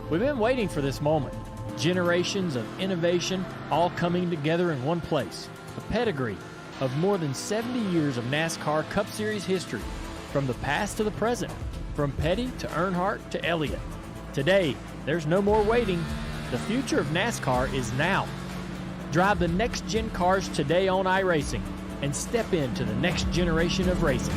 We've been waiting for this moment. Generations of innovation all coming together in one place. A pedigree of more than 70 years of NASCAR Cup Series history, from the past to the present, from Petty to Earnhardt to Elliott. Today, there's no more waiting. The future of NASCAR is now. Drive the next-gen cars today on iRacing and step into the next generation of racing.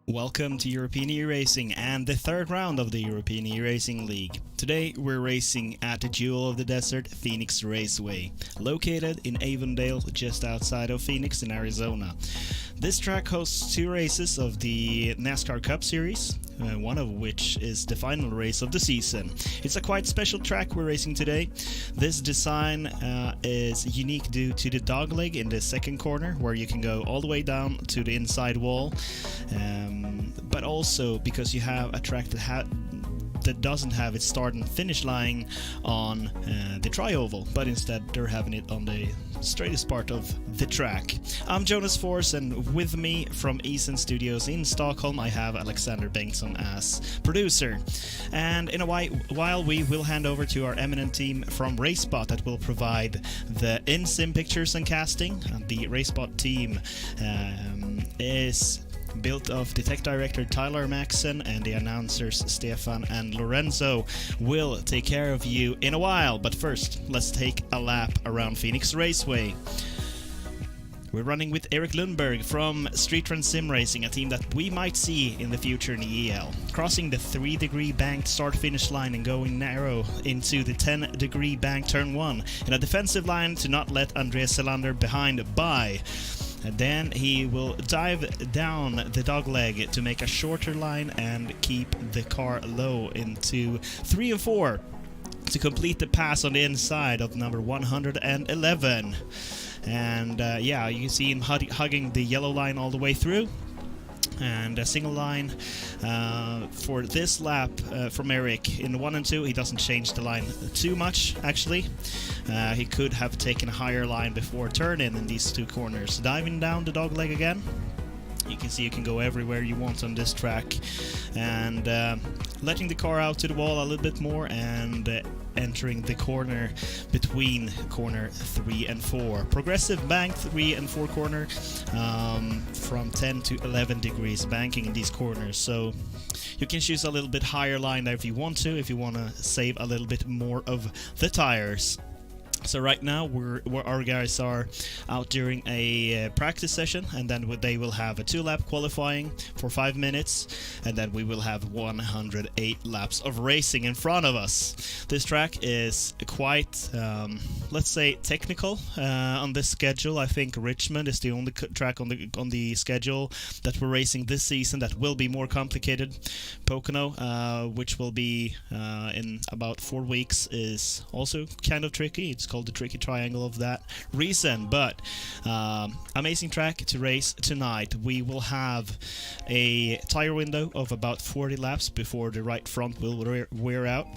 Welcome to European E-Racing and the third round of the European E-Racing League. Today we're racing at the Jewel of the Desert Phoenix Raceway, located in Avondale just outside of Phoenix in Arizona. This track hosts two races of the NASCAR Cup Series, one of which is the final race of the season. It's a quite special track we're racing today. This design is unique due to the dogleg in the second corner, where you can go all the way down to the inside wall, but also because you have a track that doesn't have its start and finish line on the tri-oval, but instead they're having it on the straightest part of the track. I'm Jonas Force, and with me from Eason Studios in Stockholm I have Alexander Bengtsson as producer. And in a while we will hand over to our eminent team from RaceSpot that will provide the in-sim pictures and casting. And the RaceSpot team is built of the tech director Tyler Maxson, and the announcers Stefan and Lorenzo will take care of you in a while. But first, let's take a lap around Phoenix Raceway. We're running with Erik Lundberg from Street Trend Sim Racing, a team that we might see in the future in the EL. Crossing the 3-degree banked start-finish line and going narrow into the 10-degree bank turn 1 in a defensive line to not let Andreas Selander behind by. And then he will dive down the dogleg to make a shorter line and keep the car low into 3 and 4 to complete the pass on the inside of number 111. And yeah, you can see him hugging the yellow line all the way through. And a single line for this lap from Erik in 1 and 2. He doesn't change the line too much, actually. He could have taken a higher line before turn-in these 2 corners. Diving down the dogleg again. You can see you can go everywhere you want on this track. And letting the car out to the wall a little bit more and entering the corner between corner 3 and 4. Progressive bank 3 and 4 corner from 10 to 11 degrees banking in these corners. So you can choose a little bit higher line there if you want to save a little bit more of the tires. So right now our guys are out during a practice session, and then they will have a 2-lap qualifying for 5 minutes, and then we will have 108 laps of racing in front of us. This track is quite, let's say, technical on this schedule. I think Richmond is the only track on the schedule that we're racing this season that will be more complicated. Pocono, which will be in about 4 weeks, is also kind of tricky. It's called the tricky triangle of that reason, but amazing track to race tonight. We will have a tire window of about 40 laps before the right front will wear out.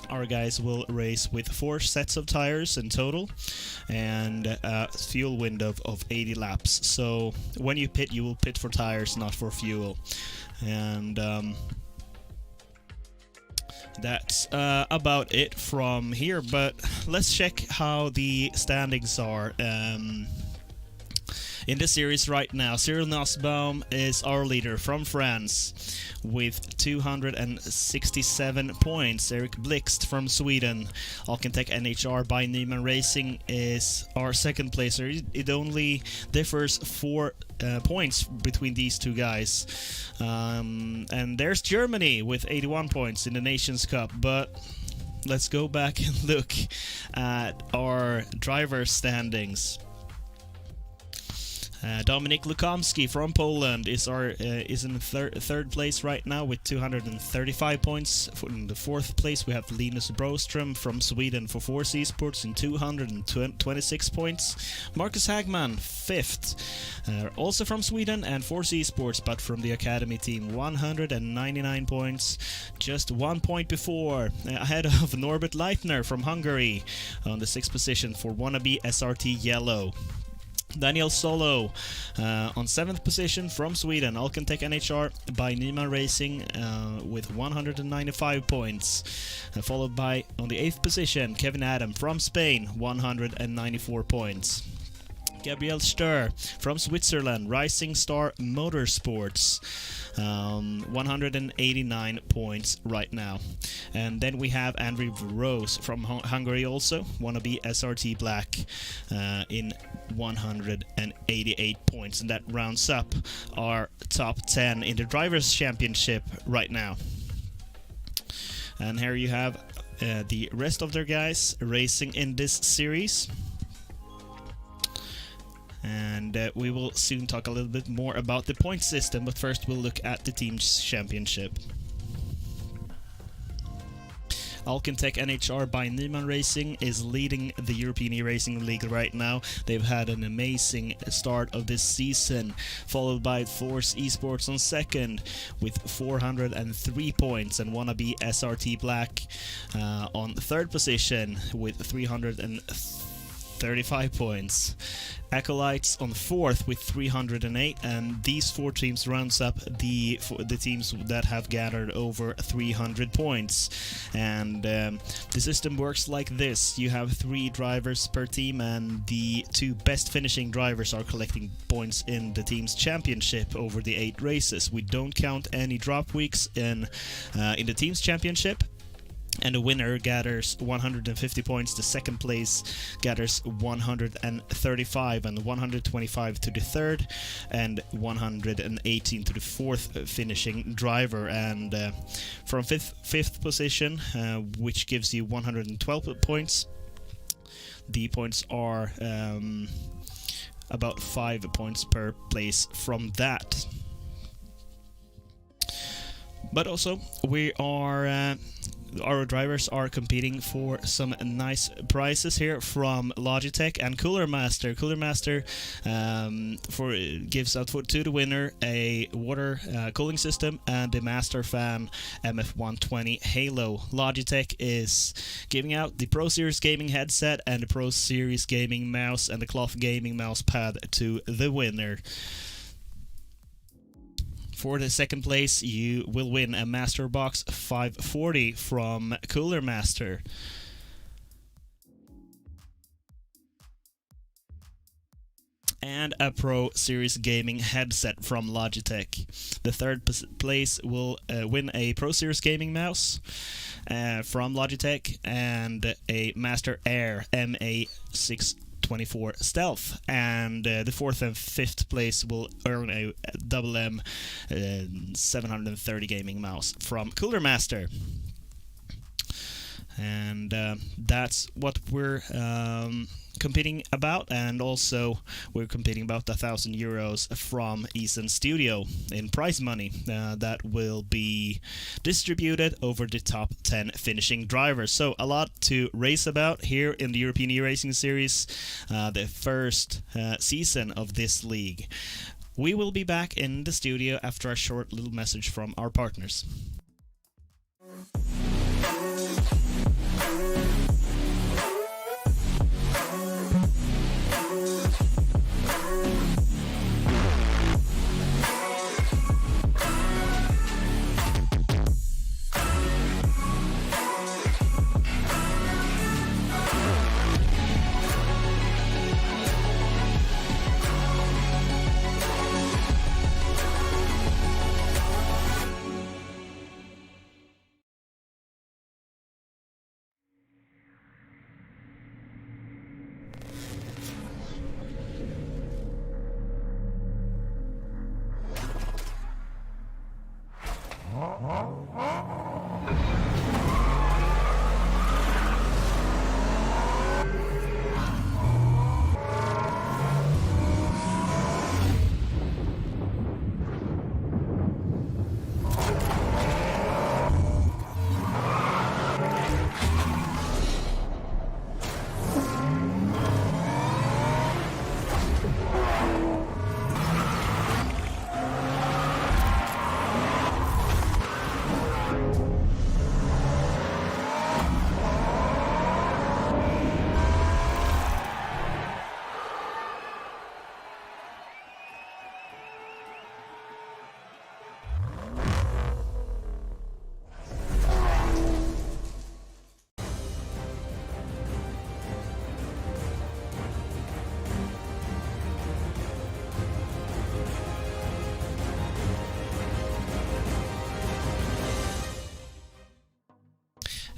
Our guys will race with 4 sets of tires in total and a fuel window of 80 laps. So when you pit, you will pit for tires, not for fuel. And that's about it from here, but let's check how the standings are in the series right now. Cyril Nussbaum is our leader from France with 267 points. Eric Blixt from Sweden, Alcantech NHR by Neiman Racing, is our second placer. It only differs 4 points between these 2 guys. And there's Germany with 81 points in the Nations Cup, but let's go back and look at our driver standings. Dominik Lukamski from Poland is in third place right now with 235 points. In the 4th place we have Linus Broström from Sweden for Force Esports in 226 points. Marcus Hagman 5th, also from Sweden and Force Esports, but from the Academy team, 199 points, just 1 point before, ahead of Norbert Leitner from Hungary on the 6th position for Wannabe SRT Yellow. Daniel Solo on 7th position from Sweden, Alcantech NHR by Neiman Racing with 195 points, followed by, on the 8th position, Kevin Adam from Spain, 194 points. Gabriel Stur from Switzerland, Rising Star Motorsports, 189 points right now. And then we have Andrew Rose from Hungary also, Wannabe SRT Black, in 188 points. And that rounds up our top 10 in the Drivers' Championship right now. And here you have the rest of their guys racing in this series. And we will soon talk a little bit more about the point system, but first we'll look at the Team's Championship. Alcantech NHR by Neiman Racing is leading the European E-Racing League right now. They've had an amazing start of this season, followed by Force Esports on 2nd with 403 points, and Wannabe SRT Black on 3rd position with 335 points. Acolytes on 4th with 308, and these 4 teams rounds up the teams that have gathered over 300 points. And the system works like this: you have 3 drivers per team, and the 2 best finishing drivers are collecting points in the team's championship over the 8 races. We don't count any drop weeks in the team's championship. And the winner gathers 150 points. The second place gathers 135, and 125 to the third, and 118 to the fourth finishing driver. And from fifth position, which gives you 112 points, the points are about 5 points per place from that. But also, we are our drivers are competing for some nice prizes here from Logitech and Cooler Master. Cooler Master gives out to the winner a water cooling system and the Master Fan MF120 Halo. Logitech is giving out the Pro Series gaming headset and the Pro Series gaming mouse and the cloth gaming mouse pad to the winner. For the second place, you will win a Master Box 540 from Cooler Master. And a Pro Series gaming headset from Logitech. The third place will win a Pro Series gaming mouse from Logitech and a Master Air MA624 Stealth, and the fourth and fifth place will earn a double M 730 gaming mouse from Cooler Master. And that's what we're competing about, and also we're competing about €1,000 from Eason Studio in prize money that will be distributed over the top 10 finishing drivers. So a lot to race about here in the European E-Racing Series, the first season of this league. We will be back in the studio after a short little message from our partners.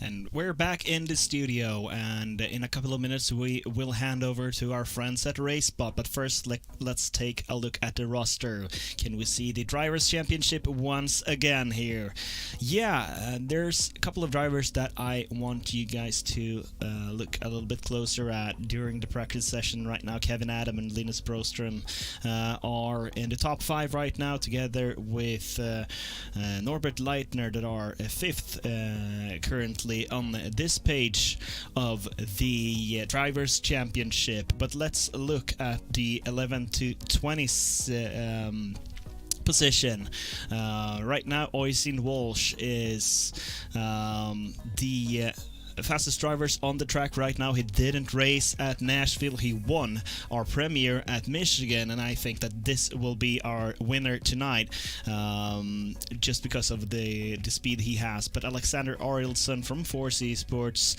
And we're back in the studio, and in a couple of minutes we will hand over to our friends at RaceBot. But first, let's take a look at the roster. Can we see the Drivers' Championship once again here? Yeah, there's a couple of drivers that I want you guys to look a little bit closer at during the practice session right now. Kevin Adam and Linus Broström are in the top 5 right now, together with Norbert Leitner, that are 5th currently on this page of the Drivers' Championship. But let's look at the 11 to 20 position. Right now, Oisin Walsh is the fastest drivers on the track right now. He didn't race at Nashville. He won our premiere at Michigan, and I think that this will be our winner tonight, just because of the speed he has. But Alexander Arielson from Force Esports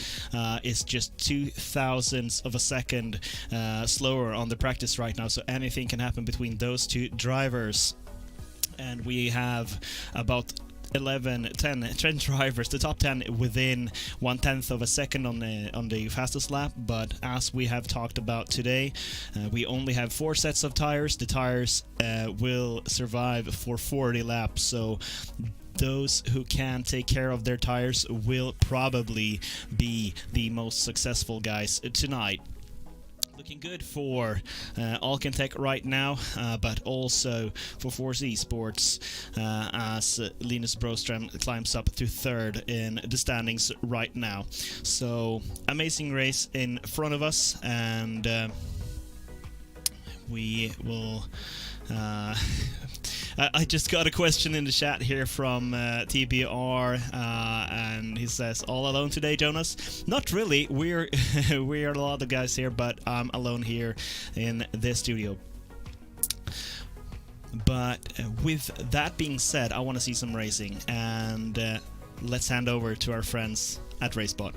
is just 0.02 of a second slower on the practice right now, so anything can happen between those two drivers. And we have about 10 drivers, the top 10 within 1/10 of a second on the fastest lap. But as we have talked about today, we only have 4 sets of tires. The tires will survive for 40 laps, so those who can take care of their tires will probably be the most successful guys tonight. Looking good for Alcantech right now, but also for Force Esports as Linus Broström climbs up to 3rd in the standings right now. So amazing race in front of us, and we will... I just got a question in the chat here from TBR, and he says, "All alone today, Jonas?" Not really. We're we are a lot of guys here, but I'm alone here in this studio. But with that being said, I want to see some racing, and let's hand over to our friends at RaceBot.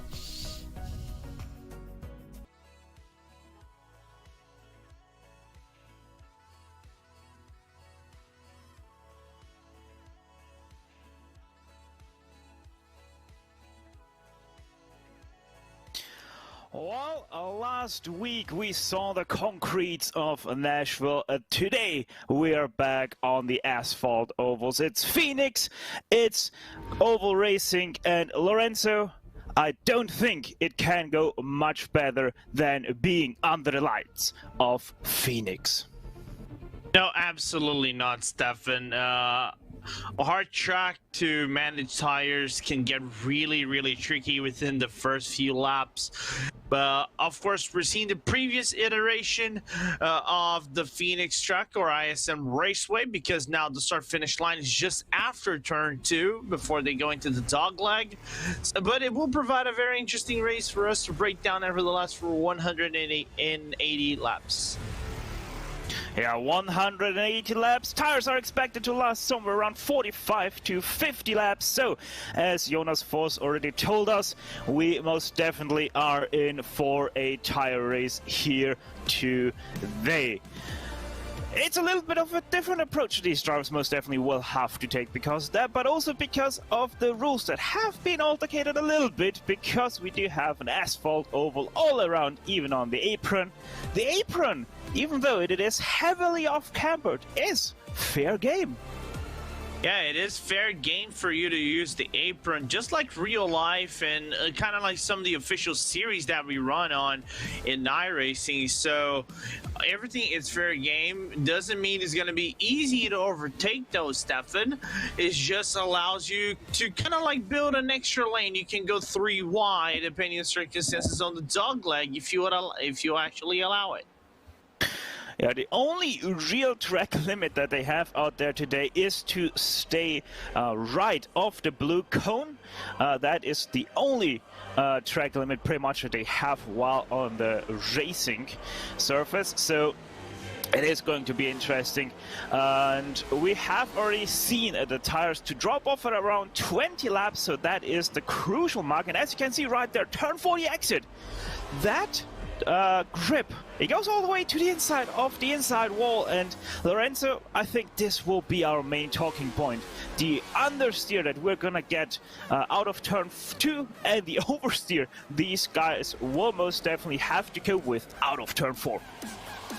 Well, last week we saw the concretes of Nashville. Today we are back on the asphalt ovals. It's Phoenix, it's oval racing, and Lorenzo, I don't think it can go much better than being under the lights of Phoenix. No, absolutely not, Stefan. A hard track to manage tires can get really tricky within the first few laps. But of course, we're seeing the previous iteration of the Phoenix track, or ISM Raceway, because now the start-finish line is just after turn 2 before they go into the dogleg. But it will provide a very interesting race for us to break down nevertheless for 180 laps. Yeah, 180 laps. Tires are expected to last somewhere around 45 to 50 laps. So, as Jonas Voss already told us, we most definitely are in for a tire race here today. It's a little bit of a different approach these drivers most definitely will have to take because of that, but also because of the rules that have been altered a little bit, because we do have an asphalt oval all around, even on the apron. The apron, even though it is heavily off-cambered, is fair game. Yeah, it is fair game for you to use the apron, just like real life and kind of like some of the official series that we run on in iRacing. So everything is fair game. Doesn't mean it's going to be easy to overtake those, Stefan. It just allows you to kind of like build an extra lane. You can go 3 wide depending on circumstances on the dogleg if you actually allow it. Yeah, the only real track limit that they have out there today is to stay right off the blue cone. That is the only track limit pretty much that they have while on the racing surface. So it is going to be interesting. And we have already seen the tires to drop off at around 20 laps. So that is the crucial mark. And as you can see right there, turn 40 exit. That grip, it goes all the way to the inside of the inside wall, and Lorenzo, I think this will be our main talking point. The understeer that we're gonna get out of turn 2 and the oversteer these guys will most definitely have to cope with out of turn 4.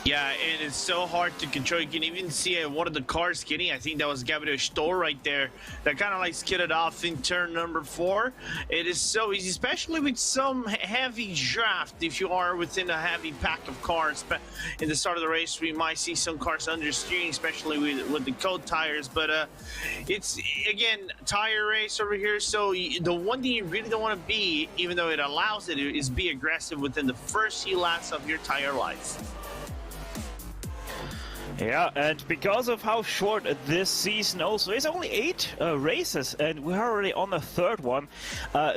Yeah, and it's so hard to control. You can even see one of the cars skidding. I think that was Gabriel Stoll right there. That kind of like skidded off in turn number 4. It is so easy, especially with some heavy draft. If you are within a heavy pack of cars, but in the start of the race, we might see some cars understeering, especially with the cold tires. But it's, again, tire race over here. So the one thing you really don't want to be, even though it allows it, is be aggressive within the first few laps of your tire life. Yeah, and because of how short this season also is, only 8 races, and we're already on the 3rd one,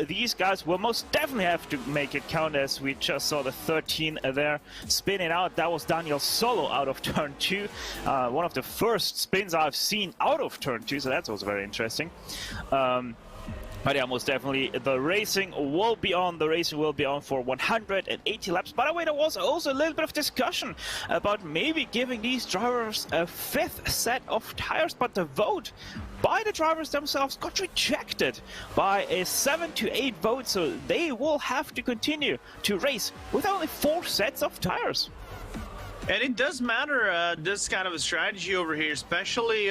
these guys will most definitely have to make it count, as we just saw the 13 there spinning out. That was Daniel Solo out of turn 2, one of the first spins I've seen out of turn 2, so that's also very interesting. But yeah, most definitely, the racing will be on. The racing will be on for 180 laps. By the way, there was also a little bit of discussion about maybe giving these drivers a 5th set of tires, but the vote by the drivers themselves got rejected by a 7 to 8 vote, so they will have to continue to race with only 4 sets of tires. And it does matter, this kind of a strategy over here, especially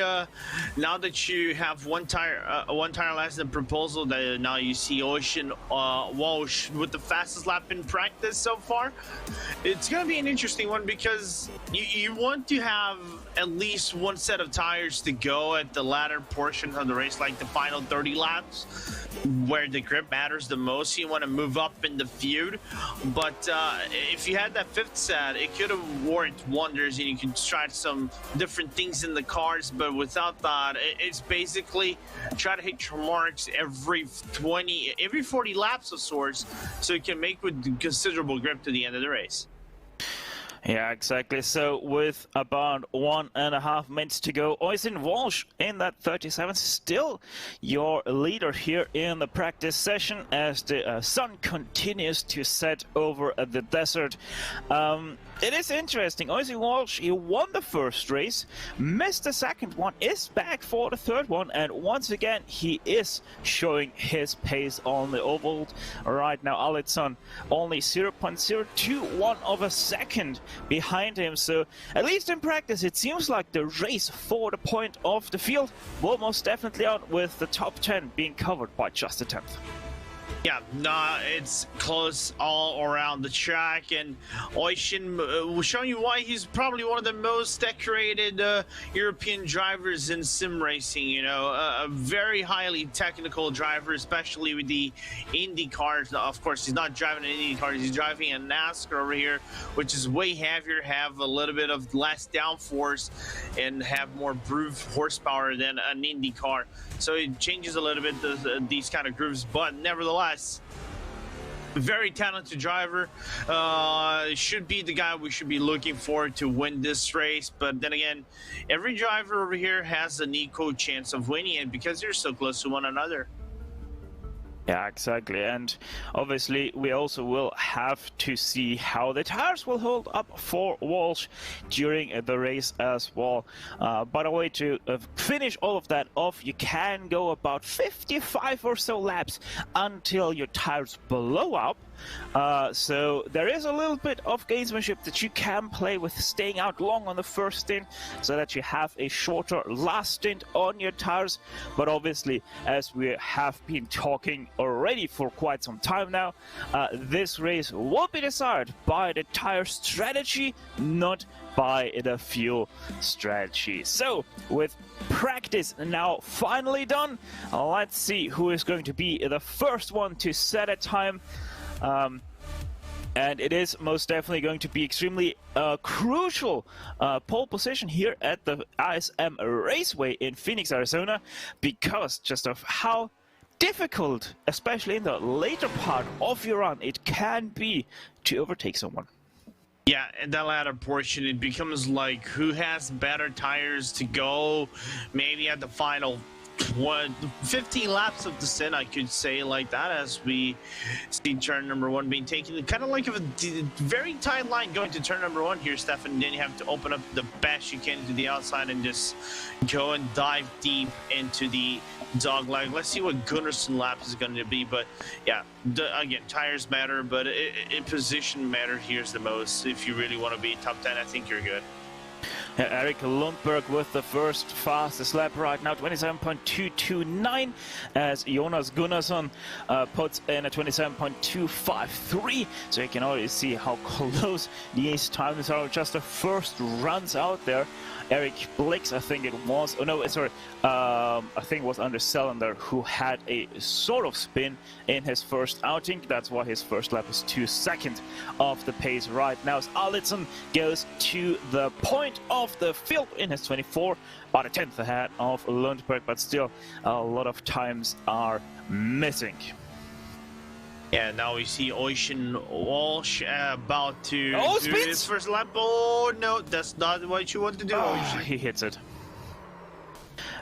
now that you have one tire less than proposal. That now you see Ocean Walsh with the fastest lap in practice so far. It's going to be an interesting one because you want to have at least one set of tires to go at the latter portion of the race, like the final 30 laps, where the grip matters the most. You want to move up in the feud, but if you had that 5th set, it could have worked wonders, and you can try some different things in the cars. But without that, it's basically try to hit your marks every 40 laps of sorts, so you can make with considerable grip to the end of the race. Yeah, exactly. So with about 1.5 minutes to go, Oisin Walsh in that 37th, still your leader here in the practice session as the sun continues to set over the desert. It is interesting. Oisin Walsh, he won the first race, missed the second one, is back for the third one, and once again he is showing his pace on the oval right now. Alitson only 0.021 of a second behind him, so at least in practice it seems like the race for the point of the field will most definitely out, with the top 10 being covered by just the 10th. Yeah, it's close all around the track, and Oisin will show you why he's probably one of the most decorated European drivers in sim racing. You know, a very highly technical driver, especially with the Indy cars. Of course, he's not driving an Indy car; he's driving a NASCAR over here, which is way heavier, have a little bit of less downforce, and have more brute horsepower than an Indy car. So it changes a little bit these kind of grooves, but nevertheless, very talented driver. Should be the guy we should be looking for to win this race. But then again, every driver over here has an equal chance of winning it because they're so close to one another. Yeah, exactly. And obviously we also will have to see how the tires will hold up for Walsh during the race as well. By the way, to finish all of that off, you can go about 55 or so laps until your tires blow up. So there is a little bit of gamesmanship that you can play with, staying out long on the first stint so that you have a shorter last stint on your tires. But obviously, as we have been talking already for quite some time now, this race will be decided by the tire strategy, not by the fuel strategy. So with practice now finally done, let's see who is going to be the first one to set a time. And it is most definitely going to be extremely crucial pole position here at the ISM Raceway in Phoenix, Arizona, because just of how difficult, especially in the later part of your run, it can be to overtake someone. Yeah, and that latter portion, it becomes like who has better tires to go maybe at the final 15 laps of descent, I could say, like that, as we see turn number 1 being taken. Kind of like a very tight line going to turn number 1 here, Stefan. Then you have to open up the best you can to the outside and just go and dive deep into the dog leg. Let's see what Gunnarsson lap is going to be. But yeah, again, tires matter, but position matter here is the most. If you really want to be top 10, I think you're good. Eric Lundberg with the first fastest lap right now, 27.229, as Jonas Gunnarsson puts in a 27.253. So you can already see how close these times are. Just the first runs out there. Eric Blix, I think it was, oh no, sorry, I think it was Anders Selander who had a sort of spin in his first outing. That's why his first lap is 2 seconds off the pace right now. As Alitson goes to the point of the field in his 24, about a 10th ahead of Lundberg, but still a lot of times are missing. Yeah, now we see Oisin Walsh about to do spins! his first lap. Oh, no, that's not what you want to do, Oisin. He hits it.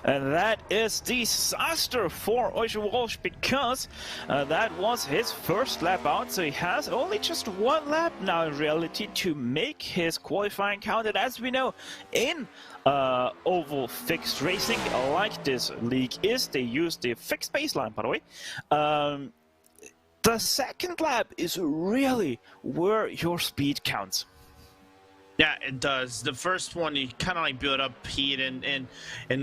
And that is disaster for Ocean Walsh because that was his first lap out, so he has only just one lap now in reality to make his qualifying count. And as we know, in oval fixed racing like this league is, they use the fixed baseline, by the way. The second lap is really where your speed counts. Yeah, it does. The first one, you kind of like build up heat and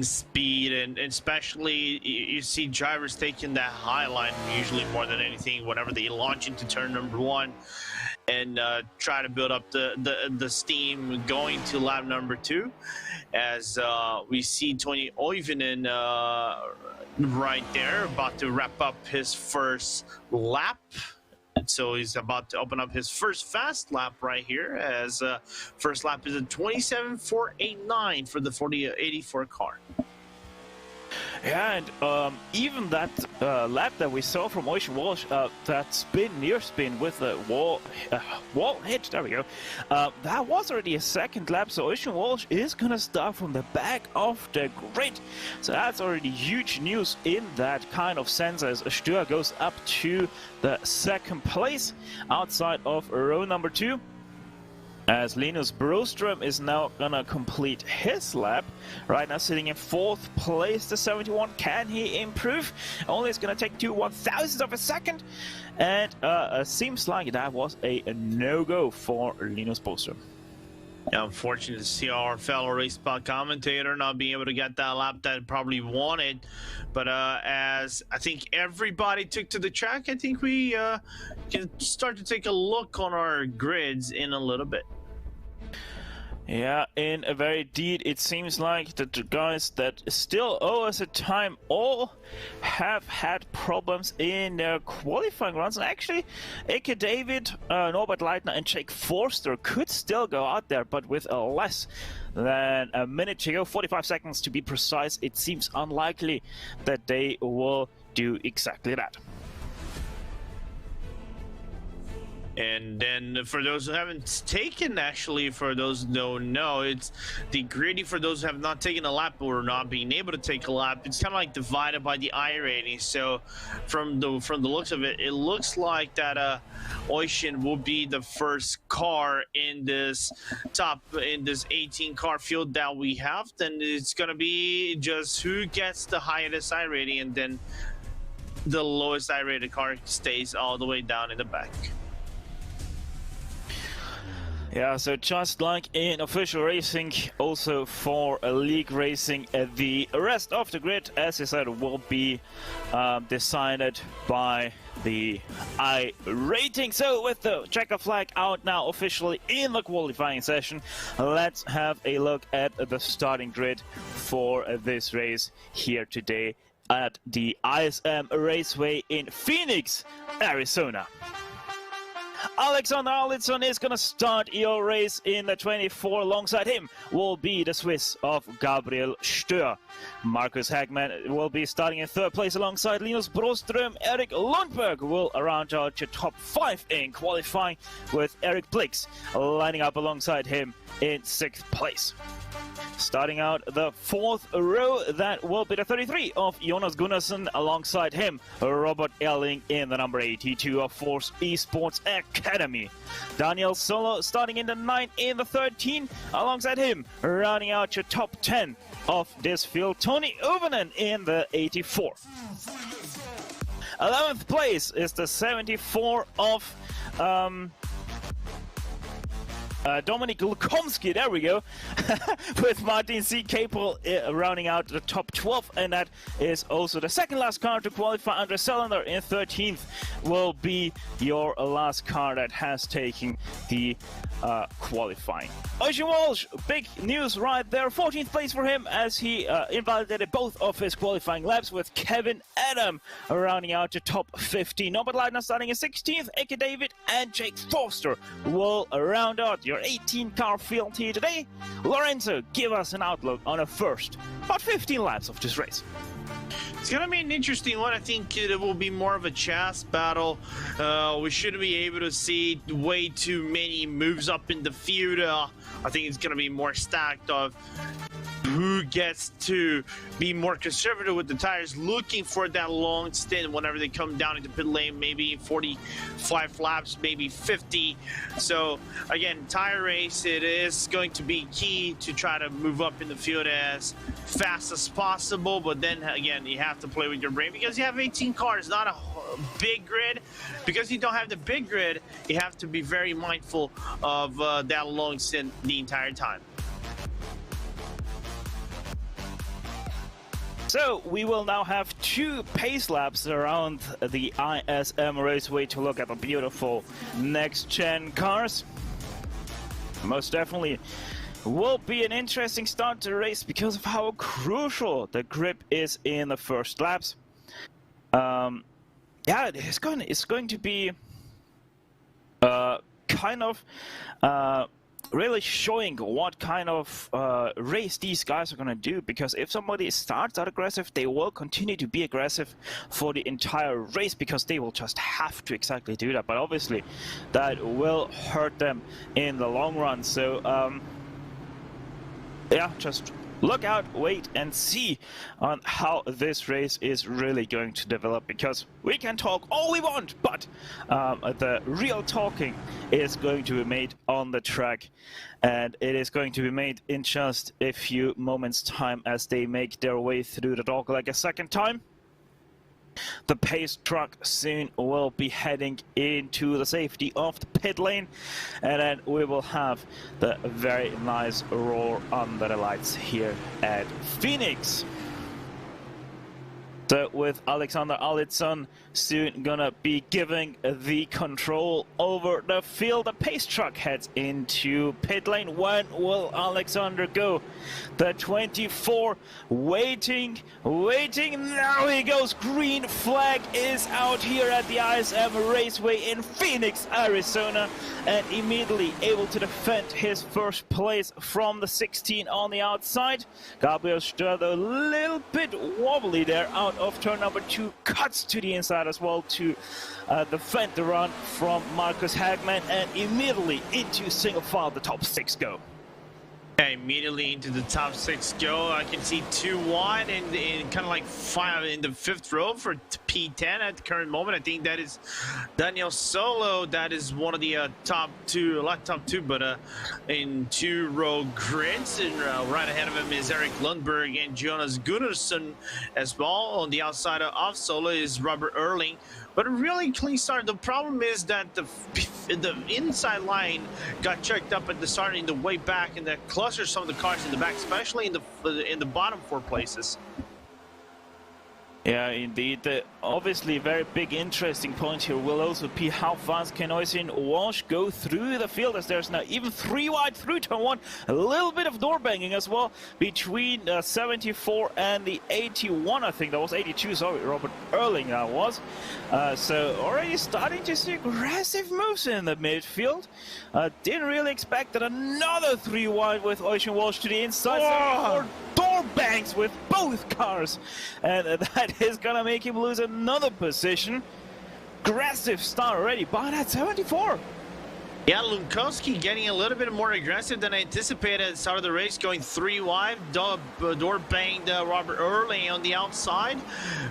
speed, and especially you see drivers taking that high line usually more than anything whenever they launch into turn number 1 and try to build up the steam going to lap number 2. As we see Tony Oivinen right there about to wrap up his first lap. So he's about to open up his first fast lap right here, as first lap is a 27.489 for the 84 car. Yeah, and even that lap that we saw from Ocean Walsh, that near spin with the wall hit, there we go, that was already a second lap, so Ocean Walsh is going to start from the back of the grid. So that's already huge news in that kind of sense, as Stör goes up to the second place outside of row number 2. As Linus Broström is now gonna complete his lap, right now sitting in 4th place, the 71. Can he improve? Only it's gonna take 2/1000 of a second, and seems like that was a no-go for Linus Broström. Yeah, unfortunate to see our fellow race spot commentator not being able to get that lap that probably wanted. But as I think everybody took to the track, I think we can start to take a look on our grids in a little bit. Yeah, in a very deed, it seems like that the guys that still owe us a time all have had problems in their qualifying runs. And actually, Ike David, Norbert Leitner, and Jake Forster could still go out there, but with less than a minute to go, 45 seconds to be precise, it seems unlikely that they will do exactly that. And then for those who haven't taken, actually, for those who don't know, it's the gritty for those who have not taken a lap or not being able to take a lap. It's kind of like divided by the I rating. So from the looks of it, it looks like that Ocean will be the first car in this 18 car field that we have. Then it's gonna be just who gets the highest I rating, and then the lowest I rated car stays all the way down in the back. Yeah, so just like in official racing, also for league racing, the rest of the grid, as I said, will be decided by the I rating. So with the checker flag out now officially in the qualifying session, let's have a look at the starting grid for this race here today at the ISM Raceway in Phoenix, Arizona. Alexander Arlidsson is going to start your race in the 24. Alongside him will be the Swiss of Gabriel Stör. Marcus Hagman will be starting in 3rd place alongside Linus Broström. Erik Lundberg will round out your top 5 in qualifying, with Eric Blix lining up alongside him in 6th place. Starting out the 4th row, that will be the 33 of Jonas Gunnarsson. Alongside him, Robert Elling in the number 82 of Force Esports Academy. Daniel Solo starting in the 9 in the 13. Alongside him, rounding out your top 10 of this field, Tony Oivinen in the 84. 11th place is the 74 of Dominik Lukomski, there we go, with Martin C. Capel rounding out the top 12, and that is also the second last car to qualify. Andre Selander in 13th will be your last car that has taken the qualifying. Ocean Walsh, big news right there, 14th place for him as he invalidated both of his qualifying laps, with Kevin Adam rounding out the top 15. Norbert Leitner starting in 16th, Ike David and Jake Forster will round out your 18-car field here today. Lorenzo, give us an outlook on the first about 15 laps of this race. It's going to be an interesting one. I think it will be more of a chess battle. We shouldn't be able to see way too many moves up in the field. I think it's going to be more stacked of who gets to be more conservative with the tires, looking for that long stint whenever they come down into pit lane, maybe 45 laps, maybe 50. So again, tire race, it is going to be key to try to move up in the field as fast as possible. But then again, you have to play with your brain because you have 18 cars, not a big grid. Because you don't have the big grid, you have to be very mindful of that long stint the entire time. So we will now have 2 pace laps around the ISM Raceway to look at the beautiful next-gen cars. Most definitely will be an interesting start to the race because of how crucial the grip is in the first laps. Yeah, it's going to be kind of really showing what kind of race these guys are going to do, because if somebody starts out aggressive, they will continue to be aggressive for the entire race because they will just have to exactly do that. But obviously that will hurt them in the long run. So yeah, just look out, wait and see on how this race is really going to develop, because we can talk all we want, but the real talking is going to be made on the track, and it is going to be made in just a few moments time as they make their way through the dogleg a second time. The pace truck soon will be heading into the safety of the pit lane, and then we will have the very nice roar under the lights here at Phoenix. So with Alexander Alitson soon gonna be giving the control over the field, the pace truck heads into pit lane. When will Alexander go? The 24 waiting, now he goes. Green flag is out here at the ISM Raceway in Phoenix, Arizona, and immediately able to defend his first place from the 16 on the outside. Gabriel Stör, a little bit wobbly there out of turn number 2, cuts to the inside as well to defend the run from Marcus Hagman, and immediately into single file the top 6 go. Yeah, immediately into the top 6 go. I can see 2-1 and kind of like 5 in the 5th row for P10 at the current moment. I think that is Daniel Solo. That is one of the top 2, not top 2, but in 2-row grids. And right ahead of him is Eric Lundberg and Jonas Gunnarsson as well. On the outside of Solo is Robert Erling. But a really clean start. The problem is that the inside line got checked up at the start and the way back, and that clusters some of the cars in the back, especially in the bottom 4 places. Yeah, indeed. Obviously, very big interesting point here will also be how fast can Oisin Walsh go through the field, as there's now even 3 wide through turn 1. A little bit of door banging as well between 74 and the 81. I think that was 82. Sorry, Robert Erling that was. So already starting to see aggressive moves in the midfield. Didn't really expect that another 3 wide with Oisin Walsh to the inside. 74 door bangs with both cars, and that is gonna make him lose another position. Aggressive start already by that 74. Yeah, Lunkowski getting a little bit more aggressive than I anticipated at the start of the race, going 3 wide. Door banged Robert Erling on the outside,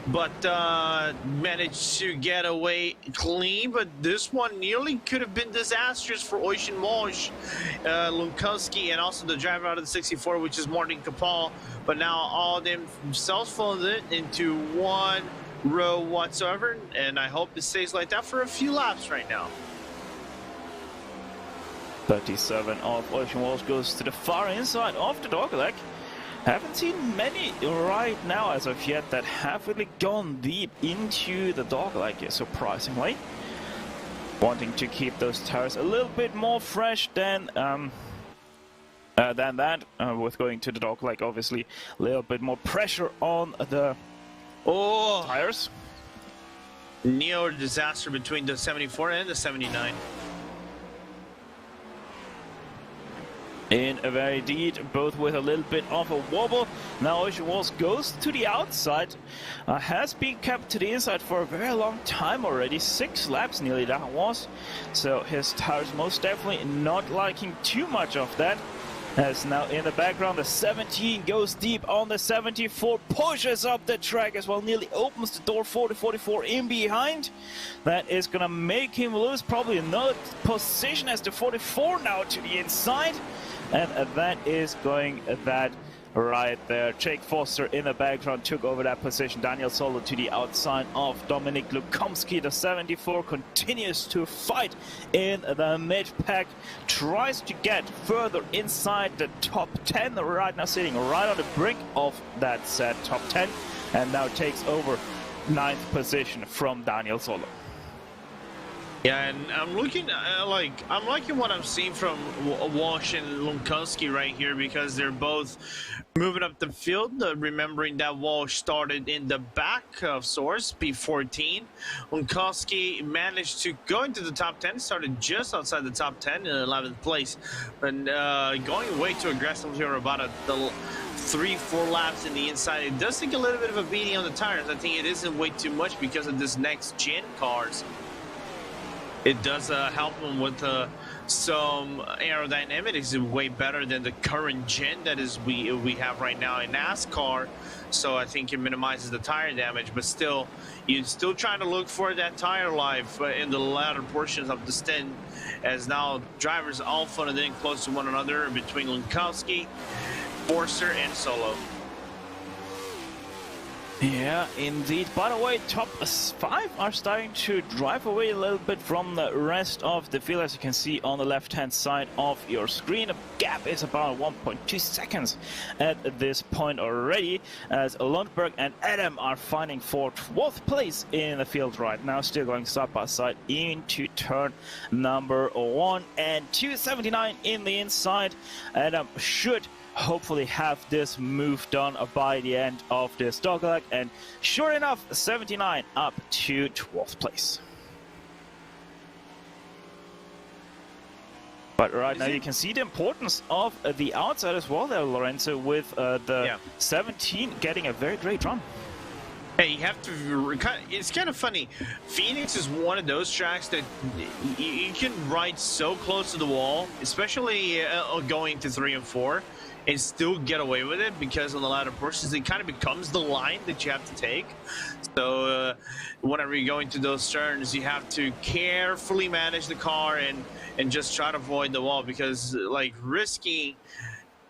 but managed to get away clean. But this one nearly could have been disastrous for Oisin Walsh, Lunkowski, and also the driver out of the 64, which is Martin Kapal. But now all of them themselves falling into 1 row whatsoever, and I hope it stays like that for a few laps right now. 37 of Oisin Walsh goes to the far inside of the dogleg. Haven't seen many right now as of yet that have really gone deep into the dogleg, surprisingly. Wanting to keep those tires a little bit more fresh than that, with going to the dogleg, obviously a little bit more pressure on the tires. Near disaster between the 74 and the 79. In a very deep, both with a little bit of a wobble. Now Oisin Walsh goes to the outside, has been kept to the inside for a very long time already, 6 laps nearly that was. So his tires most definitely not liking too much of that. As now in the background, the 17 goes deep on the 74, pushes up the track as well, nearly opens the door for the 44 in behind. That is going to make him lose probably another position as the 44 now to the inside. And that is going that right there. Jake Foster in the background took over that position. Daniel Solo to the outside of Dominik Lukomski. The 74 continues to fight in the mid-pack. Tries to get further inside the top 10. Right now sitting right on the brink of that set top 10. And now takes over 9th position from Daniel Solo. Yeah, and I'm looking I'm liking what I'm seeing from Walsh and Lukomski right here, because they're both moving up the field. Remembering that Walsh started in the back of Source P14. Lukomski managed to go into the top 10, started just outside the top 10 in 11th place, and going way too aggressively here about the 3-4 laps in the inside. It does take a little bit of a beating on the tires. I think it isn't way too much because of this next gen cars. It does help them with some aerodynamics. Way better than the current gen that is we have right now in NASCAR. So I think it minimizes the tire damage, but still, you're still trying to look for that tire life in the latter portions of the stint, as now drivers all funneled in close to one another between Lukomski, Forster, and Solo. Yeah, indeed. By the way, top 5 are starting to drive away a little bit from the rest of the field, as you can see on the left-hand side of your screen. The gap is about 1.2 seconds at this point already, as Lundberg and Adam are fighting for 12th place in the field right now, still going side by side into turn number 1 and 279 in the inside. Adam should hopefully have this move done by the end of this dogleg, and sure enough, 79 up to 12th place. But right now you can see the importance of the outside as well there, Lorenzo, with the 17 getting a very great run. Hey, you have to. It's kind of funny. Phoenix is one of those tracks that you can ride so close to the wall, especially going to 3 and 4. And still get away with it, because on the latter portions it kind of becomes the line that you have to take. So whenever you go into those turns, you have to carefully manage the car and just try to avoid the wall, because like risking,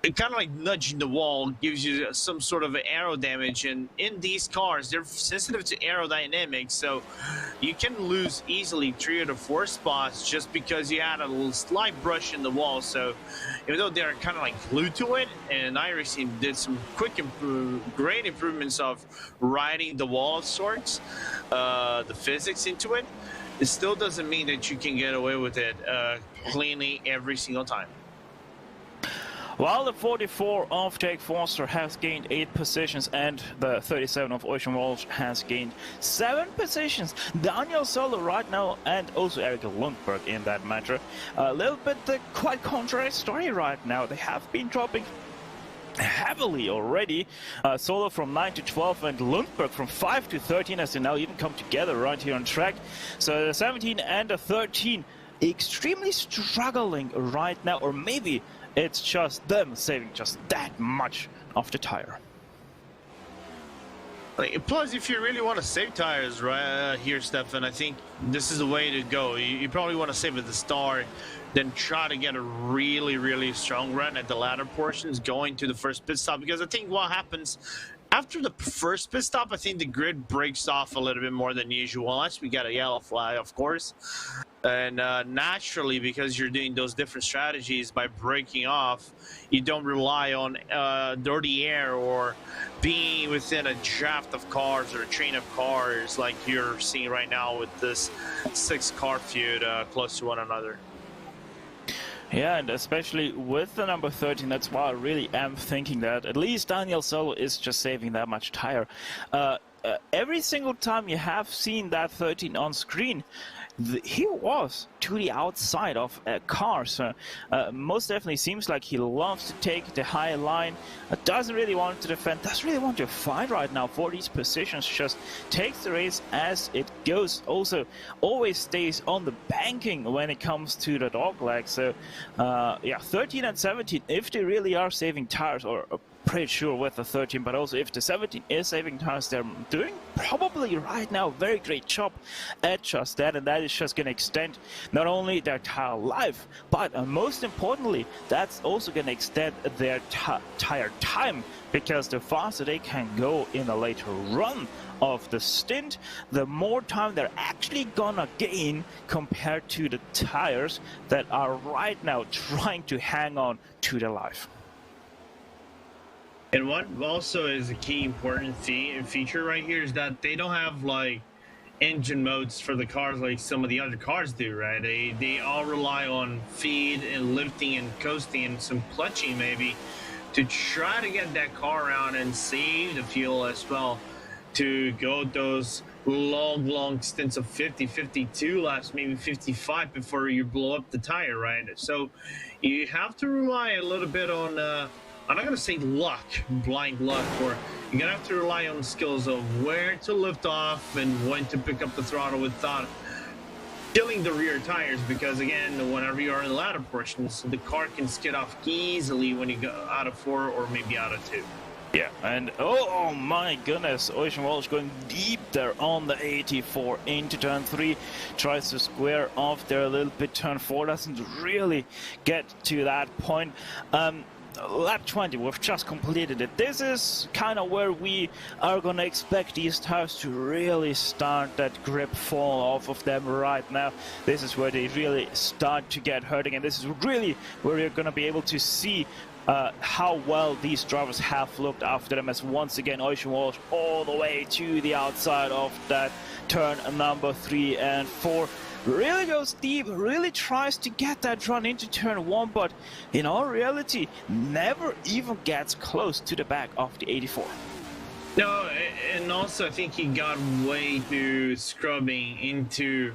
kind of like nudging the wall gives you some sort of aero damage, and in these cars they're sensitive to aerodynamics, so you can lose easily 3 or 4 spots just because you had a little slight brush in the wall. So even though they're kind of like glued to it, and Eracing did some great improvements of riding the wall of sorts, the physics into it, it still doesn't mean that you can get away with it cleanly every single time. While the 44 of Jake Foster has gained 8 positions, and the 37 of Ocean Walsh has gained 7 positions, Daniel Solo right now, and also Eric Lundberg in that matter, a little bit quite contrary story right now. They have been dropping heavily already. Solo from 9 to 12 and Lundberg from 5 to 13, as they now even come together right here on track. So the 17 and the 13 extremely struggling right now, or maybe it's just them saving just that much of the tire. Plus, if you really want to save tires right here, Stefan, I think this is the way to go. You probably want to save at the start, then try to get a really, really strong run at the latter portions going to the first pit stop. Because I think what happens after the first pit stop, I think the grid breaks off a little bit more than usual, unless we get a yellow flag, of course. And naturally, because you're doing those different strategies by breaking off, you don't rely on dirty air or being within a draft of cars or a train of cars like you're seeing right now with this 6-car feud close to one another. Yeah, and especially with the number 13, that's why I really am thinking that at least Daniel Solo is just saving that much tire. every single time you have seen that 13 on screen, he was to the outside of cars. Most definitely seems like he loves to take the high line, doesn't really want to defend, doesn't really want to fight right now for these positions, just takes the race as it goes. Also, always stays on the banking when it comes to the dogleg. So, yeah, 13 and 17, if they really are saving tires, or pretty sure with the 13, but also if the 17 is saving tires, they're doing probably right now a very great job at just that, and that is just going to extend not only their tire life, but most importantly, that's also going to extend their tire time, because the faster they can go in a later run of the stint, the more time they're actually gonna gain compared to the tires that are right now trying to hang on to their life. And what also is a key important feature right here is that they don't have like engine modes for the cars like some of the other cars do, right? They all rely on feed and lifting and coasting and some clutching maybe to try to get that car around and save the fuel as well, to go those long stints of 50, 52 laps, maybe 55 before you blow up the tire, right? So you have to rely a little bit on I'm not going to say luck, blind luck, or you're going to have to rely on skills of where to lift off and when to pick up the throttle without killing the rear tires, because again, whenever you're in the ladder portions, the car can skid off easily when you go out of 4 or maybe out of 2. Yeah, and oh my goodness, Ocean Walsh going deep there on the 84 into turn 3, tries to square off there a little bit, turn 4 doesn't really get to that point. Lap 20, we've just completed it. This is kind of where we are going to expect these tires to really start that grip fall off of them right now. This is where they really start to get hurting, and this is really where you're going to be able to see how well these drivers have looked after them, as once again Ocean Walsh all the way to the outside of that turn number 3 and 4. Really goes deep, really tries to get that run into turn 1, but in all reality, never even gets close to the back of the 84. No, and also I think he got way too scrubbing into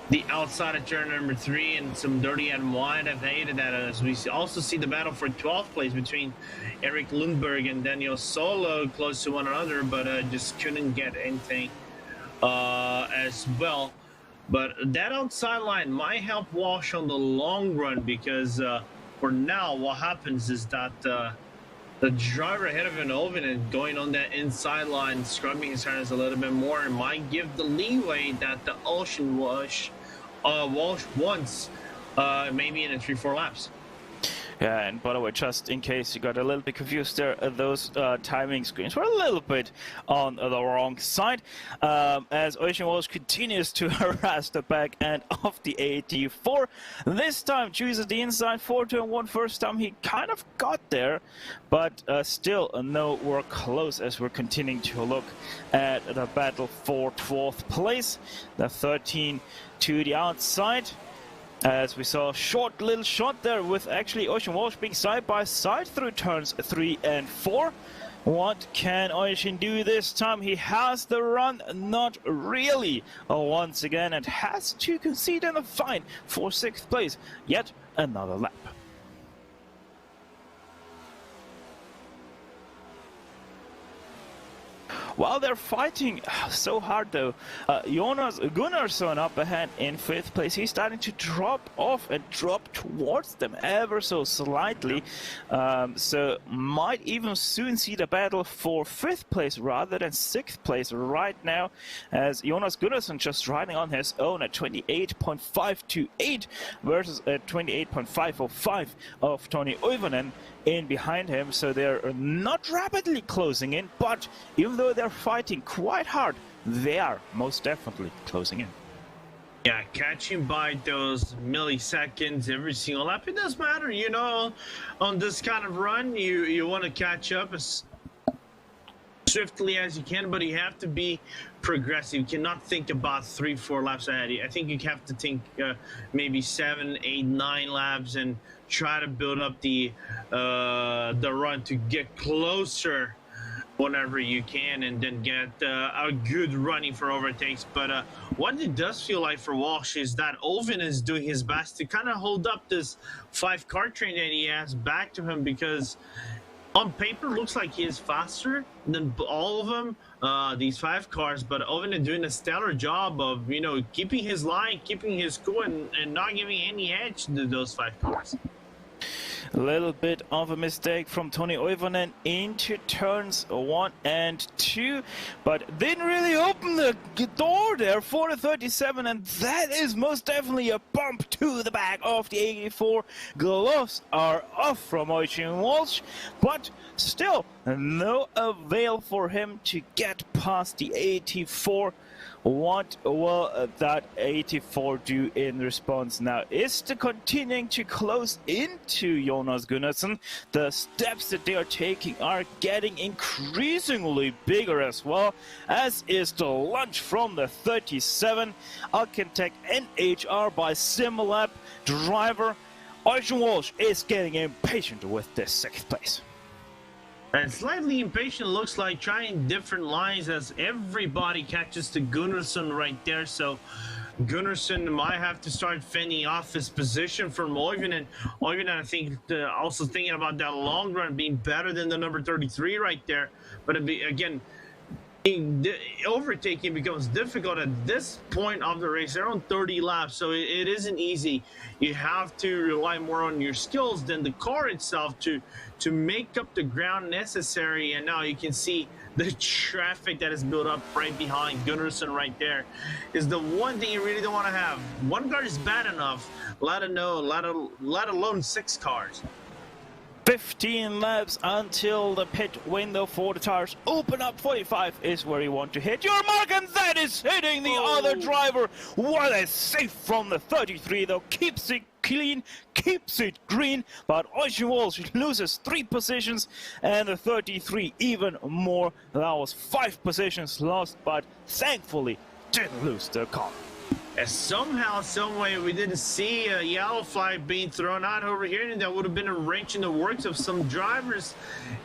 the outside of turn number 3 and some dirty and wide. I've hated that, as we also see the battle for 12th place between Eric Lundberg and Daniel Solo close to one another, but just couldn't get anything as well. But that outside line might help Walsh on the long run, because for now what happens is that the driver ahead of Van and going on that inside line, scrubbing his tires a little bit more, and might give the leeway that the Ocean Walsh wants, maybe in 3-4 laps. Yeah, and by the way, just in case you got a little bit confused there, those timing screens were a little bit on the wrong side, as Ocean Walsh continues to harass the back end of the 84. This time chooses the inside 4 turn 1. First time he kind of got there, but still nowhere close, as we're continuing to look at the battle for 12th place. The 13 to the outside, as we saw a little shot there with actually Ocean Walsh being side by side through turns 3 and 4. What can Ocean do this time? He has the run, not really, once again, and has to concede in the fight for 6th place. Yet another lap. While they're fighting so hard though, Jonas Gunnarsson up ahead in 5th place. He's starting to drop off and drop towards them ever so slightly. So might even soon see the battle for 5th place rather than 6th place right now, as Jonas Gunnarsson just riding on his own at 28.528 versus a 28.505 of Tony Oivonen in behind him. So they're not rapidly closing in, but even though they're fighting quite hard, they are most definitely closing in. Yeah, catching by those milliseconds every single lap, it does matter, you know. On this kind of run, you want to catch up as swiftly as you can, but you have to be progressive. You cannot think about 3-4 laps ahead. I think you have to think maybe 7, 8, 9 laps and try to build up the run to get closer whenever you can, and then get a good running for overtakes. But what it does feel like for Walsh is that Oven is doing his best to kind of hold up this 5-car train that he has back to him, because on paper looks like he is faster than all of them, these 5 cars, but Oven is doing a stellar job of, you know, keeping his line, keeping his cool, and not giving any edge to those 5 cars. A little bit of a mistake from Tony Oivonen into turns 1 and 2, but didn't really open the door there for the 37, and that is most definitely a bump to the back of the 84. Gloves are off from Oisin Walsh, but still no avail for him to get past the 84. What will that 84 do in response now? Is to continuing to close into Jonas Gunnarsson. The steps that they are taking are getting increasingly bigger as well, as is the lunge from the 37. Alcantech NHR by Simulab driver. Oisin Walsh is getting impatient with this 6th place. And slightly impatient, looks like, trying different lines as everybody catches to Gunnarsson right there. So Gunnarsson might have to start fending off his position from Oivind. And Oivind, I think, also thinking about that long run being better than the number 33 right there. But again, overtaking becomes difficult at this point of the race. They're on 30 laps, so it isn't easy. You have to rely more on your skills than the car itself to make up the ground necessary. And now you can see the traffic that is built up right behind Gunnarsson right there is the one thing you really don't want to have. One car is bad enough, let alone 6 cars. 15 laps until the pit window for the tires open up. 45 is where you want to hit your mark, and that is hitting the other driver. What a save from the 33, though. Keeps it clean, keeps it green, but Oisin Walsh loses 3 positions, and the 33 even more. That was 5 positions lost, but thankfully didn't lose the car. And somehow, someway, we didn't see a yellow flag being thrown out over here, and that would have been a wrench in the works of some drivers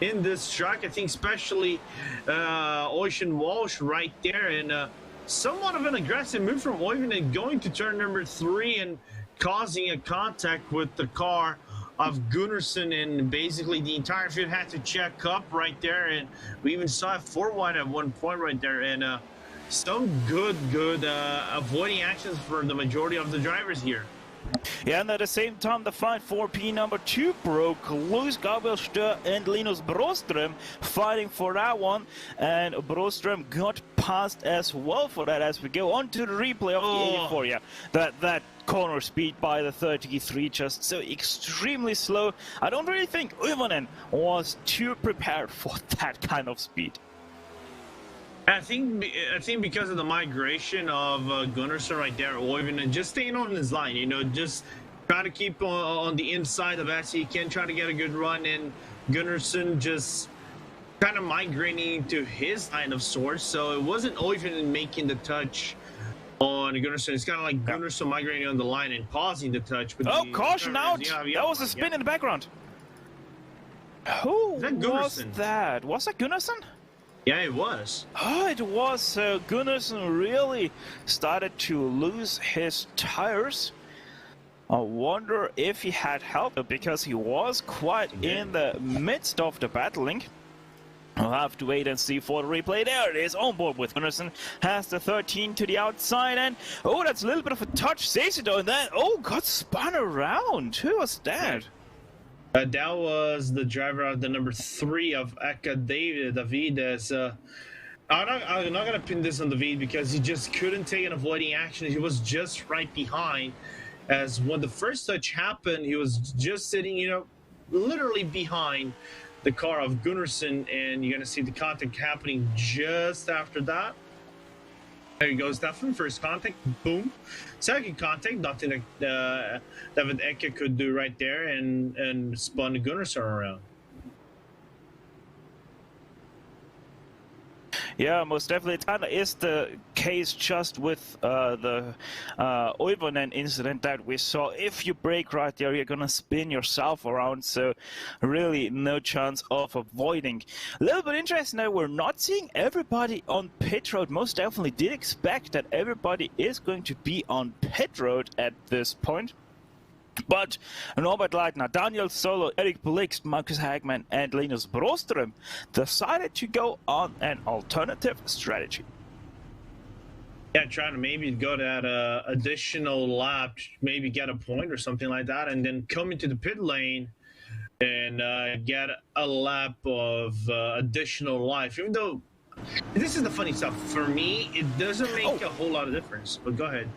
in this track. I think especially Oisin Walsh right there, and somewhat of an aggressive move from Oivind going to turn number 3 and causing a contact with the car of Gunnarsson, and basically the entire field had to check up right there, and we even saw it 4 wide at one point right there, and some good avoiding actions for the majority of the drivers here. Yeah, and at the same time, the fight for P number 2 broke loose. Gabriel Stör and Linus Broström fighting for that one, and Broström got passed as well for that as we go on to the replay of the 84. Yeah, that corner speed by the 33 just so extremely slow. I don't really think Uivonen was too prepared for that kind of speed. I think because of the migration of Gunnarsson right there, Oivind just staying on his line, you know, just try to keep on the inside of as he can, try to get a good run, and Gunnarsson just kind of migrating to his line of sorts. So it wasn't Oivind making the touch on Gunnarsson. It's kind of like Gunnarsson migrating on the line and pausing the touch. But caution out! That was a spin in the background. Who was that? Was that Gunnarsson? Yeah, it was. Oh, it was. Gunnarsson really started to lose his tires. I wonder if he had help, because he was quite in the midst of the battling. I'll have to wait and see for the replay. There it is, on board with Gunnarsson. Has the 13 to the outside, and oh, that's a little bit of a touch. Says it, and then got spun around. Who was that? That was the driver of the number 3 of Eka David as I'm not gonna pin this on David because he just couldn't take an avoiding action. He was just right behind, as when the first touch happened, he was just sitting, you know, literally behind the car of Gunnarsson, and you're gonna see the contact happening just after that. There he goes, Stefan. First contact, boom. Second contact, nothing that David Eke could do right there, and spun Gunnarsson around. Yeah, most definitely. It kind of is the case just with the Oivonen incident that we saw. If you brake right there, you're going to spin yourself around, so really no chance of avoiding. A little bit interesting that we're not seeing everybody on pit road. Most definitely did expect that everybody is going to be on pit road at this point. But Norbert Leitner, Daniel Solo, Eric Blixt, Marcus Hagman and Linus Broström decided to go on an alternative strategy. Yeah, trying to maybe go that additional lap, maybe get a point or something like that, and then come into the pit lane and get a lap of additional life. Even though, this is the funny stuff, for me, it doesn't make a whole lot of difference, but go ahead.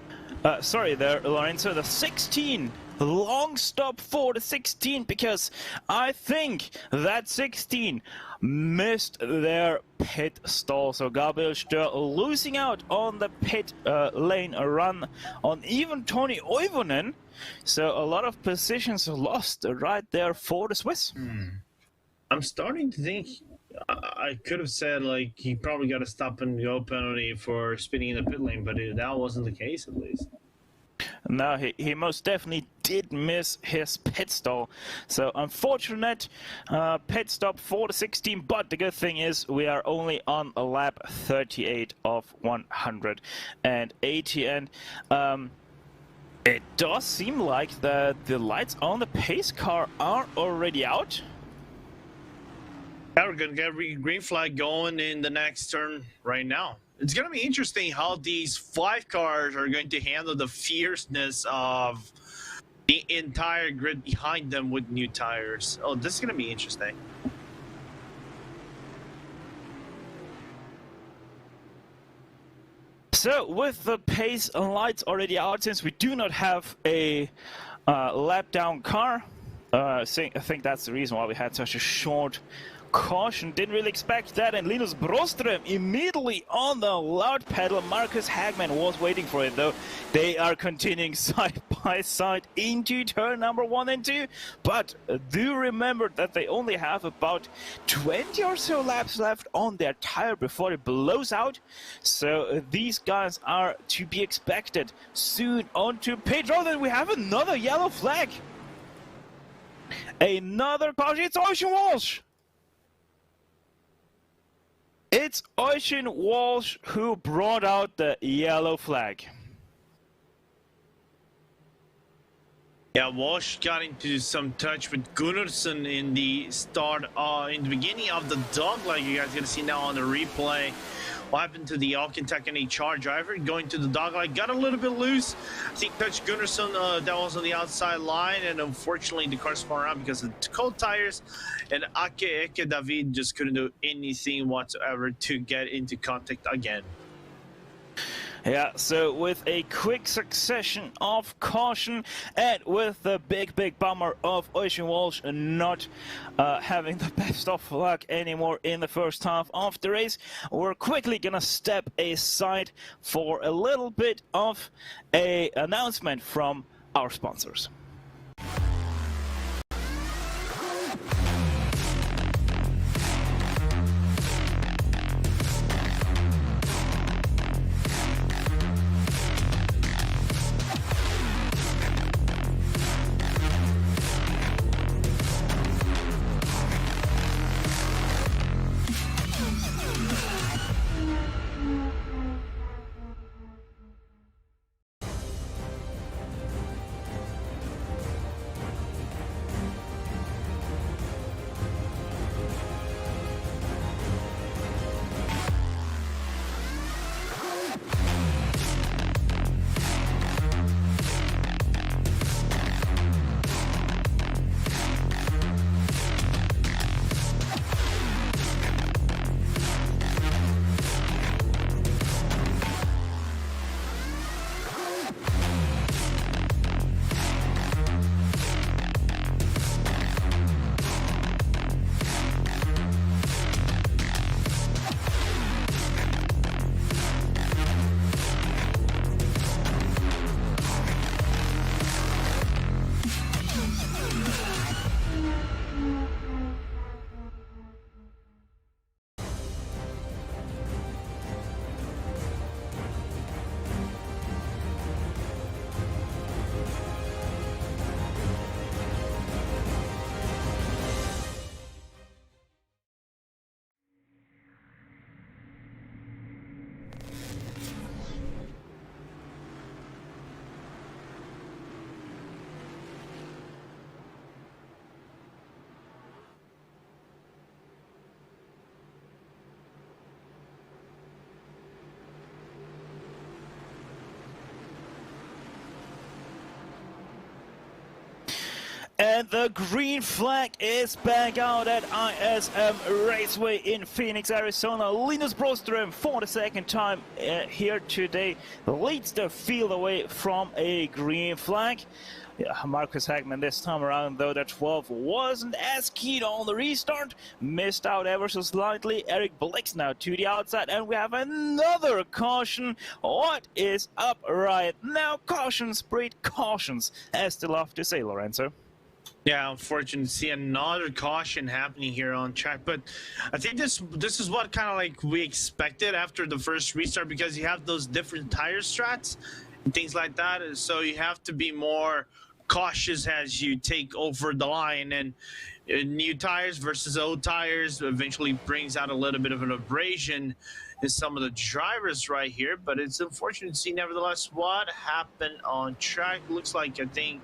Sorry there, Lorenzo, the 16. Long stop for the 16 because I think that 16 missed their pit stall. So Gabriel Stör losing out on the pit lane run on even Toni Oivonen. So a lot of positions lost right there for the Swiss. I'm starting to think I could have said like he probably got a stop and go penalty for spinning in the pit lane, but that wasn't the case at least. No, he most definitely did miss his pit stall. So unfortunate pit stop for the 16, but the good thing is we are only on a lap 38 of 180. And it does seem like the lights on the pace car are already out. Yeah, we're going to get green flag going in the next turn right now. It's going to be interesting how these 5 cars are going to handle the fierceness of the entire grid behind them with new tires. Oh, this is going to be interesting. So with the pace and lights already out, since we do not have a lap down car, I think that's the reason why we had such a short caution. Didn't really expect that, and Linus Broström immediately on the loud pedal. Marcus Hagman was waiting for it though. They are continuing side by side into turn number 1 and 2, but do remember that they only have about 20 or so laps left on their tire before it blows out. So these guys are to be expected soon onto pit road, and we have another yellow flag. Another caution. It's Ocean Walsh. It's Ocean Walsh who brought out the yellow flag. Yeah, Walsh got into some touch with Gunnarsson in the start, in the beginning of the dogleg. You guys are gonna see now on the replay what happened to the Alcantech and HR driver going to the dogleg. Got a little bit loose. I think touched Gunnarsson. That was on the outside line, and unfortunately the car spun around because of the cold tires. And Eke David just couldn't do anything whatsoever to get into contact again. Yeah, so with a quick succession of caution and with the big bummer of Ocean Walsh not having the best of luck anymore in the first half of the race, we're quickly gonna step aside for a little bit of an announcement from our sponsors. And the green flag is back out at ISM Raceway in Phoenix, Arizona. Linus Broström, for the second time here today, leads the field away from a green flag. Yeah, Marcus Hagman this time around, though, the 12 wasn't as keen on the restart. Missed out ever so slightly. Eric Blix now to the outside, and we have another caution. What is up right now? Cautions breed cautions, as they love to say, Lorenzo. Yeah, unfortunate to see another caution happening here on track, but I think this is what kind of like we expected after the first restart, because you have those different tire strats and things like that, so you have to be more cautious as you take over the line, and new tires versus old tires eventually brings out a little bit of an abrasion in some of the drivers right here. But it's unfortunate to see nevertheless what happened on track. Looks like, I think,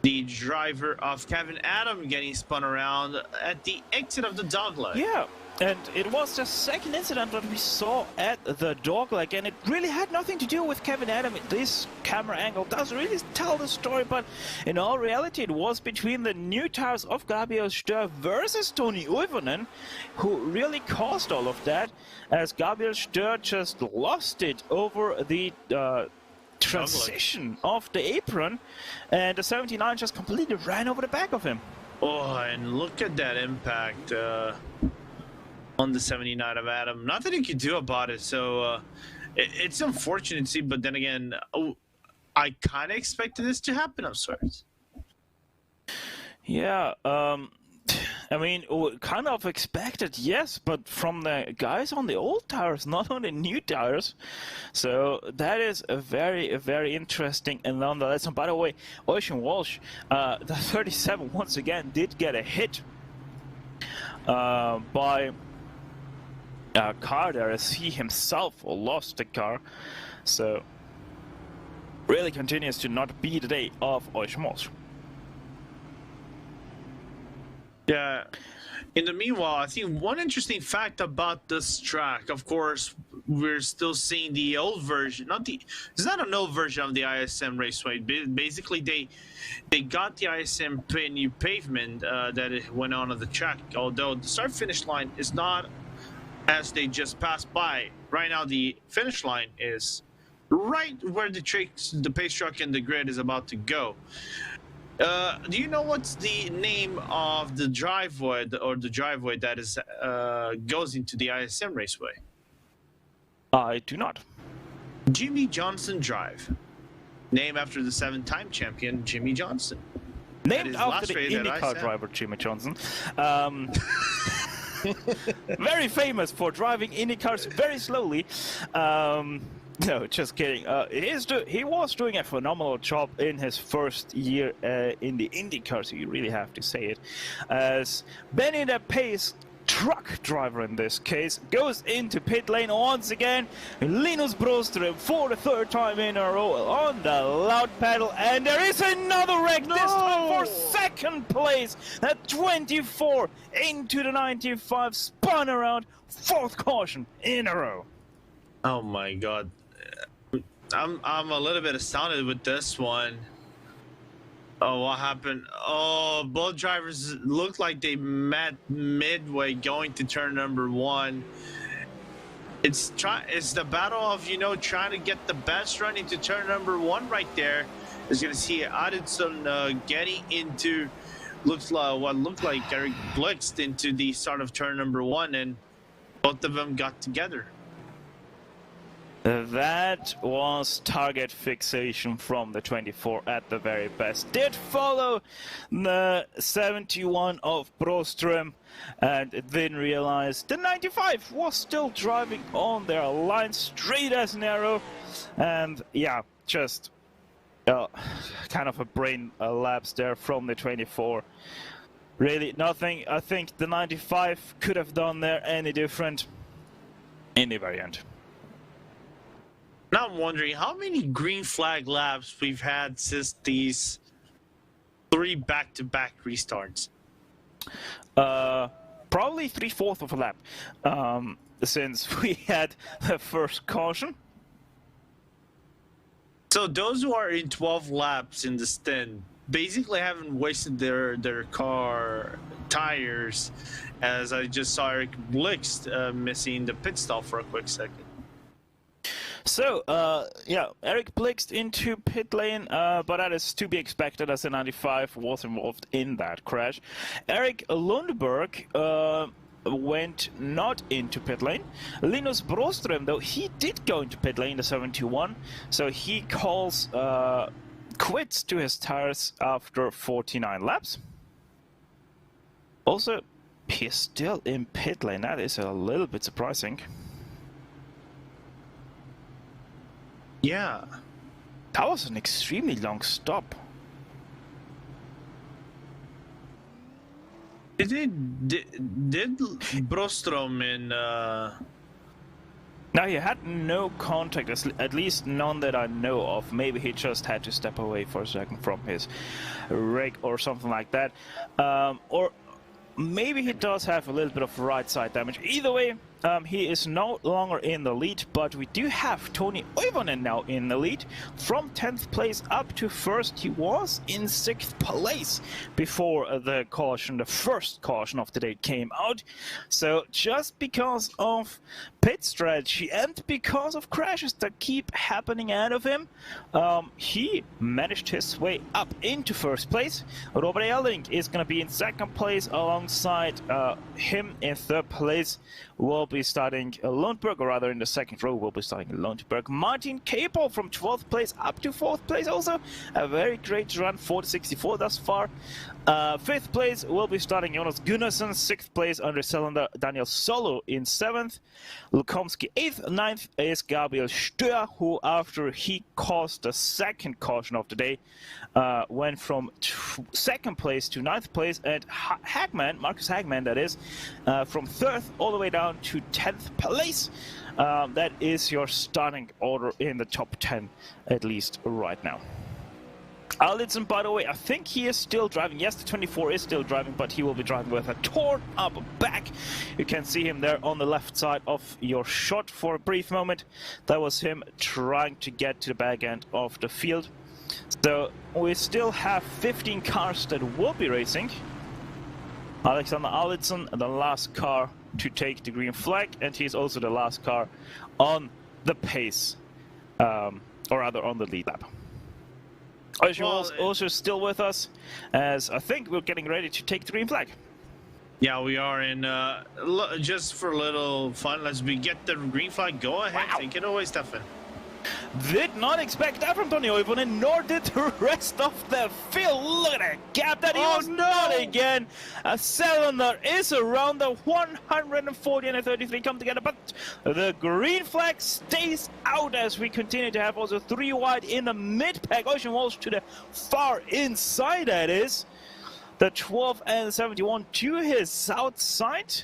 the driver of Kevin Adam getting spun around at the exit of the dogleg. Yeah, and it was the second incident that we saw at the dogleg, and it really had nothing to do with Kevin Adam. This camera angle doesn't really tell the story, but in all reality, it was between the new tires of Gabriel Stör versus Toni Uivonen, who really caused all of that, as Gabriel Stör just lost it over the transition of the apron, and the 79 just completely ran over the back of him. Oh, and look at that impact on the 79 of Adam. Nothing you can do about it, so it's unfortunate to see, but then again, I kind of expected this to happen of sorts. Yeah, I mean, kind of expected, yes, but from the guys on the old tires, not on the new tires. So that is a very interesting and nonetheless. And by the way, Ocean Walsh, the 37 once again did get a hit by a car there, as he himself lost the car. So really continues to not be the day of Ocean Walsh. Yeah. In the meanwhile, I think one interesting fact about this track, of course, we're still seeing the old version, it's not an old version of the ISM Raceway. Basically, they got the ISM new pavement that it went on the track, although the start-finish line is not as they just passed by. Right now, the finish line is right where the pace truck and the grid is about to go. Do you know what's the name of the driveway, that is goes into the ISM Raceway? I do not. Jimmy Johnson Drive, named after the 7-time champion Jimmy Johnson. Named after the IndyCar driver Jimmy Johnson. Very famous for driving IndyCars very slowly. No, just kidding. He was doing a phenomenal job in his first year in the IndyCar, so you really have to say it. As Benny the Pace truck driver in this case goes into pit lane once again. Linus Broström for the third time in a row on the loud pedal, and there is another wreck, this time for second place. That 24 into the 95 spun around, fourth caution in a row. Oh my god. I'm a little bit astounded with this one. Oh, what happened? Oh, both drivers looked like they met midway going to turn number 1. It's the battle of, trying to get the best run into turn number 1 right there. Is going to see Adidson getting into what looked like Eric Blixt into the start of turn number 1, and both of them got together. That was target fixation from the 24 at the very best. Did follow the 71 of Broström and didn't realize the 95 was still driving on their line straight as an arrow. And yeah, just kind of a brain lapse there from the 24. Really nothing I think the 95 could have done there any different in the very end. Now I'm wondering how many green flag laps we've had since these 3 back-to-back restarts. Probably 3/4 of a lap since we had the first caution. So those who are in 12 laps in the stint, basically haven't wasted their car tires, as I just saw Eric Blixt missing the pit stop for a quick second. So, yeah, Eric Blixt into pit lane, but that is to be expected as the 95 was involved in that crash. Eric Lundberg went not into pit lane. Linus Broström, though, he did go into pit lane, the 721, so he calls quits to his tires after 49 laps. Also, he's still in pit lane. That is a little bit surprising. Yeah. That was an extremely long stop. Did Broström in Now, he had no contact, at least none that I know of. Maybe he just had to step away for a second from his rig or something like that. Or maybe he does have a little bit of right side damage. Either way, he is no longer in the lead, but we do have Toni Oivonen now in the lead. From 10th place up to 1st, he was in 6th place before the caution, the first caution of the day came out. So just because of pit strategy and because of crashes that keep happening out of him, he managed his way up into 1st place. Robert Elling is going to be in 2nd place alongside him in 3rd place. Will be starting Lundberg, or rather in the 2nd row will be starting Lundberg. Martin Capel from 12th place up to 4th place, also a very great run, 4:64 thus far. 5th place will be starting Jonas Gunnarsson. 6th place under cylinder Daniel Solo in 7th. Lukomski 8th. 9th is Gabriel Stör, who after he caused the 2nd caution of the day went from 2nd place to 9th place. And Hagman, Marcus Hagman that is, from 3rd all the way down to 10th place. That is your starting order in the top 10, at least right now. Alidson, by the way, I think he is still driving. Yes, the 24 is still driving, but he will be driving with a torn up back. You can see him there on the left side of your shot for a brief moment. That was him trying to get to the back end of the field. So we still have 15 cars that will be racing. Alexander Alidson, the last car to take the green flag, and he's also the last car on the pace, or rather on the lead lap. Ocean was also still with us, as I think we're getting ready to take the green flag. Yeah, we are in, just for a little fun, let's get the green flag. Go ahead, wow. Take it away, Stefan. Did not expect that from Toni Oivonen, nor did the rest of the field. Look at that gap that he was not again. A cylinder is around the 140 and a 33 come together, but the green flag stays out as we continue to have also 3 wide in the mid-pack. Ocean Walsh to the far inside, that is. The 12 and 71 to his south side.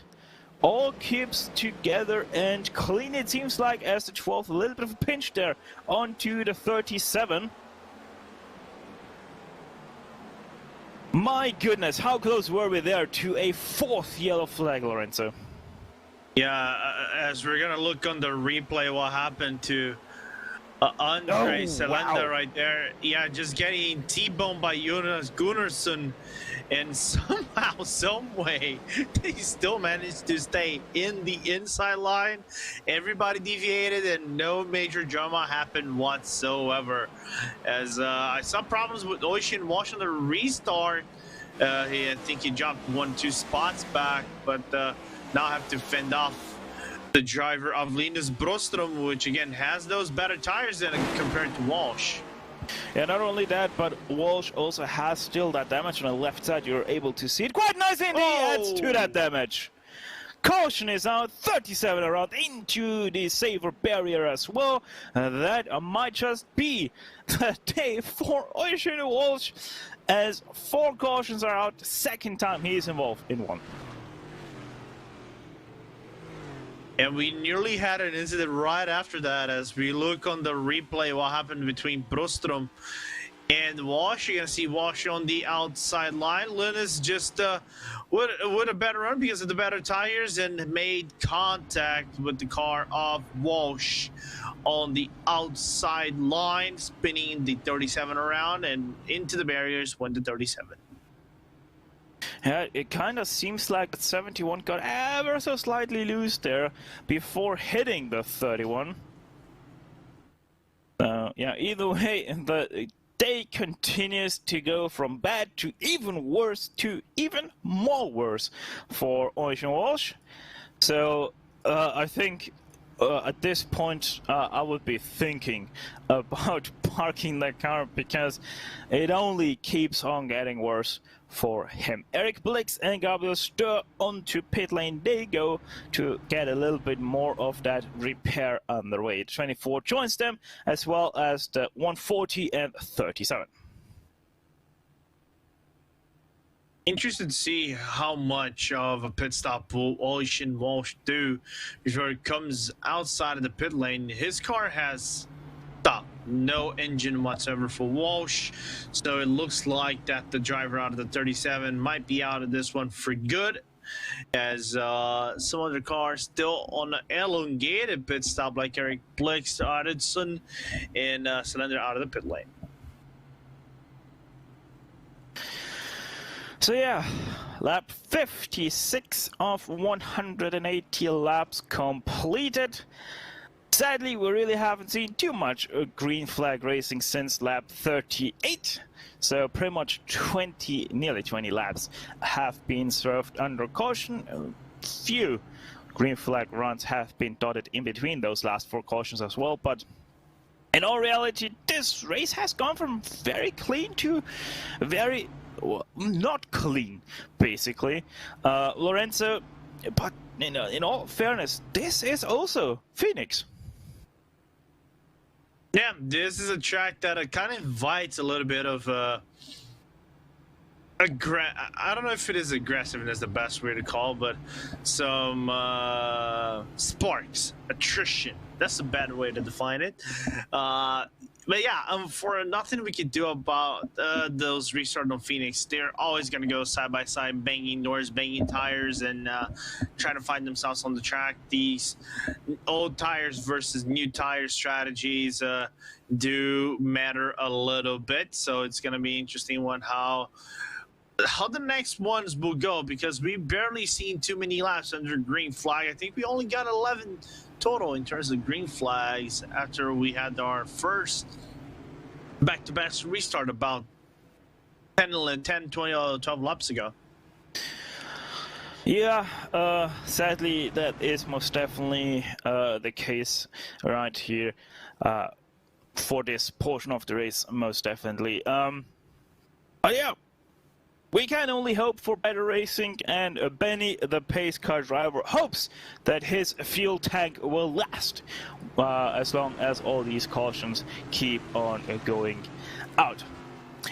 All keeps together and clean, it seems like, as the 12th, a little bit of a pinch there onto the 37. My goodness, how close were we there to a 4th yellow flag, Lorenzo? Yeah, as we're gonna look on the replay what happened to Andre Selander right there. Yeah, just getting T-boned by Jonas Gunnarsson, and somehow, some way, they still managed to stay in the inside line. Everybody deviated and no major drama happened whatsoever. As I saw problems with Ocean Walsh on the restart. I think he dropped 1-2 spots back, but now have to fend off the driver of Linus Broström, which again has those better tires than compared to Walsh. Yeah, not only that, but Walsh also has still that damage on the left side. You're able to see it quite nice, and he adds to that damage. Caution is out, 37 around into the saver barrier as well. That might just be the day for Ocean Walsh, as 4 cautions are out. 2nd time he is involved in one. And we nearly had an incident right after that. As we look on the replay, what happened between Broström and Walsh. You're going to see Walsh on the outside line. Linus just would a better run because of the better tires and made contact with the car of Walsh on the outside line, spinning the 37 around and into the barriers when the 37. Yeah, it kind of seems like 71 got ever so slightly loose there before hitting the 31. Yeah, either way, the day continues to go from bad to even worse to even more worse for Ocean Walsh. So I think at this point I would be thinking about parking the car because it only keeps on getting worse for him. Eric Blix and Gabriel Stur onto pit lane they go to get a little bit more of that repair underway. 24 joins them as well as the 140 and 37. Interested to see how much of a pit stop will Ocean Walsh do before it comes outside of the pit lane. His car has stopped, no engine whatsoever for Walsh, so it looks like that the driver out of the 37 might be out of this one for good, as some other cars still on an elongated pit stop like Eric Blix, Addison, and Cylinder out of the pit lane. So yeah, lap 56 of 180 laps completed. Sadly, we really haven't seen too much green flag racing since lap 38. So pretty much nearly 20 laps have been served under caution. A few green flag runs have been dotted in between those last 4 cautions as well. But in all reality, this race has gone from very clean to very not clean, basically. Lorenzo, but in all fairness, this is also Phoenix. Yeah, this is a track that kind of invites a little bit of I don't know if it is aggressiveness the best way to call, but some sparks, attrition. That's a bad way to define it. But yeah, for nothing we can do about those restart on Phoenix. They're always going to go side by side, banging doors, banging tires, and trying to find themselves on the track. These old tires versus new tire strategies do matter a little bit. So it's going to be interesting how the next ones will go, because we've barely seen too many laps under green flag. I think we only got 11 total in terms of green flags after we had our first back-to-back restart about 10, 20, 12 laps ago. Yeah, sadly, that is most definitely the case right here for this portion of the race, most definitely. But yeah, we can only hope for better racing, and Benny, the pace car driver, hopes that his fuel tank will last as long as all these cautions keep on going out.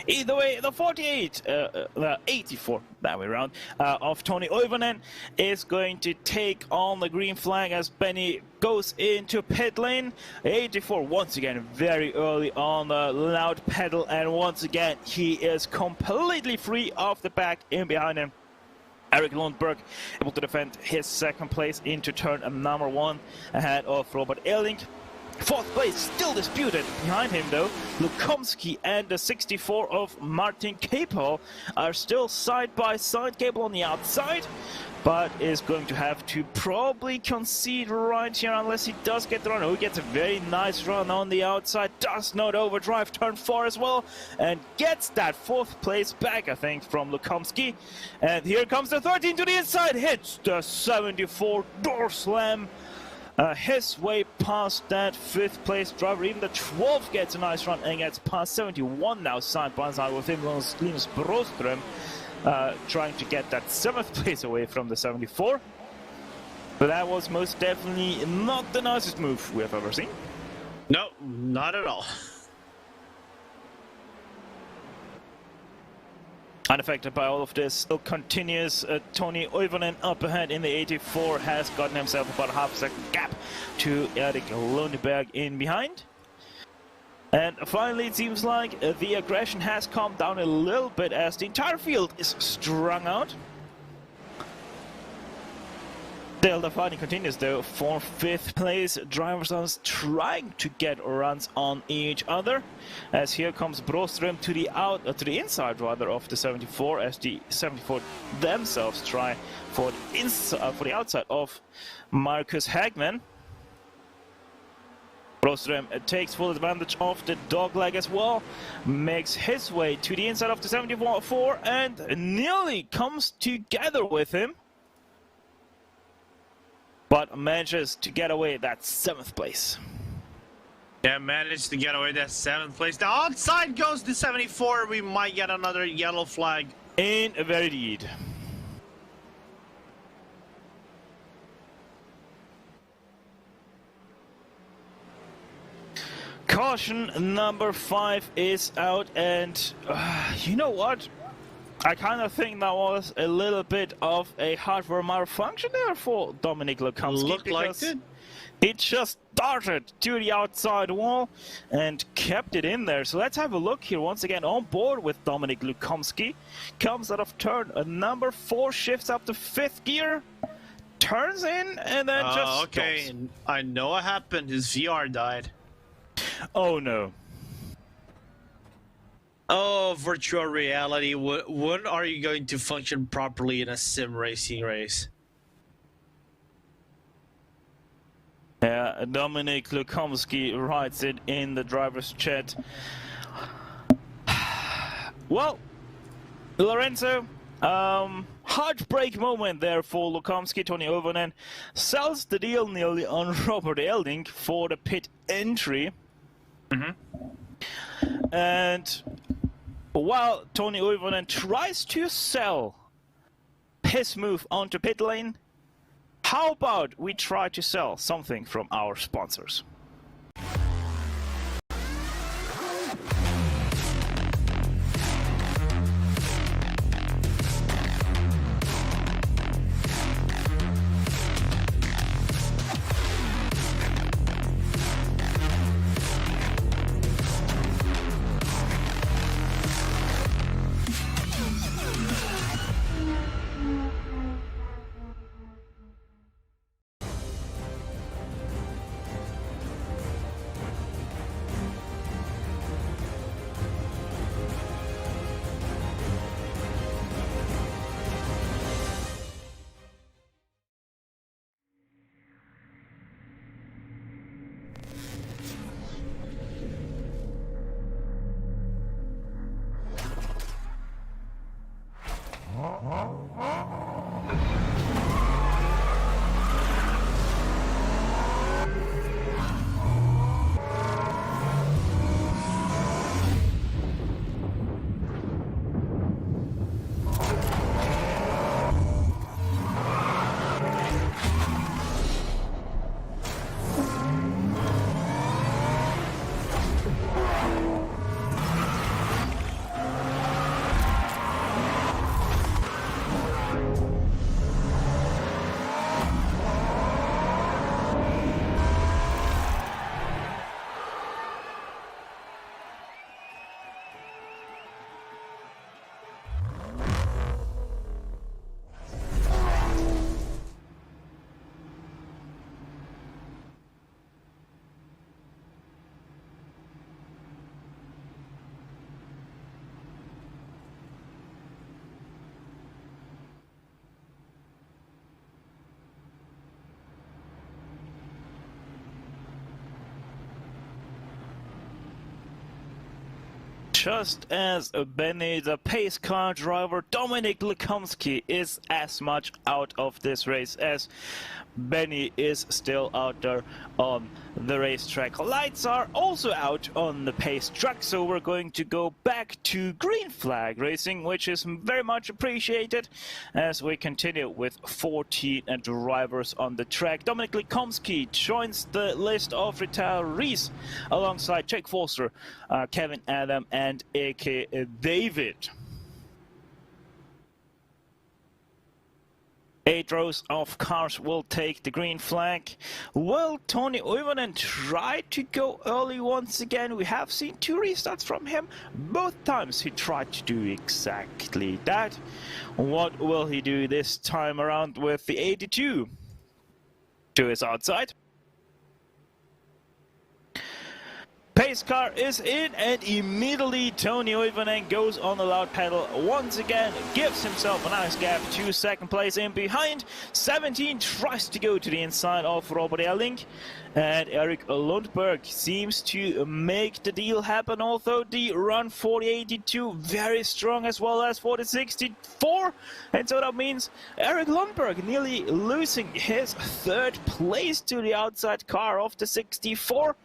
Either way, the 84, that way around, of Tony Oivonen is going to take on the green flag as Benny goes into pit lane. 84 once again very early on the loud pedal, and once again he is completely free of the back in behind him. Eric Lundberg able to defend his second place into turn number 1 ahead of Robert Ehrling. 4th place still disputed behind him though. Lukomsky and the 64 of Martin Capel are still side by side. Capel on the outside, but is going to have to probably concede right here unless he does get the run. Oh, he gets a very nice run on the outside, does not overdrive turn 4 as well, and gets that 4th place back, I think, from Lukomsky. And here comes the 13 to the inside, hits the 74 door slam. His way past that 5th place driver. Even the 12th gets a nice run and gets past 71 now side by side with him, Linus Broström, trying to get that 7th place away from the 74. But that was most definitely not the nicest move we have ever seen. No, not at all. Unaffected by all of this, still continues. Tony Oivonen up ahead in the 84 has gotten himself about a half-second gap to Erik Lundberg in behind. And finally, it seems like the aggression has calmed down a little bit as the entire field is strung out. Still, the fighting continues though for 5th place. Drivers are trying to get runs on each other, as here comes Broström to the inside rather of the 74, as the 74 themselves try for the outside of Marcus Hagman. Broström takes full advantage of the dogleg as well, makes his way to the inside of the 74 and nearly comes together with him, but manages to get away that 7th place. Yeah, managed to get away that 7th place. The outside goes the 74. We might get another yellow flag. Indeed. Caution number 5 is out, and you know what? I kind of think that was a little bit of a hardware malfunction there for Dominic Lukamski. Looked like it. He just darted to the outside wall and kept it in there. So let's have a look here once again on board with Dominic Lukamski. Comes out of turn number 4, shifts up to 5th gear, turns in, and then just okay. stops. I know what happened. His VR died. Oh no. Oh, virtual reality. When are you going to function properly in a sim racing race? Yeah, Dominic Lukamski writes it in the driver's chat. Well, Lorenzo, heartbreak moment there for Lukamski. Tony Ovanen sells the deal nearly on Robert Elding for the pit entry. And while Tony Ovanen tries to sell his move onto pit lane, how about we try to sell something from our sponsors? Just as Benny, the pace car driver, Dominic Lukamski is as much out of this race as Benny is still out there on the racetrack. Lights are also out on the pace track, so we're going to go back to green flag racing, which is very much appreciated as we continue with 14 drivers on the track. Dominic Lukamski joins the list of retirees alongside Jake Foster, Kevin Adam and AK David. 8 rows of cars will take the green flag. Will Tony Oivonen try to go early once again? We have seen 2 restarts from him. Both times he tried to do exactly that. What will he do this time around with the 82? to his outside. Pace car is in, and immediately Tony Oivonen goes on the loud pedal once again, gives himself a nice gap to second place in behind. 17 tries to go to the inside of Robert Erling, and Erik Lundberg seems to make the deal happen, although the run 40.82 very strong, as well as 40.64, and so that means Erik Lundberg nearly losing his third place to the outside car of the 64.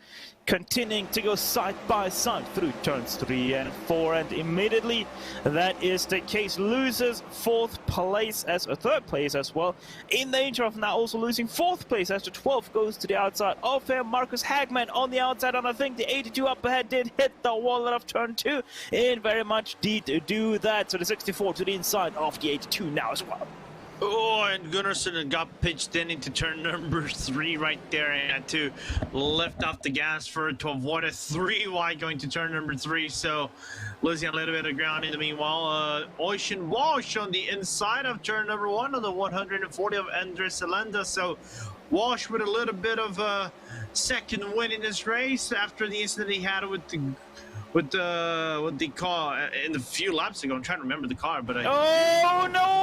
Continuing to go side by side through turns 3 and 4, and immediately that is the case, loses third place as well, in danger of now also losing 4th place as the 12th goes to the outside of him. Marcus Hagman on the outside, and I think the 82 up ahead did hit the wall of turn 2, and very much did do that, so the 64 to the inside of the 82 now as well. Oh, and Gunnarsson got pitched in into turn number 3 right there, and had to lift off the gas to avoid a 3 wide going to turn number 3. So losing a little bit of ground in the meanwhile. Ocean Walsh on the inside of turn number 1 on the 140 of Andres Zelenda. So Walsh with a little bit of a second win in this race after the incident he had with the car in the few laps ago. I'm trying to remember the car, but Oh no!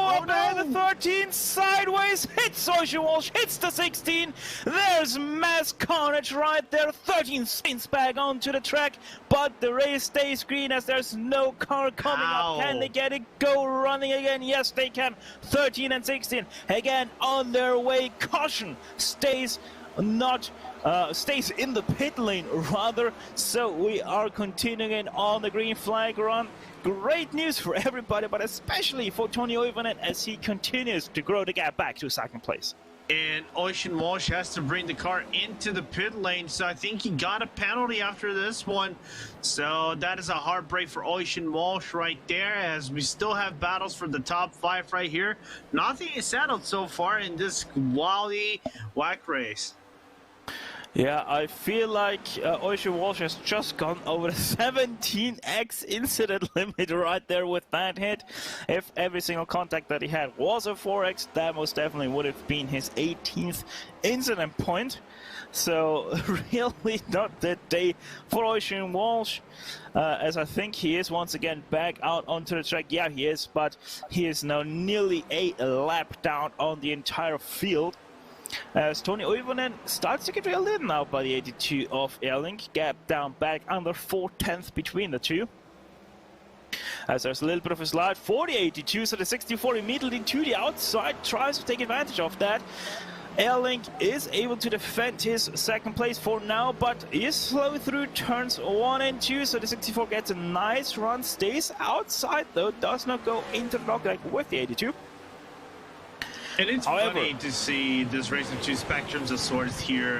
The 13 sideways hits Ocean Walsh, hits the 16. There's mass carnage right there. 13 spins back onto the track, but the race stays green as there's no car coming up. Can they get it go running again? Yes, they can. 13 and 16 again on their way. Caution stays in the pit lane rather, so we are continuing on the green flag run. Great news for everybody, but especially for Tony Oivonen as he continues to grow the gap back to second place. And Ocean Walsh has to bring the car into the pit lane, so I think he got a penalty after this one. So that is a heartbreak for Ocean Walsh right there, as we still have battles for the top 5 right here. Nothing is settled so far in this wily whack race. Yeah, I feel like Ocean Walsh has just gone over the 17x incident limit right there with that hit. If every single contact that he had was a 4x, that most definitely would have been his 18th incident point. So really not the day for Ocean Walsh, as I think he is once again back out onto the track. Yeah, he is, but he is now nearly a lap down on the entire field, as Tony Oivonen starts to get reeled in now by the 82 of Erling. Gap down back under 4/10 between the two, as there's a little bit of a slide for the 82, so the 64 immediately to the outside tries to take advantage of that. Erling is able to defend his second place for now, but is slow through turns 1 and 2, so the 64 gets a nice run, stays outside though, does not go into the dog leg with the 82. And it's funny to see this race of two spectrums of sorts here,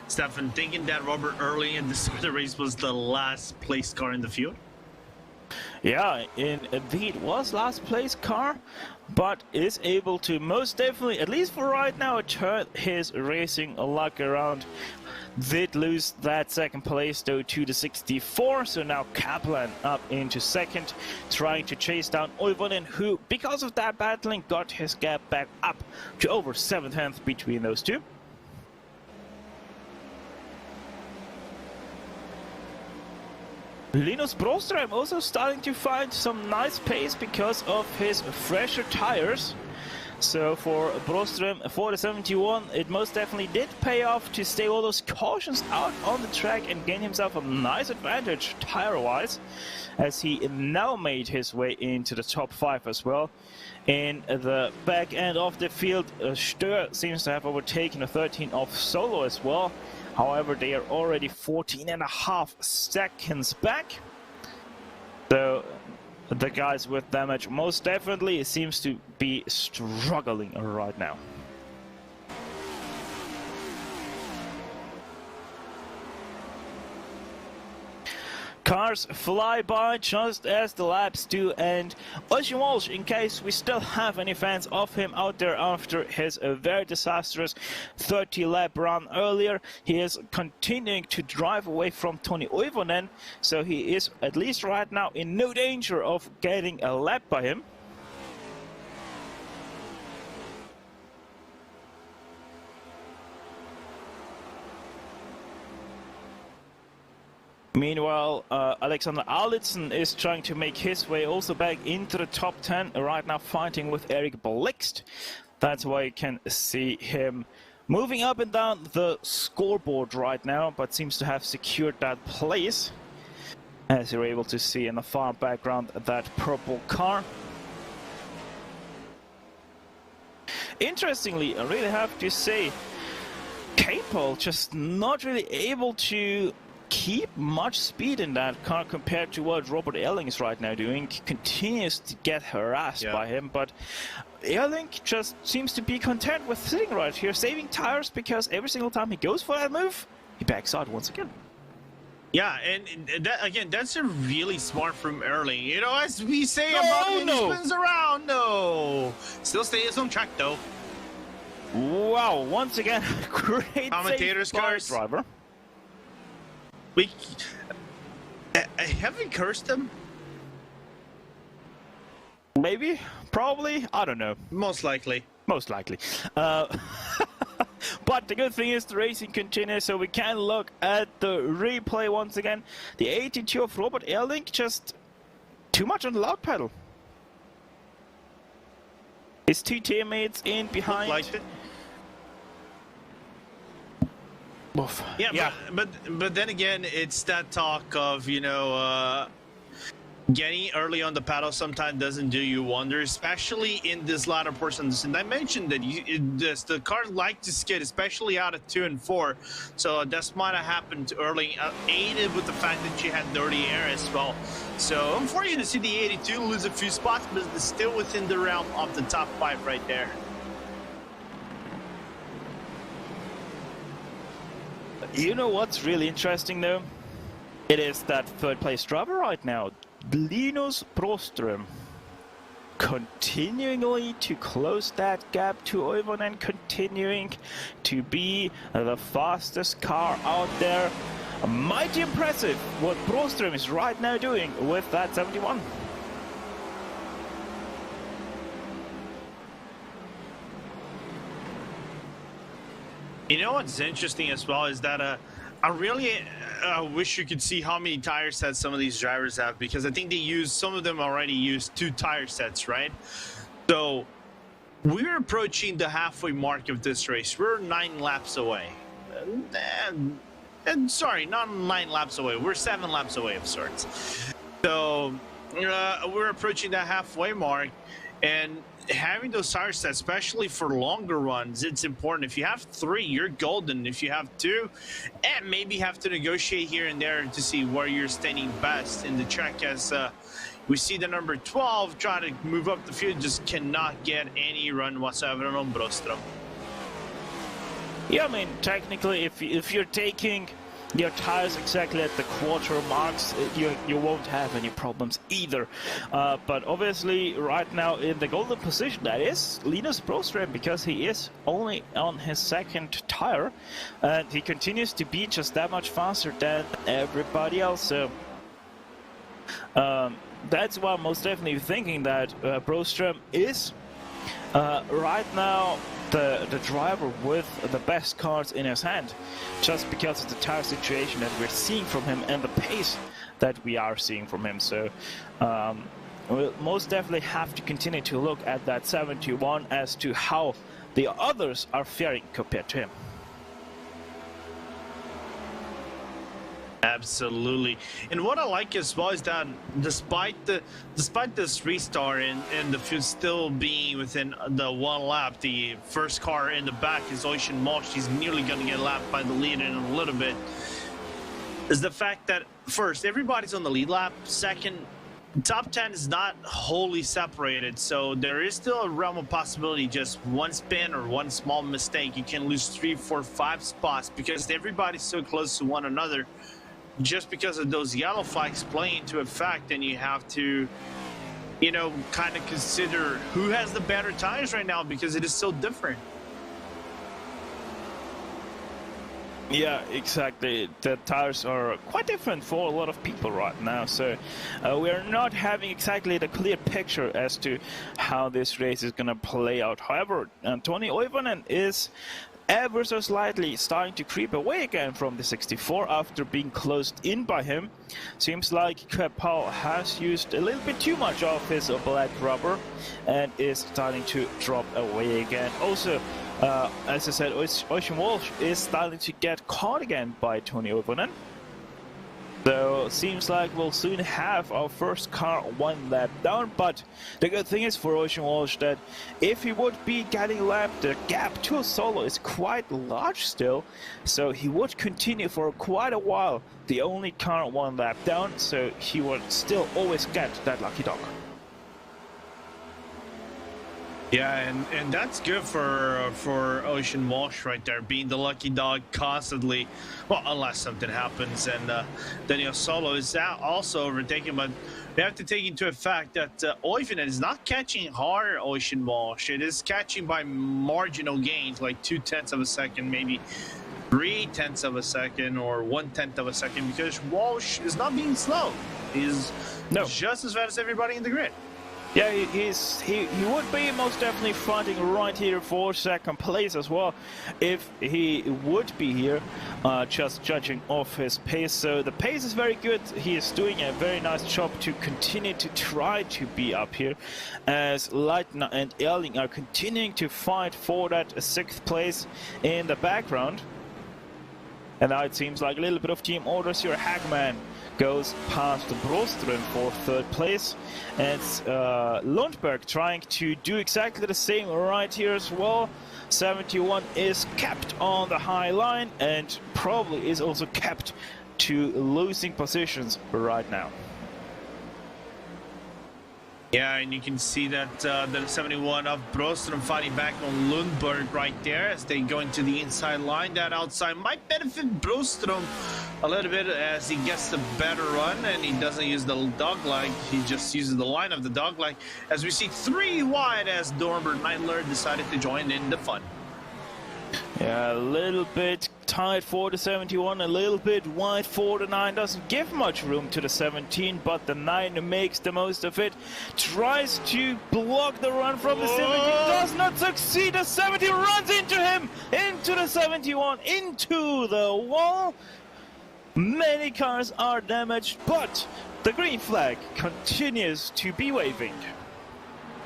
Stefan, thinking that Robert Erling in the start of the race was the last place car in the field. Yeah, indeed was last place car, but is able to most definitely, at least for right now, turn his racing luck around. Did lose that second place though to the 64, so now Kaplan up into second, trying to chase down Oivonen, who, because of that battling, got his gap back up to over 7/10 between those two. Linus Broström also starting to find some nice pace because of his fresher tires. So for Broström, for the 71, it most definitely did pay off to stay all those cautions out on the track and gain himself a nice advantage tire-wise, as he now made his way into the top 5 as well. In the back end of the field, Stör seems to have overtaken the 13 of Solo as well. However, they are already 14.5 seconds back. So the guys with damage most definitely seems to be struggling right now. Cars fly by just as the laps do, and Ocean Walsh, in case we still have any fans of him out there after his very disastrous 30-lap run earlier, he is continuing to drive away from Tony Oivonen, so he is at least right now in no danger of getting a lap by him. Meanwhile, Alexander Arlitzen is trying to make his way also back into the top 10, right now fighting with Eric Blixt. That's why you can see him moving up and down the scoreboard right now, but seems to have secured that place. As you're able to see in the far background, that purple car. Interestingly, I really have to say, Capel just not really able to keep much speed in that car compared to what Robert Elling is right now doing. Continues to get harassed by him, but Elling just seems to be content with sitting right here, saving tires, because every single time he goes for that move, he backs out once again. Yeah, and that, again, that's a really smart from Erling. You know, as we say about when he spins around, still stays on track though. Wow, once again, great commentator's cars. Driver. We have we cursed him? Maybe, probably, I don't know. Most likely. Most likely. But the good thing is the racing continues, so we can look at the replay once again. The 82 of Robert Erling, just too much on the loud pedal. His two teammates in behind. Liked it. Oof. Yeah. But then again, it's that talk of, you know, getting early on the paddle sometimes doesn't do you wonders, especially in this latter portions. And I mentioned that the cars like to skid, especially out of 2 and 4. So that might have happened early, aided with the fact that you had dirty air as well. So unfortunate to see the 82 lose a few spots, but it's still within the realm of the top 5 right there. You know what's really interesting though? It is that third place driver right now, Linus Broström, continuingly to close that gap to Oivan and continuing to be the fastest car out there. Mighty impressive what Broström is right now doing with that 71. You know what's interesting as well is that I really wish you could see how many tire sets some of these drivers have, because I think some of them already use 2 tire sets, right? So we're approaching the halfway mark of this race. We're 9 laps away. And sorry, not 9 laps away. We're 7 laps away of sorts. So we're approaching that halfway mark, and having those tire sets, especially for longer runs, it's important. If you have 3, you're golden. If you have 2, and maybe have to negotiate here and there to see where you're standing best in the track, as we see the number 12 trying to move up the field, just cannot get any run whatsoever on Broström. Yeah, I mean, technically, if you're taking your tires exactly at the quarter marks, you won't have any problems either. But obviously, right now in the golden position, that is Linus Broström, because he is only on his 2nd tire, and he continues to be just that much faster than everybody else. So that's why I'm most definitely thinking that Broström is right now the driver with the best cards in his hand, just because of the tire situation that we're seeing from him and the pace that we are seeing from him. So we'll most definitely have to continue to look at that 71 as to how the others are faring compared to him. Absolutely. And what I like as well is that despite this restart and the field still being within the 1 lap, the first car in the back is Ocean Mosh. He's nearly going to get lapped by the lead in a little bit. Is the fact that first, everybody's on the lead lap. Second, top 10 is not wholly separated, so there is still a realm of possibility. Just one spin or one small mistake, you can lose 3, 4, 5 spots, because everybody's so close to one another. Just because of those yellow flags playing into effect, and you have to, you know, kind of consider who has the better tires right now, because it is so different. Yeah, exactly. The tires are quite different for a lot of people right now, so we are not having exactly the clear picture as to how this race is going to play out. However, Toni Oivonen is ever so slightly starting to creep away again from the 64 after being closed in by him. Seems like Kapal has used a little bit too much of his black rubber and is starting to drop away again. Also, as I said, Ocean Walsh is starting to get caught again by Tony Ovonen. So seems like we'll soon have our first car 1 lap down, but the good thing is for Ocean Walsh that if he would be getting lapped, the gap to a solo is quite large still, so he would continue for quite a while the only car 1 lap down, so he would still always get that lucky dog. Yeah, and that's good for Ocean Walsh right there, being the lucky dog constantly. Well, unless something happens and Daniel Solo is also overtaken, but we have to take into effect that Oivinen is not catching hard Ocean Walsh. It is catching by marginal gains, like 0.2 of a second, maybe 0.3 of a second, or 1/10 of a second, because Walsh is not being slow. He's just as fast as everybody in the grid. Yeah, he would be most definitely fighting right here for second place as well if he would be here, just judging off his pace. So the pace is very good. He is doing a very nice job to continue to try to be up here, as Leitner and Erling are continuing to fight for that 6th place in the background. And now it seems like a little bit of team orders here. Hagman goes past Broström for 3rd place. And it's Lundberg trying to do exactly the same right here as well. 71 is kept on the high line and probably is also kept to losing positions right now. Yeah, and you can see that the 71 of Broström fighting back on Lundberg right there as they go into the inside line. That outside might benefit Broström a little bit as he gets the better run and he doesn't use the dog leg. He just uses the line of the dog leg. As we see 3 wide as Norbert Neidler decided to join in the fun. Yeah, a little bit tight for the 71, a little bit wide for the 9. Doesn't give much room to the 17, but the 9 makes the most of it. Tries to block the run from the 17, does not succeed. The 70 runs into him, into the 71, into the wall. Many cars are damaged, but the green flag continues to be waving.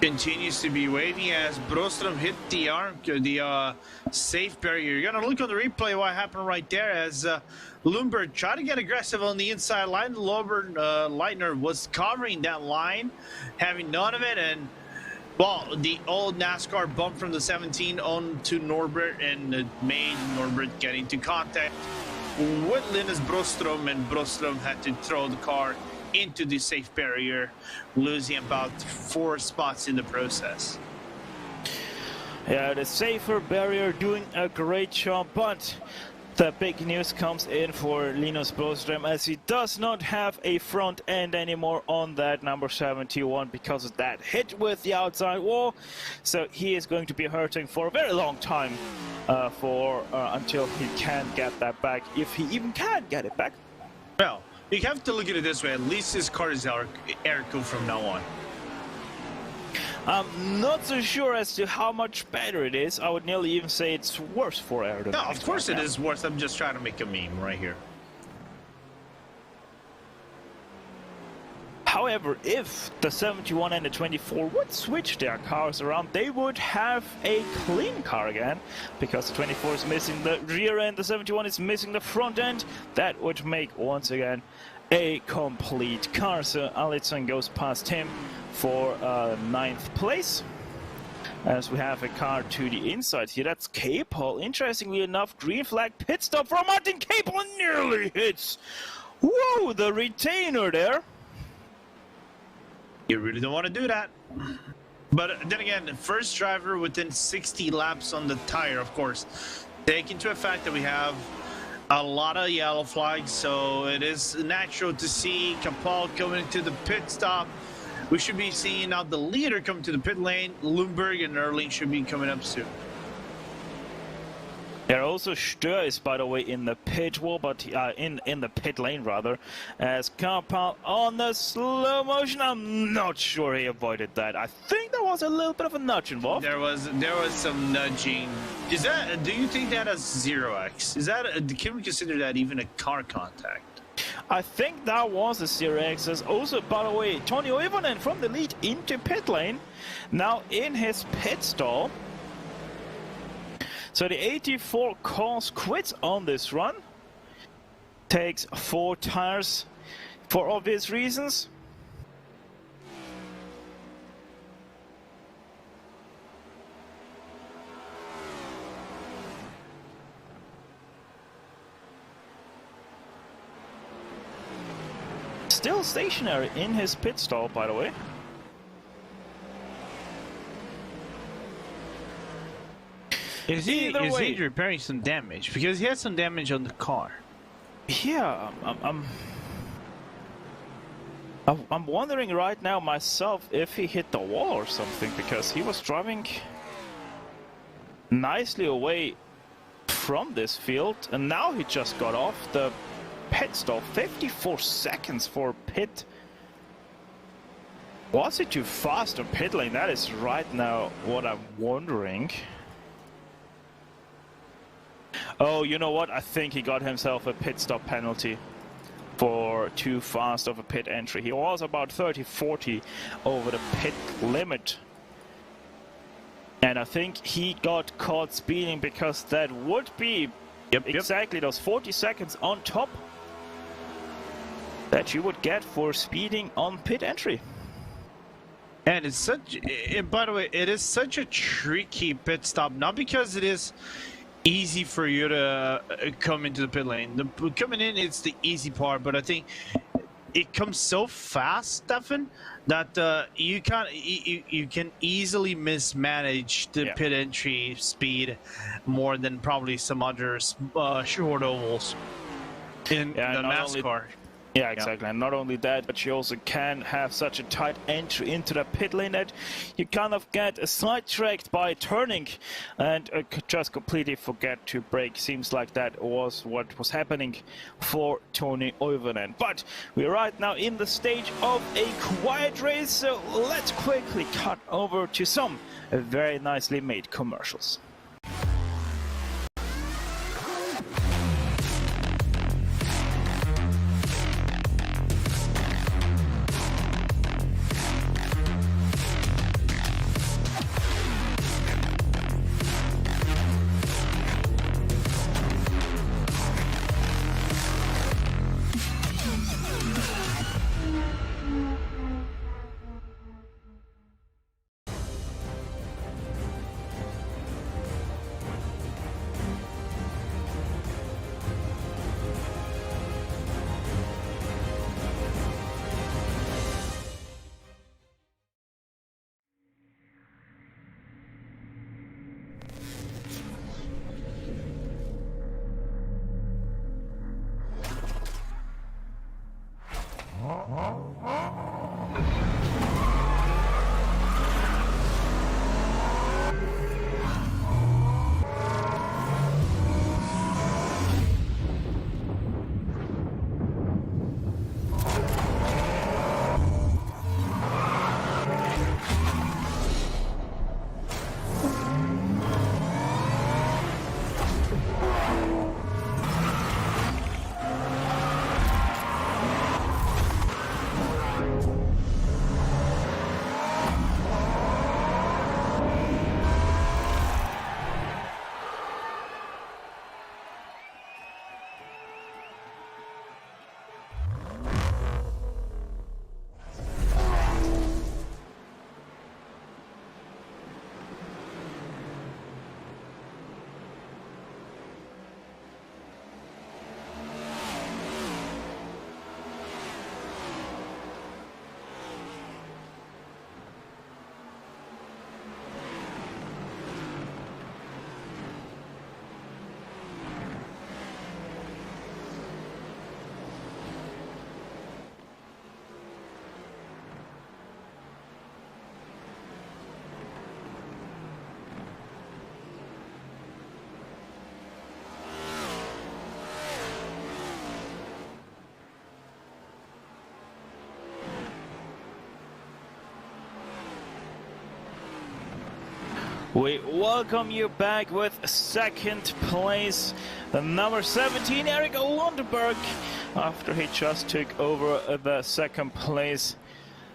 Continues to be waving as Broström hit the safe barrier. You're gonna look on the replay what happened right there as Lundberg tried to get aggressive on the inside line. Leitner was covering that line, having none of it, and well, the old NASCAR bumped from the 17 on to Norbert and made Norbert get into contact with Linus Broström, and Broström had to throw the car into the safe barrier, losing about 4 spots in the process. Yeah, the safer barrier doing a great job, but the big news comes in for Linus Broström as he does not have a front end anymore on that number 71 because of that hit with the outside wall. So he is going to be hurting for a very long time until he can get that back, if he even can get it back. Well, you have to look at it this way. At least his car is air-cooled from now on. I'm not so sure as to how much better it is. I would nearly even say it's worse for aerodynamics. No, of course it is worse. I'm just trying to make a meme right here. However, if the 71 and the 24 would switch their cars around, they would have a clean car again, because the 24 is missing the rear end, the 71 is missing the front end. That would make, once again, a complete car. So Alitson goes past him for 9th place. As we have a car to the inside here, that's Capel. Interestingly enough, green flag pit stop from Martin Capel and nearly hits, whoa, the retainer there. You really don't want to do that. But then again, the first driver within 60 laps on the tire, of course. Take into effect that we have a lot of yellow flags, so it is natural to see Kapal coming to the pit stop. We should be seeing now the leader come to the pit lane. Lundberg and Erling should be coming up soon. Yeah, also Stör is, by the way, in the pit wall, but in the pit lane rather, as Carpal on the slow motion. I'm not sure he avoided that. I think there was a little bit of a nudge involved. There was some nudging. Is that? Do you think that is 0x? Is that? Can we consider that even a car contact? I think that was a 0x. Also, by the way, Tony Oivonen from the lead into pit lane, now in his pit stall. So the 84 cars quits on this run, takes 4 tires for obvious reasons. Still stationary in his pit stall, by the way. Is he repairing some damage? Because he has some damage on the car. Yeah, I'm wondering right now myself if he hit the wall or something, because he was driving nicely away from this field, and now he just got off the pit stall. 54 seconds for pit. Was he too fast on pit lane? That is right now what I'm wondering. Oh, you know what? I think he got himself a pit stop penalty for too fast of a pit entry. He was about 30-40 over the pit limit. And I think he got caught speeding, because that would be exactly those 40 seconds on top that you would get for speeding on pit entry. And it's such. By the way, it is such a tricky pit stop. Not because it is easy for you to come into the pit lane. Coming in, it's the easy part, but I think it comes so fast, Stefan, that you can easily mismanage the pit entry speed more than probably some other short ovals in the NASCAR. Yeah, exactly. And not only that, but you also can have such a tight entry into the pit lane that you kind of get sidetracked by turning and just completely forget to brake. Seems like that was what was happening for Tony Oivonen. But we're right now in the stage of a quiet race, so let's quickly cut over to some very nicely made commercials. We welcome you back with second place, the number 17, Eric Lundberg, after he just took over the second place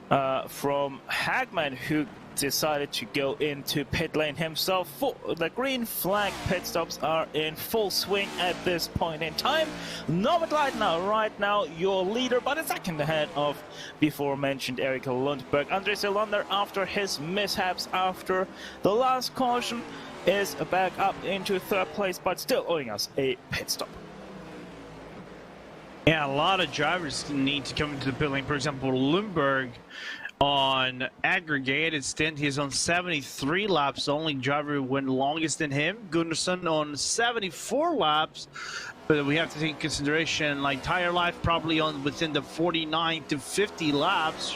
from Hagman, who decided to go into pit lane himself. The green flag pit stops are in full swing at this point in time. Norbert Leitner right now your leader, but a second ahead of before mentioned Eric Lundberg. Andres Elander, after his mishaps after the last caution, is back up into third place, but still owing us a pit stop. Yeah, a lot of drivers need to come into the pit lane. For example, Lundberg on aggregated stint, he's on 73 laps. The only driver who went longest than him, Gunnarsson, on 74 laps. But we have to take into consideration like tire life, probably on within the 49 to 50 laps,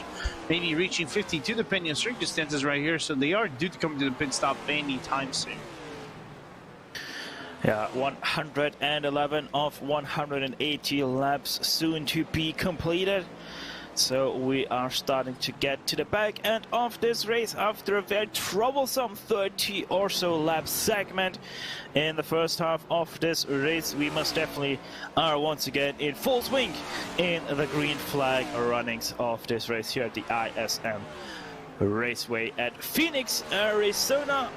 maybe reaching 52 depending on circumstances right here. So they are due to come to the pit stop anytime soon. Yeah, 111 of 180 laps soon to be completed. So we are starting to get to the back end of this race after a very troublesome 30 or so lap segment in the first half of this race. We most definitely are once again in full swing in the green flag runnings of this race here at the ISM Raceway at Phoenix, Arizona.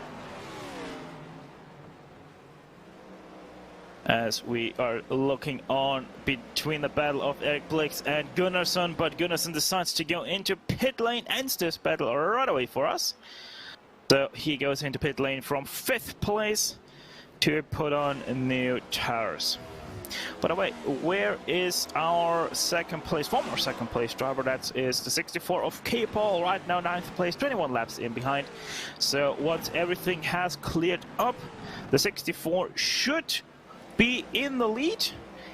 As we are looking on between the battle of Eric Blix and Gunnarsson, but Gunnarsson decides to go into pit lane, ends this battle right away for us. So he goes into pit lane from 5th place to put on new tires. By the way, where is our former second place driver? That is the 64 of K-Paul, right now 9th place, 21 laps in behind. So once everything has cleared up, the 64 should be in the lead.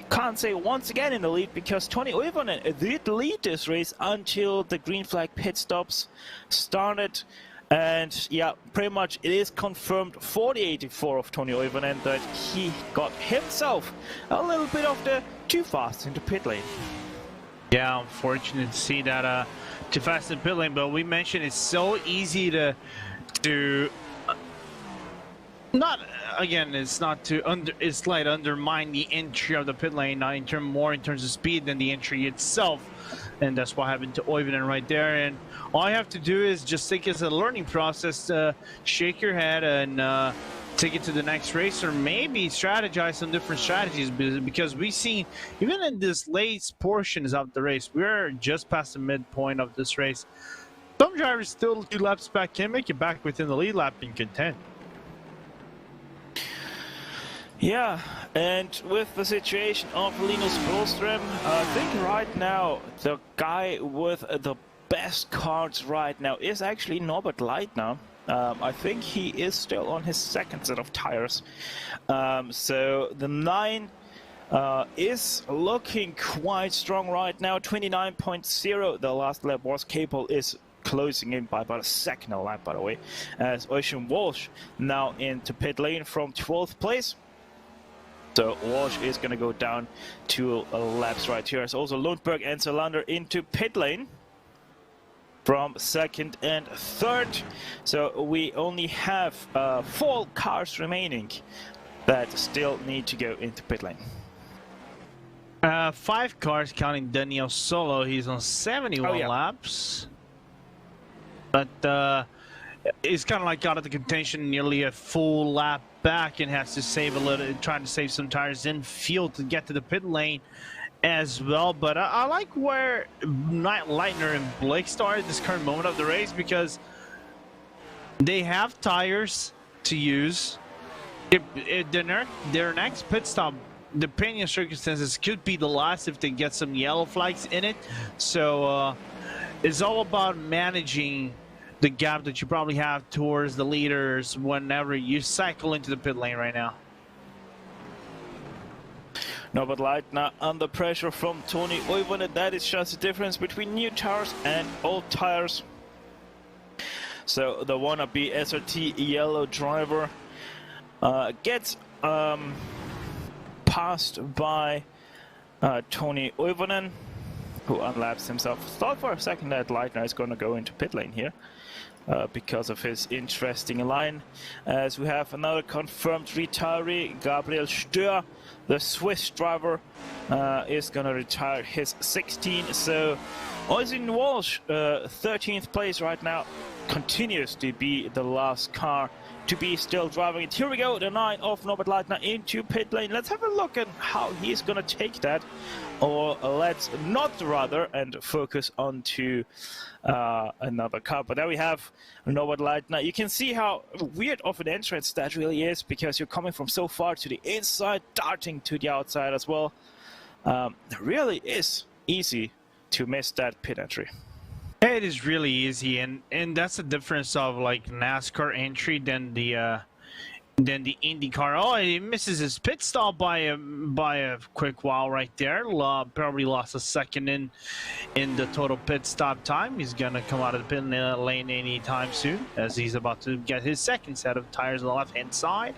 Can't say once again in the lead because Tony Oivonen did lead this race until the green flag pit stops started. And yeah, pretty much it is confirmed for the 84 of Tony Oivonen that he got himself a little bit of the too fast into pit lane. Yeah, unfortunate to see that too fast in pit lane, but we mentioned it's so easy to not again, it's not to undermine the entry of the pit lane, not more in terms of speed than the entry itself, and that's what happened to Oivonen right there. And all I have to do is just take it as a learning process, shake your head and take it to the next race, or maybe strategize some different strategies, because we've seen even in this late portions of the race, we're just past the midpoint of this race, some drivers still 2 laps back can make it back within the lead lap and contend. Yeah, and with the situation of Linus Broström, I think right now the guy with the best cards right now is actually Norbert Leitner. I think he is still on his second set of tires. So the 9 is looking quite strong right now, 29.0. The last lap was Capel is closing in by about a second a lap, by the way, as Ocean Walsh now into pit lane from 12th place. So Walsh is going to go down 2 laps right here. As also Lundberg and Zelander into pit lane from 2nd and 3rd. So we only have 4 cars remaining that still need to go into pit lane. 5 cars counting Daniel Solo. He's on 71 laps. But it's kind of like out of the contention, nearly a full lap back, and has to save a little, trying to save some tires in field to get to the pit lane as well. But I like where Leitner and Blake are at this current moment of the race, because they have tires to use. If their next pit stop, depending on circumstances, could be the last if they get some yellow flags in it. So it's all about managing the gap that you probably have towards the leaders whenever you cycle into the pit lane right now. Norbert Leitner under pressure from Tony Oivonen. That is just the difference between new tires and old tires. So the wannabe SRT yellow driver gets passed by Tony Oivonen. who unlaps himself. Thought for a second that Leitner is going to go into pit lane here. Because of his interesting line, as we have another confirmed retiree, Gabriel Stör, the Swiss driver, is gonna retire his 16. So Oisin Walsh, 13th place right now, continues to be the last car to be still driving it. Here we go, the 9 of Norbert Leitner into pit lane. Let's have a look at how he's gonna take that, or let's not rather, and focus on to another car. But there we have Norbert Leitner. You can see how weird of an entrance that really is, because you're coming from so far to the inside, darting to the outside as well. It really is easy to miss that pit entry. It is really easy, and that's the difference of like NASCAR entry than the IndyCar. Oh, he misses his pit stop by a quick while right there. Probably lost a second in the total pit stop time. He's gonna come out of the pit lane anytime soon, as he's about to get his second set of tires on the left-hand side.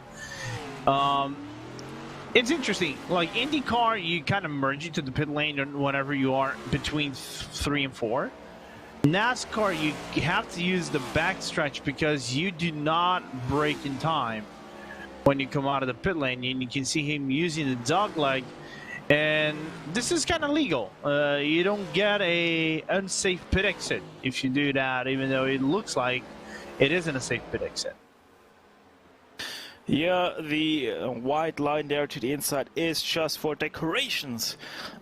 It's interesting. Like IndyCar, you kind of merge into the pit lane whenever you are between 3 and 4. NASCAR, you have to use the backstretch because you do not brake in time when you come out of the pit lane. And you can see him using the dog leg, and this is kind of legal. You don't get a unsafe pit exit if you do that, even though it looks like it isn't a safe pit exit. Yeah, the white line there to the inside is just for decorations.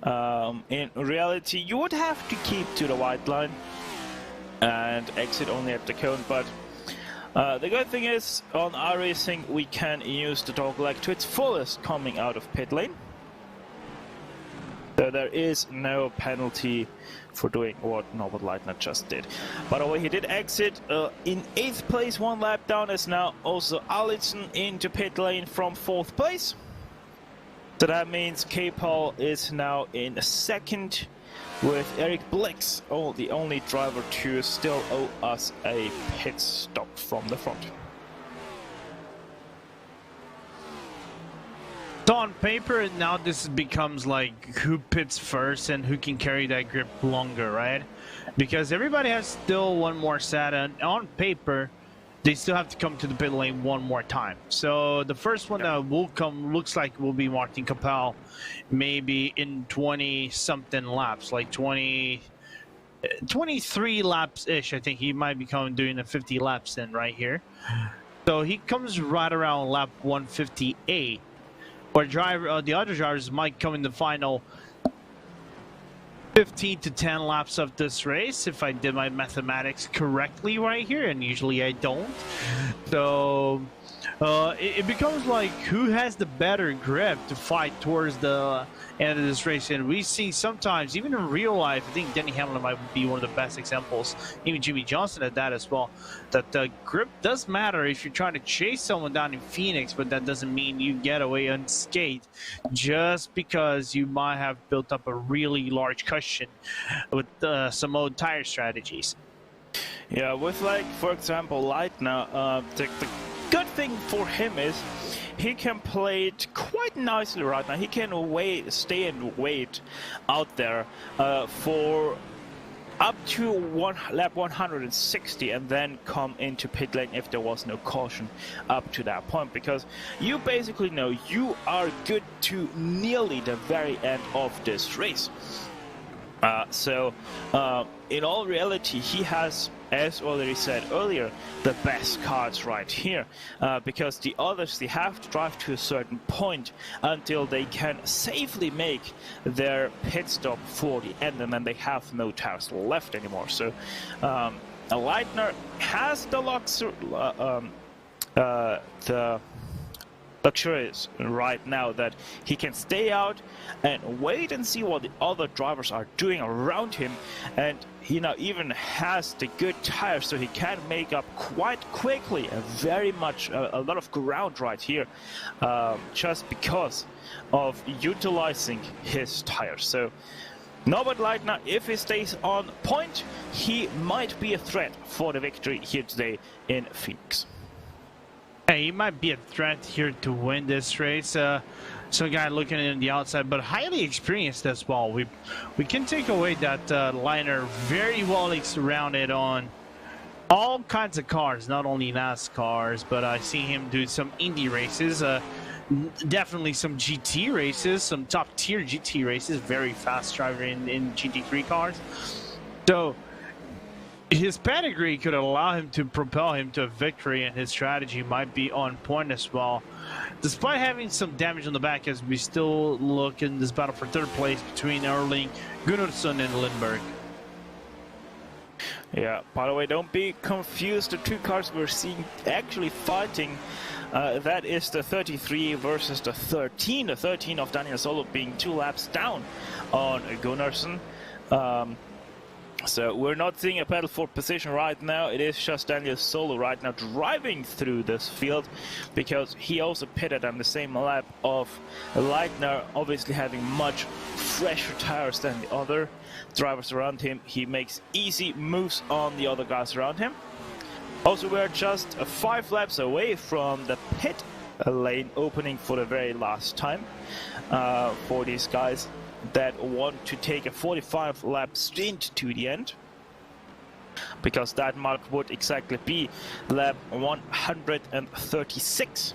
In reality, you would have to keep to the white line and exit only at the cone, but the good thing is on Eracing we can use the dog leg to its fullest coming out of pit lane. So there is no penalty for doing what Norbert Leitner just did. By the way, he did exit in 8th place, 1 lap down, as now also Allison into pit lane from 4th place. So that means K-Paul is now in 2nd, with Eric Blix, the only driver to still owe us a pit stop from the front. So on paper, now this becomes like who pits first and who can carry that grip longer, right? Because everybody has still one more set, and on paper, they still have to come to the pit lane one more time. So the first one that will come looks like will be Martin Capel, maybe in 20-something laps, like 23 laps-ish. I think he might be doing the 50 laps in right here. So he comes right around lap 158. Or the other drivers might come in the final 15 to 10 laps of this race, if I did my mathematics correctly right here, and usually I don't. So it becomes like who has the better grip to fight towards the end of this race. And we see sometimes, even in real life, I think Denny Hamlin might be one of the best examples, even Jimmy Johnson at that as well, that the grip does matter if you're trying to chase someone down in Phoenix, but that doesn't mean you get away unscathed just because you might have built up a really large cushion with some old tire strategies. Yeah, with like, for example, Leitner, the good thing for him is he can play it quite nicely right now. He can stay and wait out there for up to lap 160 and then come into pit lane if there was no caution up to that point, because you basically know you are good to nearly the very end of this race. So in all reality, he has, as already said earlier, the best cards right here, because the others, they have to drive to a certain point until they can safely make their pit stop for the end, and then they have no tires left anymore. So Leitner has the luxurious right now that he can stay out and wait and see what the other drivers are doing around him, and he now even has the good tires, so he can make up quite quickly a lot of ground right here, just because of utilizing his tires. So Norbert Leitner, if he stays on point, he might be a threat for the victory here today in Phoenix. Yeah, he might be a threat here to win this race. So guy looking in the outside, but highly experienced as well. We can take away that liner very well surrounded on all kinds of cars, not only NASCARs, but I see him do some Indy races, definitely some GT races, some top tier GT races, very fast driver in GT3 cars. So his pedigree could allow him to propel him to a victory, and his strategy might be on point as well. Despite having some damage on the back, as we still look in this battle for third place between Erling, Gunnarsson, and Lindberg. Yeah, by the way, don't be confused. The two cars we're seeing actually fighting, that is the 33 versus the 13. The 13 of Daniel Solo being 2 laps down on Gunnarsson. So we're not seeing a battle for position right now. It is just Daniel Solo right now driving through this field, because he also pitted on the same lap of Leitner, obviously having much fresher tires than the other drivers around him. He makes easy moves on the other guys around him. Also, we're just 5 laps away from the pit lane opening for the very last time for these guys that want to take a 45 lap stint to the end, because that mark would exactly be lap 136.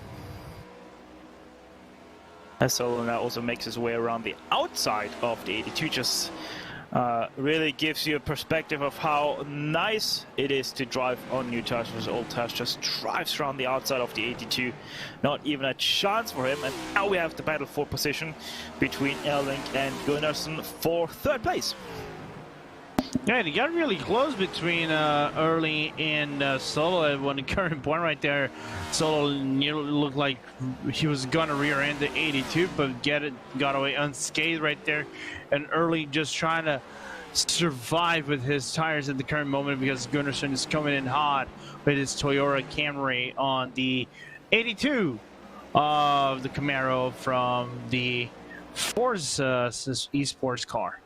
And Solo now also makes his way around the outside of the 82, just really gives you a perspective of how nice it is to drive on new tires versus old tires. Just drives around the outside of the 82, not even a chance for him. And now we have the battle for position between Erling and Gunnarsson for third place. Yeah, they got really close between Erling and Solo at one current point right there. Solo nearly looked like he was gonna rear end the 82, but got away unscathed right there. And Erling just trying to survive with his tires at the current moment, because Gunnarsson is coming in hot with his Toyota Camry on the 82 of the Camaro from the Forza esports car.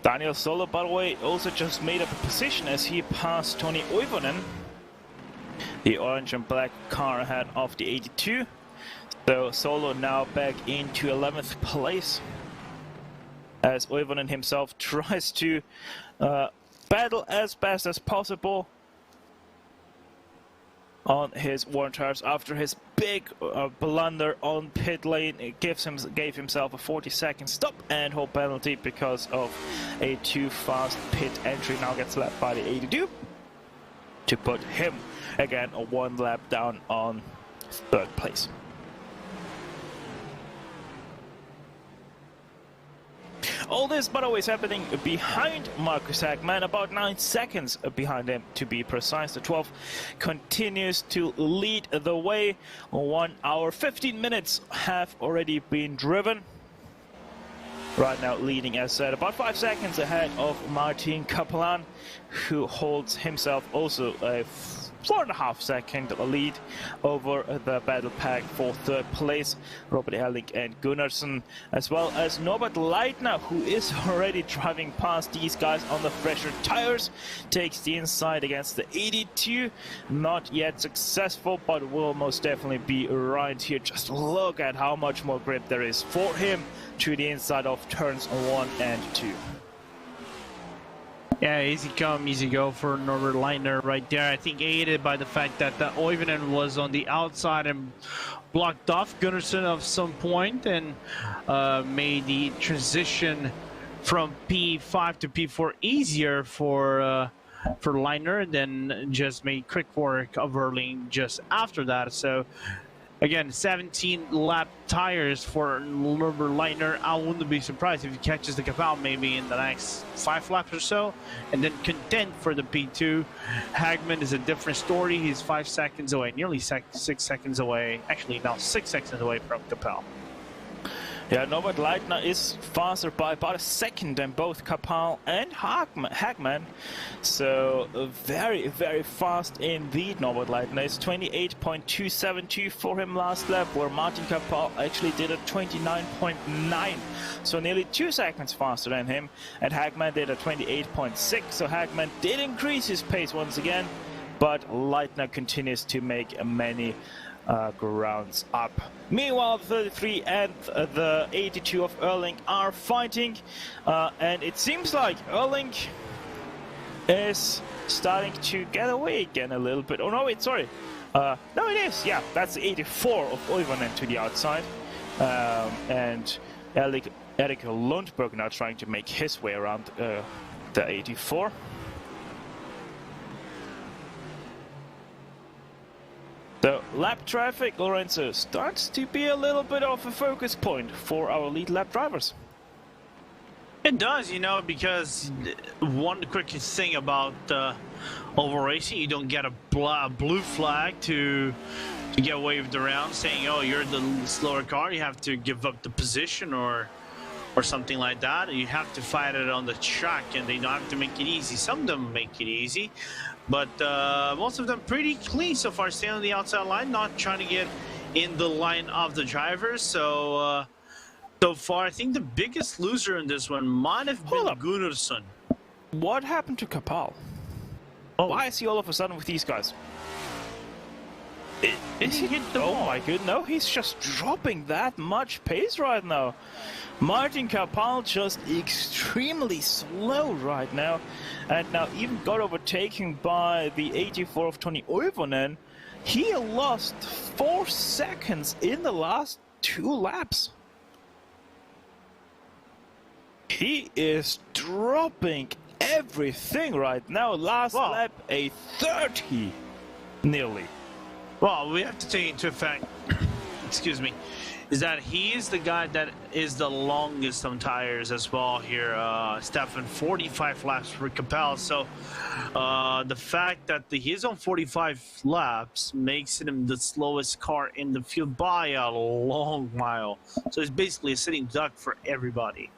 Daniel Solo, by the way, also just made up a position as he passed Toni Oivonen, the orange and black car ahead of the 82. So Solo now back into 11th place, as Oivonen himself tries to battle as best as possible on his worn tires after his big blunder on pit lane. It gave himself a 40-second stop and hold penalty because of a too fast pit entry. Now gets lapped by the 82 to put him again 1 lap down on third place. All this, by the way, is happening behind Marcus Hagman, about 9 seconds behind him to be precise. The 12 continues to lead the way. 1 hour 15 minutes have already been driven. Right now leading, as said, about 5 seconds ahead of Martin Kaplan, who holds himself also a 4.5 second lead over the battle pack for third place. Robert Erling and Gunnarsson, as well as Norbert Leitner, who is already driving past these guys on the fresher tires, takes the inside against the 82. Not yet successful, but will most definitely be right here. Just look at how much more grip there is for him to the inside of turns 1 and 2. Yeah, easy come, easy go for Norbert Leitner right there. I think aided by the fact that Oivonen was on the outside and blocked off Gunnarsson at some point, and made the transition from P5 to P4 easier for Leitner, then just made quick work of Erling just after that. So again, 17 lap tires for Norbert Leitner. I wouldn't be surprised if he catches the Capel maybe in the next 5 laps or so, and then contend for the P2. Hagman is a different story. He's 5 seconds away, nearly 6 seconds away. Actually, now 6 seconds away from Capel. Yeah, Norbert Leitner is faster by about a second than both Kapal and Hagman. So very, very fast indeed. Norbert Leitner is 28.272 for him last lap, where Martin Kapal actually did a 29.9. So nearly 2 seconds faster than him. And Hagman did a 28.6. So Hagman did increase his pace once again, but Leitner continues to make many grounds up. Meanwhile, the 33 and the 82 of Erling are fighting, and it seems like Erling is starting to get away again a little bit. Oh no, wait, sorry. No, it is. Yeah, that's the 84 of Oivonen to the outside, and Erik Lundberg now trying to make his way around the 84. The lap traffic, Lorenzo, starts to be a little bit of a focus point for our lead lap drivers. It does, you know, because one quick thing about oval racing, you don't get a blue flag to get waved around saying, oh, you're the slower car, you have to give up the position or something like that. You have to fight it on the track, and they don't have to make it easy. Some of them make it easy, but most of them pretty clean so far, staying on the outside line, not trying to get in the line of the drivers. So so far, I think the biggest loser in this one might have been Gunnarsson. What happened to Kapal? Why is he all of a sudden with these guys? Is he hit the wall? My goodness, no, he's just dropping that much pace right now. Martin Kapal just extremely slow right now, and now even got overtaken by the 84 of Toni Oivonen. He lost 4 seconds in the last 2 laps. He is dropping everything right now. Last lap, a 30, nearly. Well, we have to take into effect, excuse me, is that he is the guy that is the longest on tires as well here, Stefan, 45 laps for Kapal. So the fact that he is on 45 laps makes him the slowest car in the field by a long mile. So it's basically a sitting duck for everybody.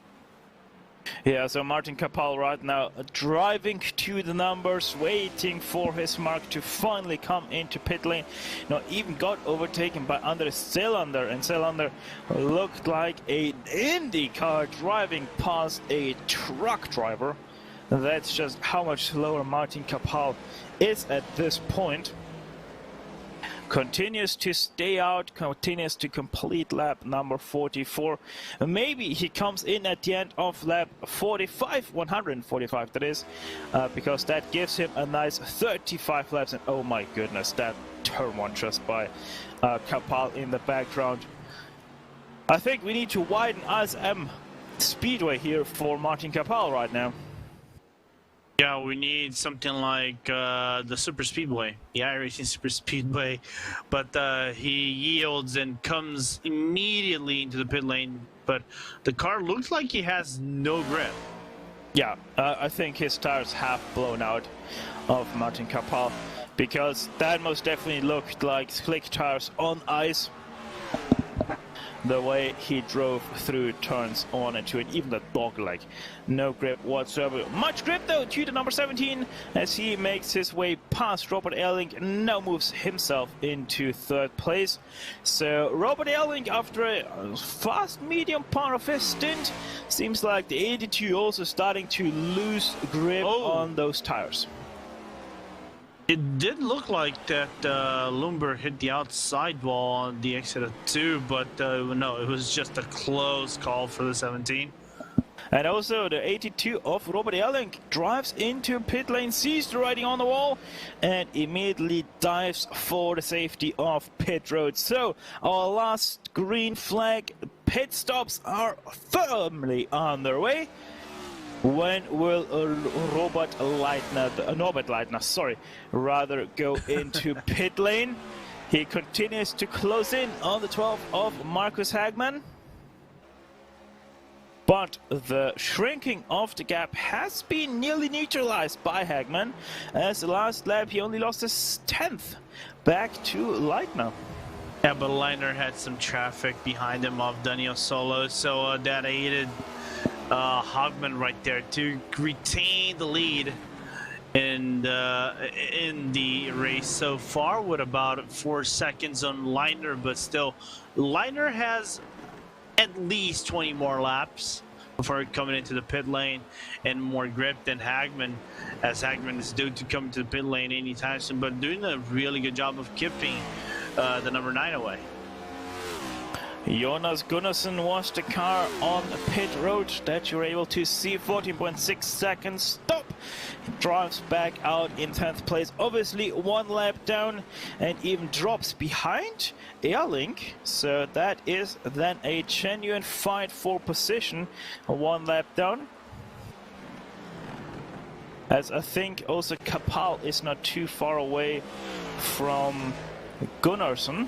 Yeah, so Martin Kapal right now driving to the numbers, waiting for his mark to finally come into pit lane. Now even got overtaken by Anders Selander, and Selander looked like an Indy car driving past a truck driver. That's just how much slower Martin Kapal is at this point. Continues to stay out, continues to complete lap number 44. Maybe he comes in at the end of lap 45, 145 that is, because that gives him a nice 35 laps. And oh my goodness, that turn one just by Kapal in the background. I think we need to widen ASM Speedway here for Martin Kapal right now. Yeah, we need something like the Super Speedway, the Eracing Super Speedway, but he yields and comes immediately into the pit lane, but the car looks like he has no grip. Yeah, I think his tires have blown out of Martin Kapal, because that most definitely looked like slick tires on ice. The way he drove through turns on and to it, even the dog leg, no grip whatsoever. Much grip though to the number 17 as he makes his way past Robert Erling, now moves himself into 3rd place. So Robert Erling, after a fast medium part of his stint, seems like the 82 also starting to lose grip on those tires. It did look like that Lumber hit the outside wall on the exit of 2, but no, it was just a close call for the 17. And also the 82 of Robert Erling drives into pit lane, sees the writing on the wall, and immediately dives for the safety of pit road. So our last green flag pit stops are firmly on their way. When will Norbert Leitner, rather go into pit lane? He continues to close in on the 12 of Marcus Hagman. But the shrinking of the gap has been nearly neutralized by Hagman, as the last lap he only lost his 10th back to Leitner. Yeah, but Liner had some traffic behind him off Daniel Solo, so that aided Hogman right there to retain the lead in the race so far with about 4 seconds on Liner, but still, Liner has at least 20 more laps before coming into the pit lane and more grip than Hagman, as Hagman is due to come to the pit lane anytime soon, but doing a really good job of keeping the number 9 away. Jonas Gunnarsson was the car on pit road that you're able to see. 14.6 seconds stop. He drives back out in 10th place, obviously 1 lap down, and even drops behind Eracing. So that is then a genuine fight for position, 1 lap down. As I think also Kapal is not too far away from Gunnarsson.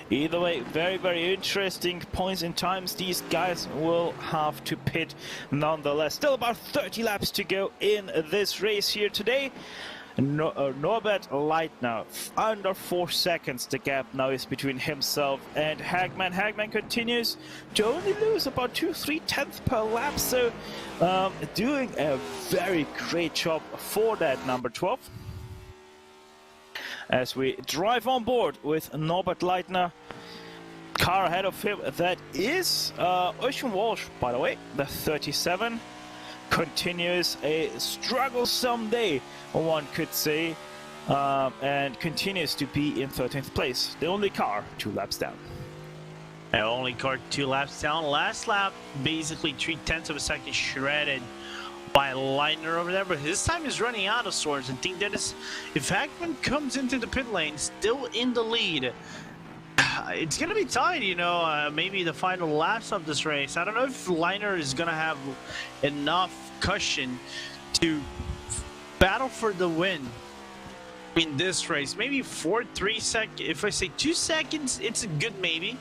Either way, very, very interesting points in times. These guys will have to pit nonetheless. Still about 30 laps to go in this race here today. Norbert Leitner, under 4 seconds the gap now is between himself and Hagman. Hagman continues to only lose about 2-3 per lap, so doing a very great job for that number 12. As we drive on board with Norbert Leitner, car ahead of him, that is Ocean Walsh, by the way, the 37. Continues a struggle-some day, one could say, and continues to be in 13th place. The only car 2 laps down. The only car 2 laps down. Last lap, basically 0.3 of a second shredded by Liner over there, but his time is running out of sorts. I think that is, if Hagman comes into the pit lane still in the lead, it's gonna be tight, you know, maybe the final laps of this race. I don't know if Liner is gonna have enough cushion to battle for the win in this race. Maybe 3 seconds. If I say 2 seconds, it's a good maybe.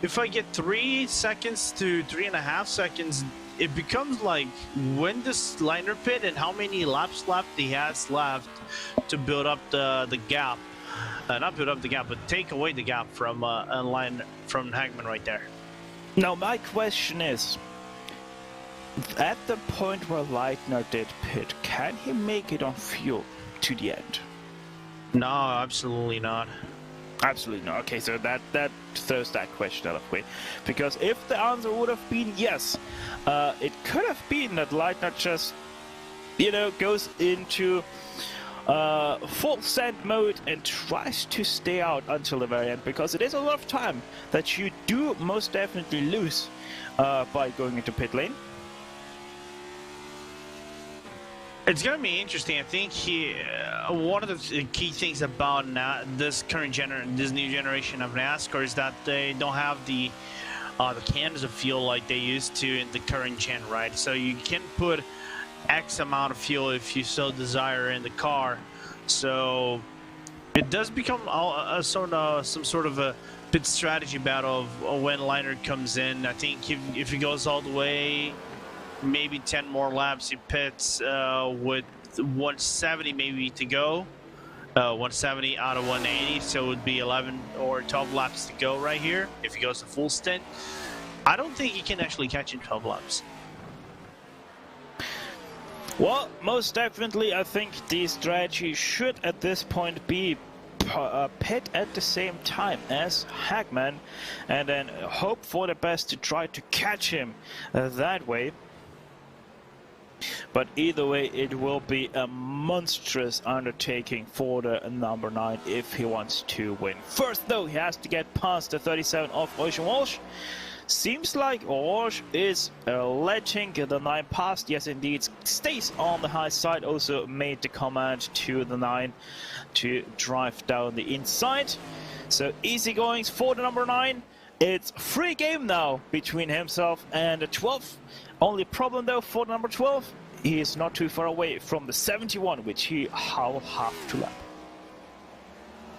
If I get 3 seconds to 3.5 seconds, it becomes like, when does Liner pit and how many laps left he has left to build up the gap. Not build up the gap, but take away the gap from from Hagman right there. Now my question is, at the point where Leitner did pit, can he make it on fuel to the end? No, absolutely not. Absolutely not. Okay, so that throws that question out of the way. Because if the answer would have been yes, it could have been that Leitner just, you know, goes into full send mode and tries to stay out until the very end, because it is a lot of time that you do most definitely lose by going into pit lane. It's going to be interesting. I think one of the key things about this new generation of NASCAR is that they don't have the cans of fuel like they used to in the current gen, right? So you can put X amount of fuel if you so desire in the car. So it does become some sort of a pit strategy battle of when Liner comes in. I think if he goes all the way, maybe 10 more laps, he pits with 170 maybe to go. 170 out of 180, so it would be 11 or 12 laps to go right here if he goes the full stint. I don't think he can actually catch in 12 laps. Well, most definitely I think the strategy should at this point be pit at the same time as Hagman, and then hope for the best to try to catch him that way. But either way, it will be a monstrous undertaking for the number 9 if he wants to win. First though, he has to get past the 37 of Ocean Walsh. Seems like Walsh is letting the 9 past. Yes, indeed, stays on the high side. Also made the command to the 9 to drive down the inside. So easy goings for the number 9. It's free game now between himself and the 12. Only problem though for the number 12, he is not too far away from the 71, which he will have to lap.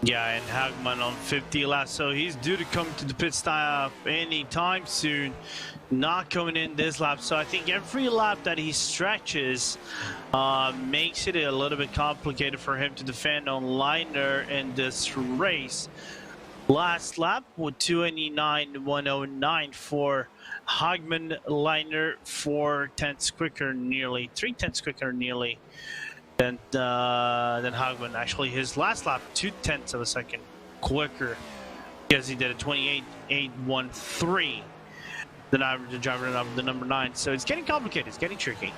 Yeah, and Hagman on 50 laps, so he's due to come to the pit stop anytime soon. Not coming in this lap, so I think every lap that he stretches makes it a little bit complicated for him to defend on Liner in this race. Last lap with 2:29.109 for Hagman. Liner 4/10 quicker, nearly 3/10 quicker, nearly than Hagman. Actually, his last lap 0.2 of a second quicker because he did a 28.813. The driver of the number 9. So it's getting complicated. It's getting tricky.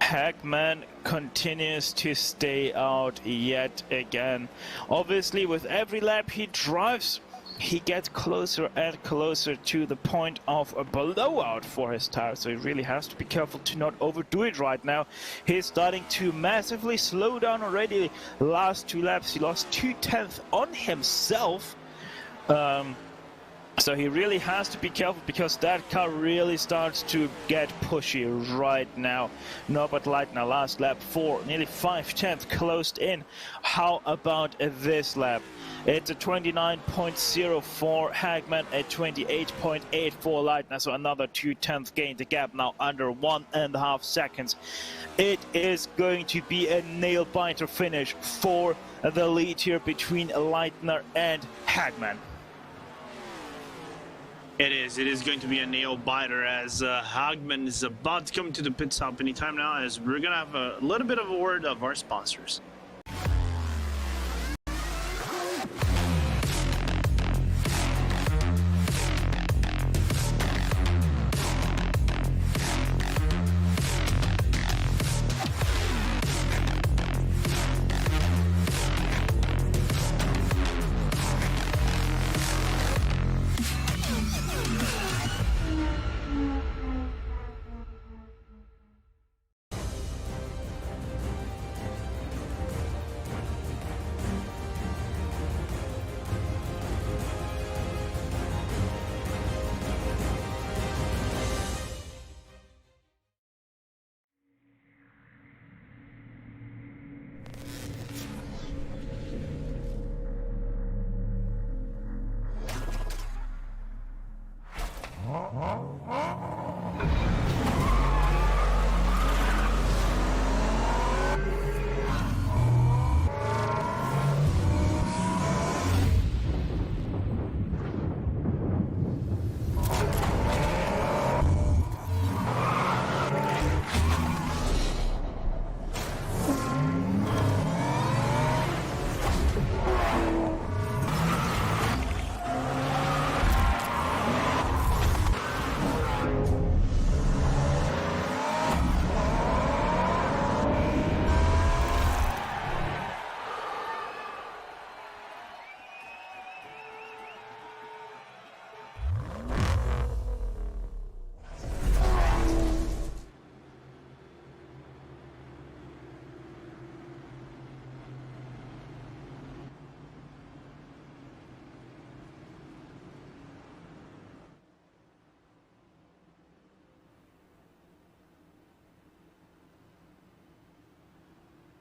Hagman continues to stay out yet again. Obviously, with every lap he drives, he gets closer and closer to the point of a blowout for his tire, so he really has to be careful to not overdo it right now. He's starting to massively slow down already. Last 2 laps he lost 0.2 on himself. So he really has to be careful because that car really starts to get pushy right now. Norbert Leitner last lap 4, nearly 0.5 closed in. How about this lap? It's a 29.04 Hagman, a 28.84 Leitner, so another 0.2 gain. The gap now under 1.5 seconds. It is going to be a nail-biter finish for the lead here between Leitner and Hagman. It is going to be a nail biter as Hagman is about to come to the pit stop anytime now, as we're going to have a little bit of a word of our sponsors.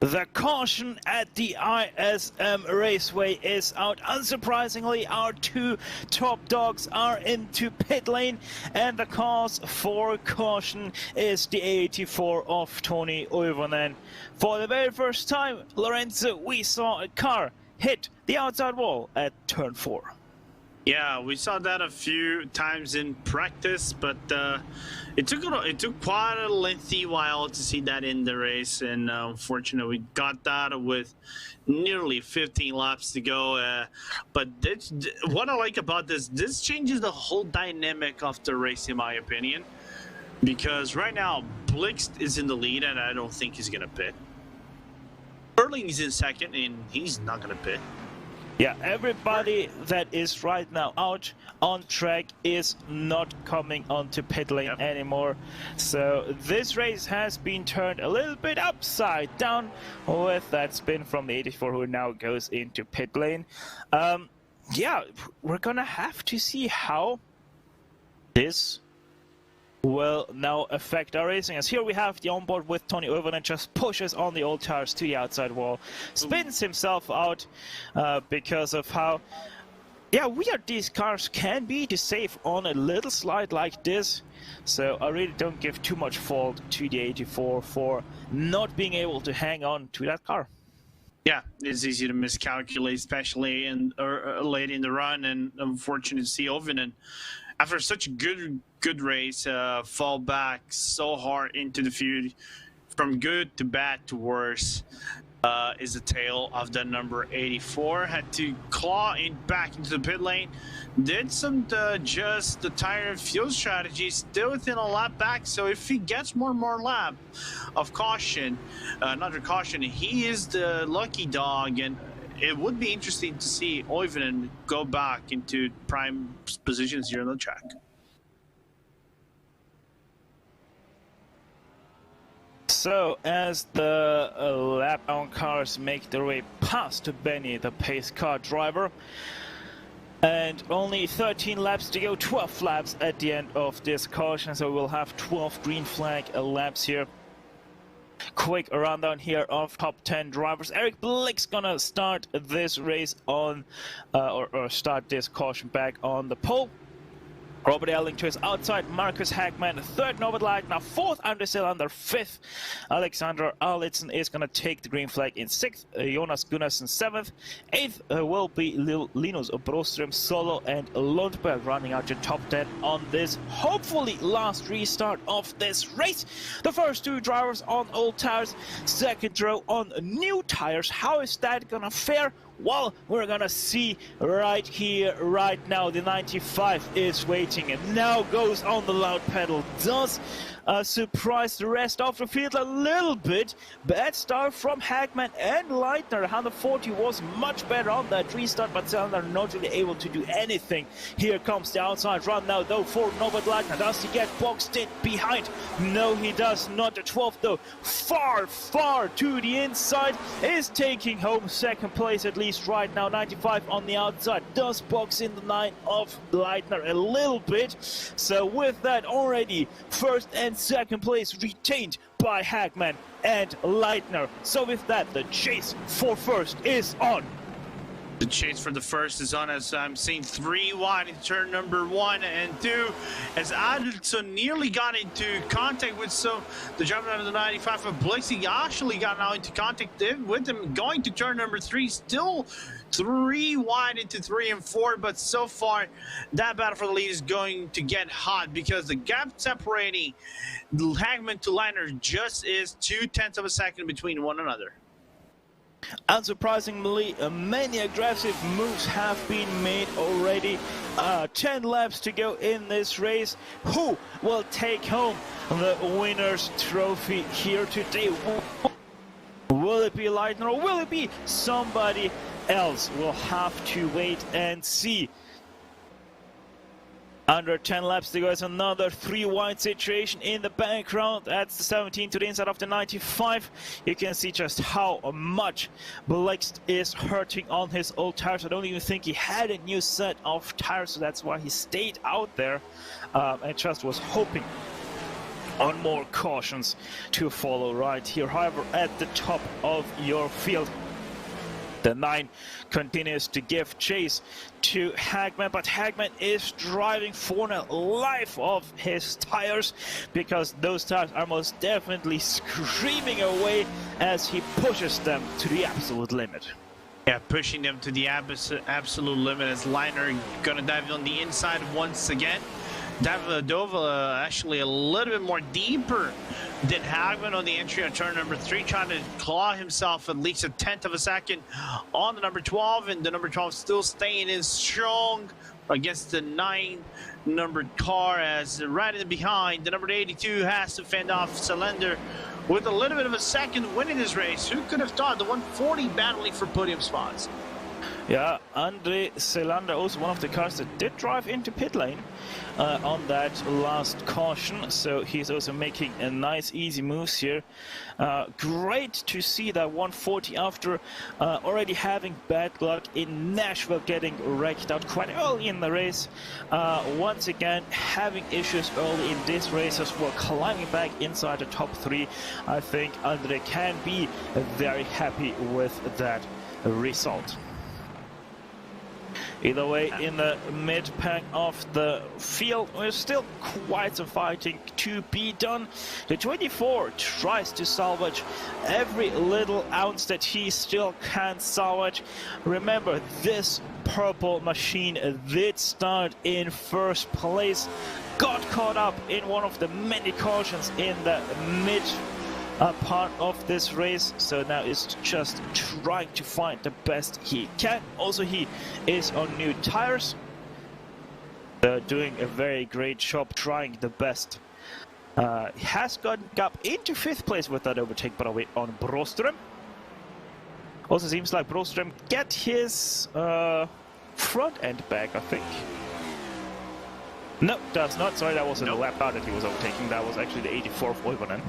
The caution at the ISM Raceway is out. Unsurprisingly, our 2 top dogs are into pit lane, and the cause for caution is the 84 of Tony Oivonen. For the very first time, Lorenzo, we saw a car hit the outside wall at turn 4. Yeah, we saw that a few times in practice, but it took quite a lengthy while to see that in the race, and unfortunately we got that with nearly 15 laps to go. But what I like about this changes the whole dynamic of the race, in my opinion, because right now Blixt is in the lead, and I don't think he's gonna pit. Erling is in second, and he's not gonna pit. Yeah, everybody that is right now out on track is not coming onto pit lane anymore. So this race has been turned a little bit upside down with that spin from the 84 who now goes into pit lane. Yeah, we're gonna have to see how this will now affect our racing, as here we have the onboard with Tony Oivonen just pushes on the old tires to the outside wall, spins himself out because of how weird these cars can be to save on a little slide like this. So I really don't give too much fault to the 84 for not being able to hang on to that car. Yeah, it's easy to miscalculate, especially late in the run, and unfortunate to see Oivonen, after such a good race, fall back so hard into the feud, from good to bad to worse. Is the tail of the number 84. Had to claw back into the pit lane. Did some adjust the tire and fuel strategy, still within a lap back. So if he gets more and more lap of caution, not caution, he is the lucky dog. And it would be interesting to see Oivonen go back into prime positions here on the track. So, as the lap-down cars make their way past Benny, the pace car driver, and only 13 laps to go, 12 laps at the end of this caution, so we'll have 12 green flag laps here. Quick rundown here of top 10 drivers. Eric Blick's gonna start this race on, or start this caution back on the pole. Robert Elling to his outside, Marcus Hagman, third Norbert Leitner, fourth Anders Cylinder, fifth Alexander Arlitzen is going to take the green flag in sixth, Jonas Gunnarsson seventh, eighth will be Linus Broström solo, and Lundberg running out your top 10 on this hopefully last restart of this race. The first two drivers on old tires, second row on new tires. How is that going to fare? Well, we're gonna see right here, right now. The 95 is waiting and now goes on the loud pedal. Does surprise the rest of the field a little bit. Bad start from Hagman and Leitner. 140 was much better on that restart, but Cylinder not really able to do anything. Here comes the outside run now, though, for Norbert Leitner. Does he get boxed in behind? No, he does not. The 12th, though, far to the inside, is taking home second place, at least right now. 95 on the outside does box in the 9 of Leitner a little bit. So with that, already first and second place retained by Hagman and Leitner. So with that, the chase for first is on. The chase for the first is on, as I'm seeing 3 wide in turn number 1 and 2, as Adelsson nearly got into contact with the driver of the 95 of Blixie. Actually got now into contact with him going to turn number 3, still 3 wide into 3 and 4, but so far that battle for the lead is going to get hot, because the gap separating Hagman to Leitner just is 0.2 of a second between one another. Unsurprisingly, many aggressive moves have been made already. 10 laps to go in this race. Who will take home the winner's trophy here today? Will it be Leitner or will it be somebody else? We'll have to wait and see. Under 10 laps to go is another 3 wide situation in the background. That's the 17 to the inside of the 95. You can see just how much Blixt is hurting on his old tires. I don't even think he had a new set of tires, so that's why he stayed out there and just was hoping on more cautions to follow right here. However, at the top of your field, the 9 continues to give chase to Hagman, but Hagman is driving for the life of his tires, because those tires are most definitely screaming away as he pushes them to the absolute limit. Yeah, pushing them to the absolute limit, as Leitner gonna dive on the inside once again. Dove actually a little bit more deeper than Hagman on the entry on turn number 3, trying to claw himself at least 1/10 of a second on the number 12, and the number 12 still staying in strong against the 9 numbered car, as right in behind the number 82 has to fend off Cylinder with a little bit of a second win in this race. Who could have thought the 140 battling for podium spots? Yeah, Andre Selander, also one of the cars that did drive into pit lane on that last caution, so he's also making a nice easy moves here. Great to see that 140 after already having bad luck in Nashville, getting wrecked out quite early in the race. Once again having issues early in this race as well, climbing back inside the top 3. I think Andre can be very happy with that result. Either way, in the mid-pack of the field, there's still quite some fighting to be done. The 24 tries to salvage every little ounce that he still can salvage. Remember, this purple machine did start in first place, got caught up in one of the many cautions in the mid part of this race, so now is just trying to find the best he can. Also, he is on new tires, doing a very great job, trying the best. He has gotten up into 5th place with that overtake, by the way, on Broström. Also seems like Broström get his front end back, I think. No, does not. Sorry, that was a lap out that he was overtaking. That was actually the 84th Oivonen.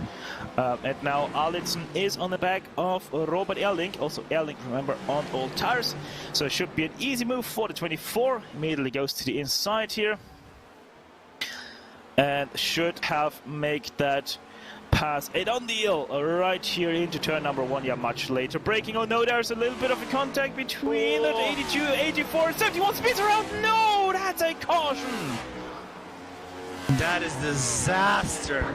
And now Arlitzen is on the back of Robert Erling. Also Erling, remember, on all tires. So it should be an easy move for the 24. Immediately goes to the inside here. And should have make that pass it on the hill right here into turn number 1. Yeah, much later. Braking. Oh no, there's a little bit of a contact between the 82, 84, 71 speeds around. No, that's a caution. That is disaster.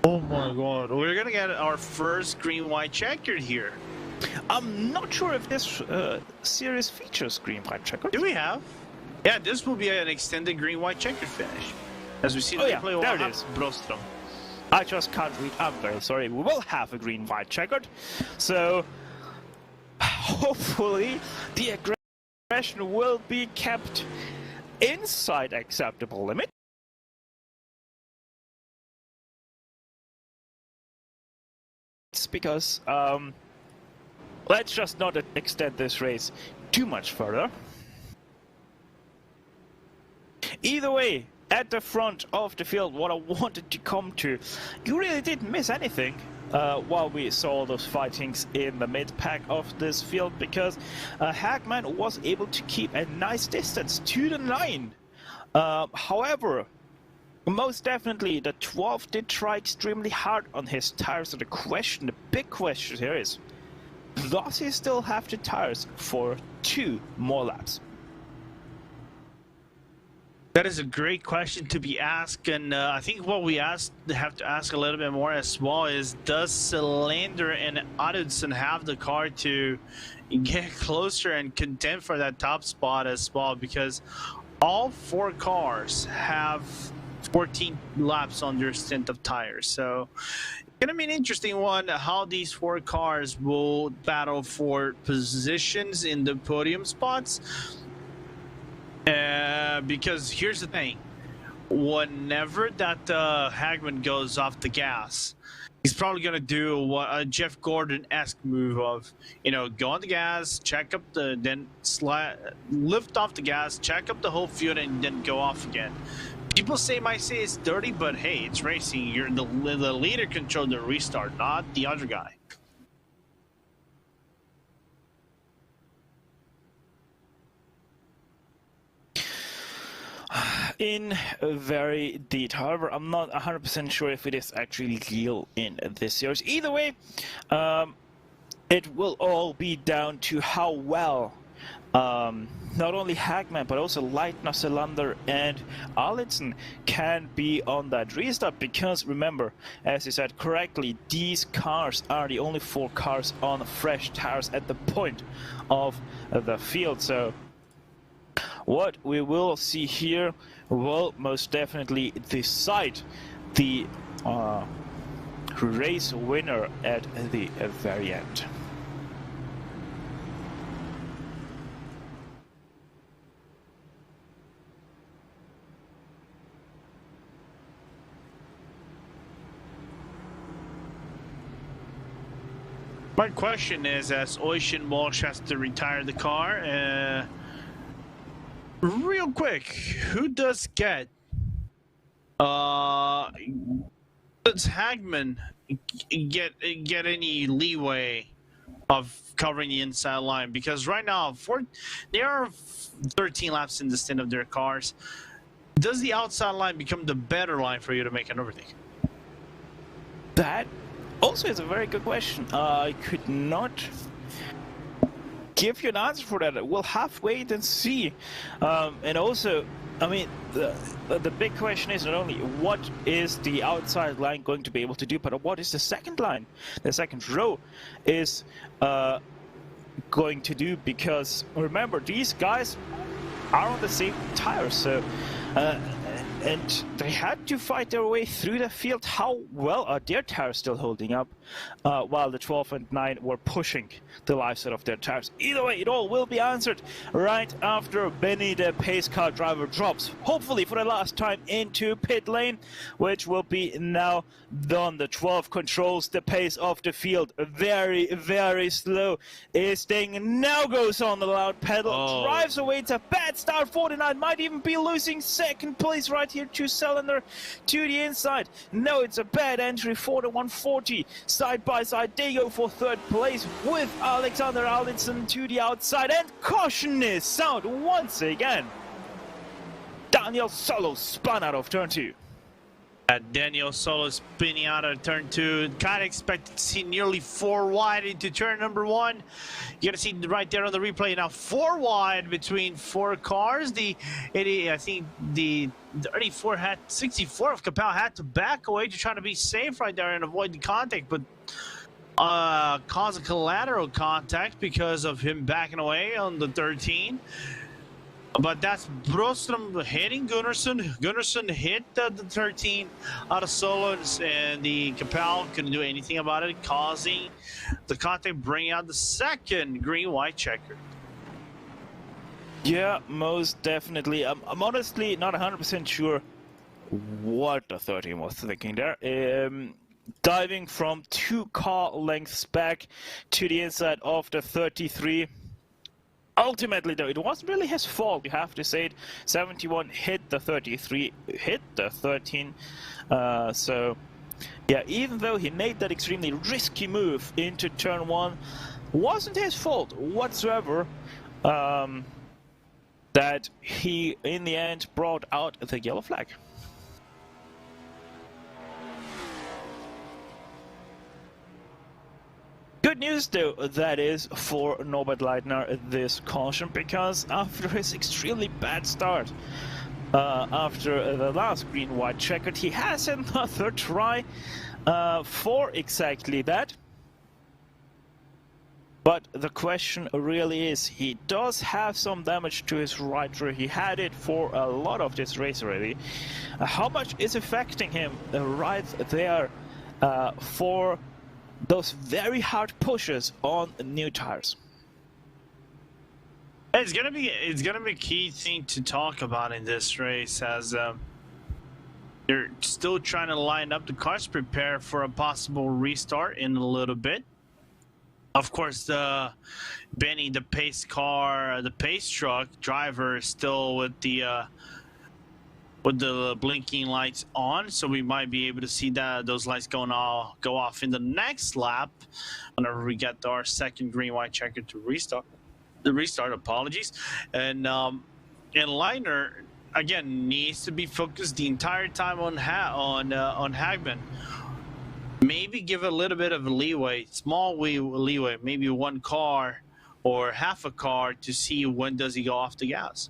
Oh my god. We're gonna get our first green-white checkered here. I'm not sure if this series features green-white checkered. Do we have? Yeah, this will be an extended green-white checkered finish. As we see the play there it is. Broström. I just can't read. I'm very sorry. We will have a green-white checkered. So hopefully the aggression will be kept inside acceptable limit. Because let's just not extend this race too much further. Either way, at the front of the field, what I wanted to come to, you really didn't miss anything while we saw those fightings in the mid-pack of this field, because Hagman was able to keep a nice distance to the 9. However, most definitely, the 12 did try extremely hard on his tires. So the big question here is, does he still have the tires for 2 more laps? That is a great question to be asked, and I think what we have to ask a little bit more as well is, does Cylinder and Adudson have the car to get closer and contend for that top spot as well? Because all 4 cars have 14 laps on their stint of tires, so it's gonna be an interesting one how these 4 cars will battle for positions in the podium spots. Because here's the thing, whenever that Hagman goes off the gas, he's probably gonna do what a Jeff Gordon-esque move of, go on the gas, check up then lift off the gas, check up the whole field, and then go off again. People might say it's dirty, but hey, it's racing. You're the leader controls the restart, not the other guy. In very deep. However, I'm not 100% sure if it is actually legal in this series. Either way, it will all be down to how well not only Hagman but also Leitner, Selander and Arlitzen can be on that restart, because remember, as you said correctly, these cars are the only 4 cars on fresh tires at the point of the field. So what we will see here will most definitely decide the race winner at the very end. My question is, as Ocean Walsh has to retire the car, real quick, who does get does Hagman get any leeway of covering the inside line? Because right now, they are 13 laps in the stint of their cars. Does the outside line become the better line for you to make an overtake? That also is a very good question. I could not give you an answer for that. We'll have to wait and see. And also, I mean, the big question is not only what is the outside line going to be able to do, but what is the second line, the second row is going to do, because remember, these guys are on the same tires, so and they had to fight their way through the field. How well are their tires still holding up while the 12 and 9 were pushing the lives out of their tires? Either way, it all will be answered right after Benny, the pace car driver, drops, hopefully for the last time, into pit lane, which will be now done. The 12 controls the pace of the field very, very slow. His thing now goes on the loud pedal, drives away. It's a bad start. 49 might even be losing second place right here to Cylinder to the inside. No, it's a bad entry for the 140. Side by side, they go for third place with Alexander Allinson to the outside, and caution is sound once again. Daniel Solo spun out of turn 2. Daniel Solo spinning out of turn 2. Kind of expected to see nearly 4 wide into turn number 1. You're going to see right there on the replay now 4 wide between 4 cars. I think the 64 of Capel had to back away to try to be safe right there and avoid the contact, but cause a collateral contact because of him backing away on the 13. But that's Broström hitting Gunnarsson. Gunnarsson hit the 13 out of Solo, and the Capel couldn't do anything about it, causing the contact, bringing out the second green-white checker. Yeah, most definitely. I'm honestly not 100% sure what the 13 was thinking there. Diving from 2 car lengths back to the inside of the 33. Ultimately, though, it wasn't really his fault, you have to say it. 71 hit the 33, hit the 13. So, yeah, even though he made that extremely risky move into turn 1, wasn't his fault whatsoever that he, in the end, brought out the yellow flag. Good news, though, that is for Norbert Leitner this caution, because after his extremely bad start, after the last green-white checkered, he has another try for exactly that. But the question really is, he does have some damage to his right rear. He had it for a lot of this race already. How much is affecting him right there for those very hard pushes on new tires? It's gonna be a key thing to talk about in this race, as they're still trying to line up the cars, prepare for a possible restart in a little bit. Of course, Benny, the pace car, the pace truck driver, is still with the blinking lights on, so we might be able to see those lights go off in the next lap whenever we get our second green-white checker to restart. The restart, apologies. And Leitner again needs to be focused the entire time on Hagman. Maybe give a little bit of leeway, small leeway, maybe 1 car or half a car, to see when does he go off the gas.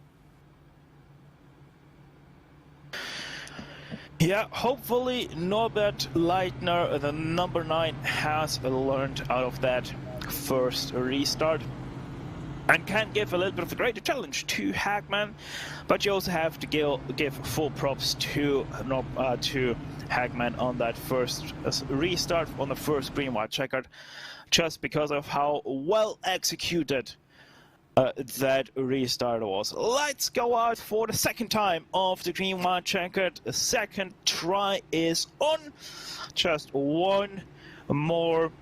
Yeah, hopefully Norbert Leitner, the number 9, has learned out of that first restart and can give a little bit of a greater challenge to Hagman. But you also have to give full props to Hagman on that first restart, on the first green-white checkered, just because of how well executed that restart was. Let's go out for the second time of the green-white checkered. The second try is on. Just one more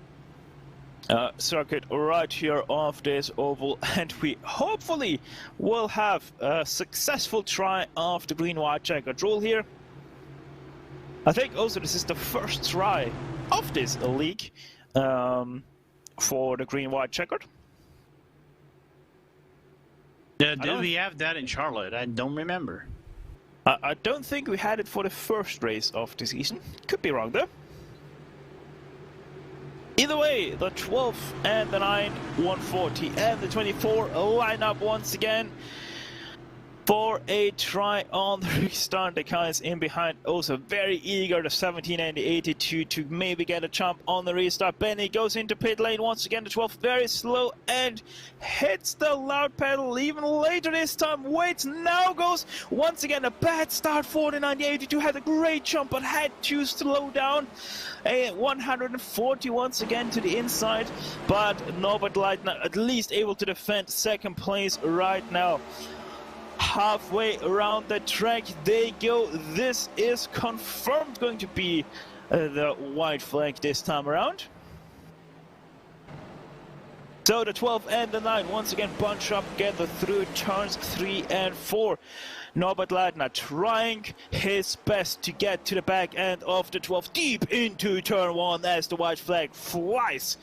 circuit right here off this oval, and we hopefully will have a successful try of the green-white checkered rule here. I think also this is the first try of this league for the green-white checkered. Did we have that in Charlotte? I don't remember. I don't think we had it for the first race of the season. Could be wrong though. Either way, the 12 and the 9, 140 and the 24 line up once again for a try on the restart. The guys in behind also very eager, the 17 and the 82, to maybe get a jump on the restart. Benny goes into pit lane once again, the 12 very slow and hits the loud pedal even later this time. Waits, now goes once again a bad start for the 82. Had a great jump but had to slow down. A 140 once again to the inside, but Norbert Leitner at least able to defend second place right now. Halfway around the track they go. This is confirmed going to be the white flag this time around. So the 12 and the 9 once again bunch up together through turns 3 and 4. Norbert Leitner trying his best to get to the back end of the 12, deep into turn 1 as the white flag flies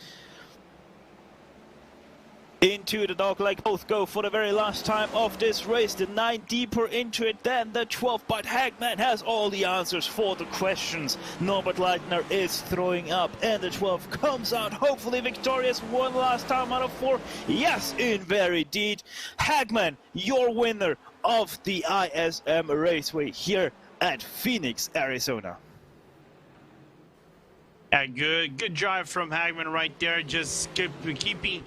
into the dog leg. Both go for the very last time of this race. The 9 deeper into it than the 12, but Hagman has all the answers for the questions Norbert Leitner is throwing up, and the 12 comes out hopefully victorious one last time out of 4. Yes, in very deed. Hagman, your winner of the ISM Raceway here at Phoenix, Arizona. Yeah, good drive from Hagman right there, just keeping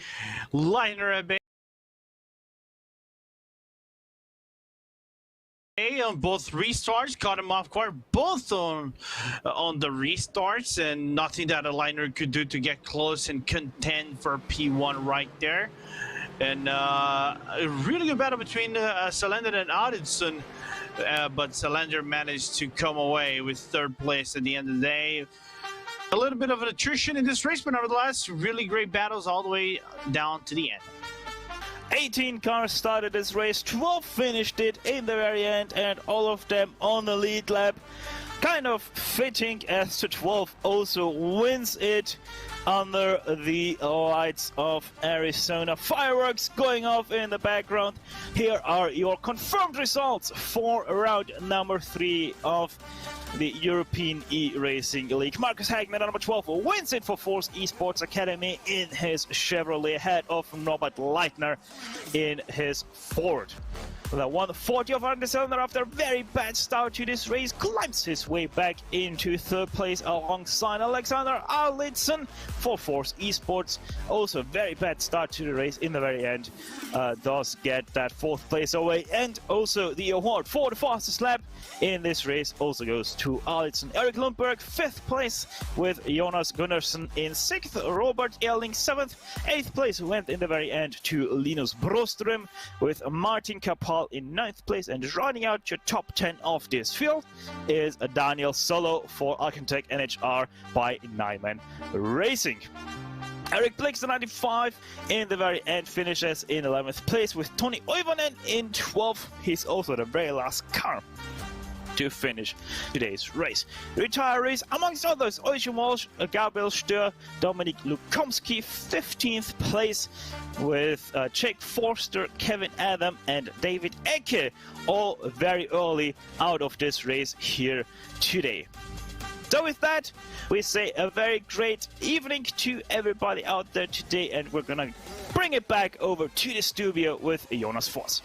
Leitner at bay on both restarts, caught him off guard both on the restarts, and nothing that a Leitner could do to get close and contend for P1 right there. And a really good battle between Salander and Audison, but Salander managed to come away with third place at the end of the day. A little bit of an attrition in this race, but nevertheless, really great battles all the way down to the end. 18 cars started this race, 12 finished it in the very end, and all of them on the lead lap. Kind of fitting as the 12 also wins it under the lights of Arizona. Fireworks going off in the background. Here are your confirmed results for round number 3 of the European E-Racing League. Marcus Hagman, number 12, wins it for Force Esports Academy in his Chevrolet, ahead of Norbert Leitner in his Ford. The 140 of Andy Cylinder, after a very bad start to this race, climbs his way back into third place alongside Alexander Arlitzen for Force Esports. Also very bad start to the race in the very end, does get that 4th place away. And also the award for the fastest lap in this race also goes to Arlitzen. Eric Lundberg 5th place with Jonas Gunnarsson in 6th, Robert Elling 7th, 8th place went in the very end to Linus Broström with Martin Kapal in 9th place, and rounding out your top 10 of this field is Daniel Solo for Alcantech NHR by Nyman Racing. Eric Blix, the 95, in the very end finishes in 11th place with Toni Oivonen in 12th. He's also the very last car to finish today's race. Retirees, amongst others, Eugen Walsh, Gabriel Stör, Dominik Lukomski, 15th place with Jake Forster, Kevin Adam and David Ecke, all very early out of this race here today. So with that, we say a very great evening to everybody out there today, and we're gonna bring it back over to the studio with Jonas Voss.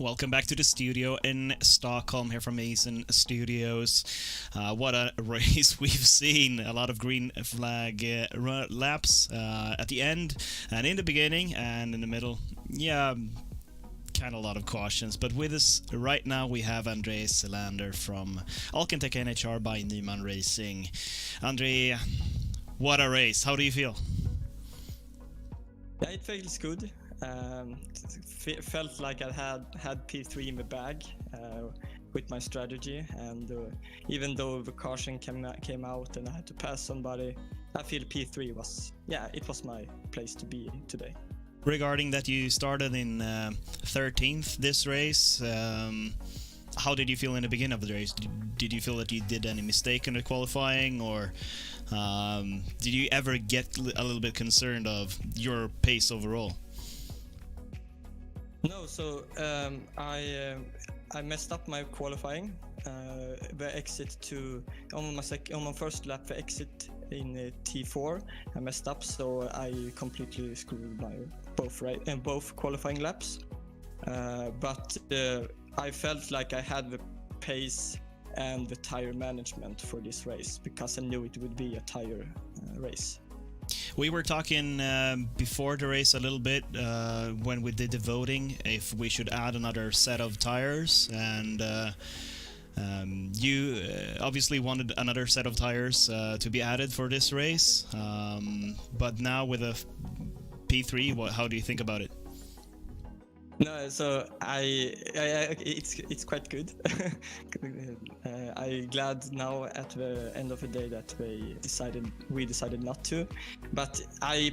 Welcome back to the studio in Stockholm here from Mason Studios. What a race we've seen. A lot of green flag laps at the end and in the beginning and in the middle. Yeah, kind of a lot of cautions. But with us right now we have André Selander from Alcantech NHR by Nyman Racing. André, what a race. How do you feel? Yeah, it feels good. Felt like I had P3 in the bag with my strategy, and even though the caution came out and I had to pass somebody, I feel P3 was my place to be today. Regarding that you started in 13th this race, how did you feel in the beginning of the race? Did you feel that you did any mistake in the qualifying, or did you ever get a little bit concerned of your pace overall? No, so I messed up my qualifying. The exit on my first lap, the exit in T4, I messed up, so I completely screwed my both qualifying laps. But I felt like I had the pace and the tire management for this race because I knew it would be a tire race. We were talking before the race a little bit when we did the voting if we should add another set of tires, and you obviously wanted another set of tires to be added for this race, but now with a P3, how do you think about it? No, so it's quite good. I'm glad now at the end of the day that we decided not to. But I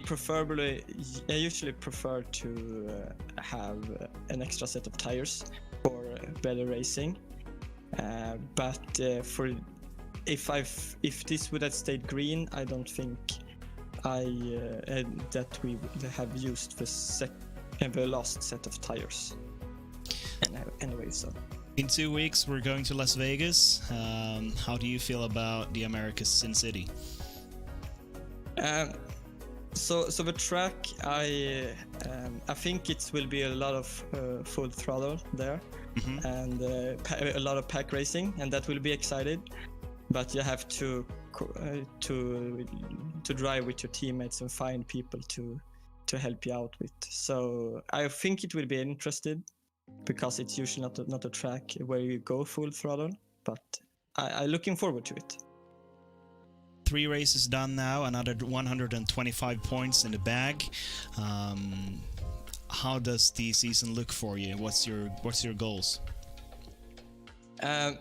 usually prefer to have an extra set of tires for better racing. But if this would have stayed green, I don't think that we would have used the last set of tires. Anyway, so. In 2 weeks, we're going to Las Vegas. How do you feel about the America's Sin City? So the track, I think it will be a lot of full throttle there, and a lot of pack racing, and that will be excited. But you have to drive with your teammates and find people to help you out with. So I think it will be interesting because it's usually not a track where you go full throttle, but I'm looking forward to it. 3 races done now, another 125 points in the bag. How does the season look for you? What's your goals?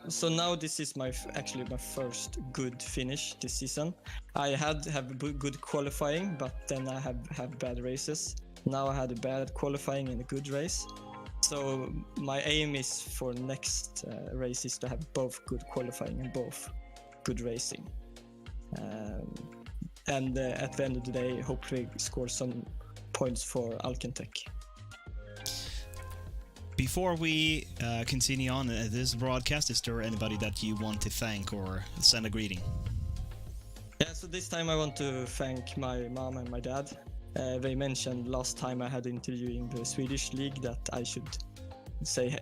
So now this is actually my first good finish this season. I have good qualifying, but then I have bad races. Now I had a bad qualifying and a good race. So my aim is for next race is to have both good qualifying and both good racing. And at the end of the day, hopefully score some points for Alcantech. Before we continue on this broadcast, is there anybody that you want to thank or send a greeting? Yeah, so this time I want to thank my mom and my dad. They mentioned last time I had an interview in the Swedish league that I should say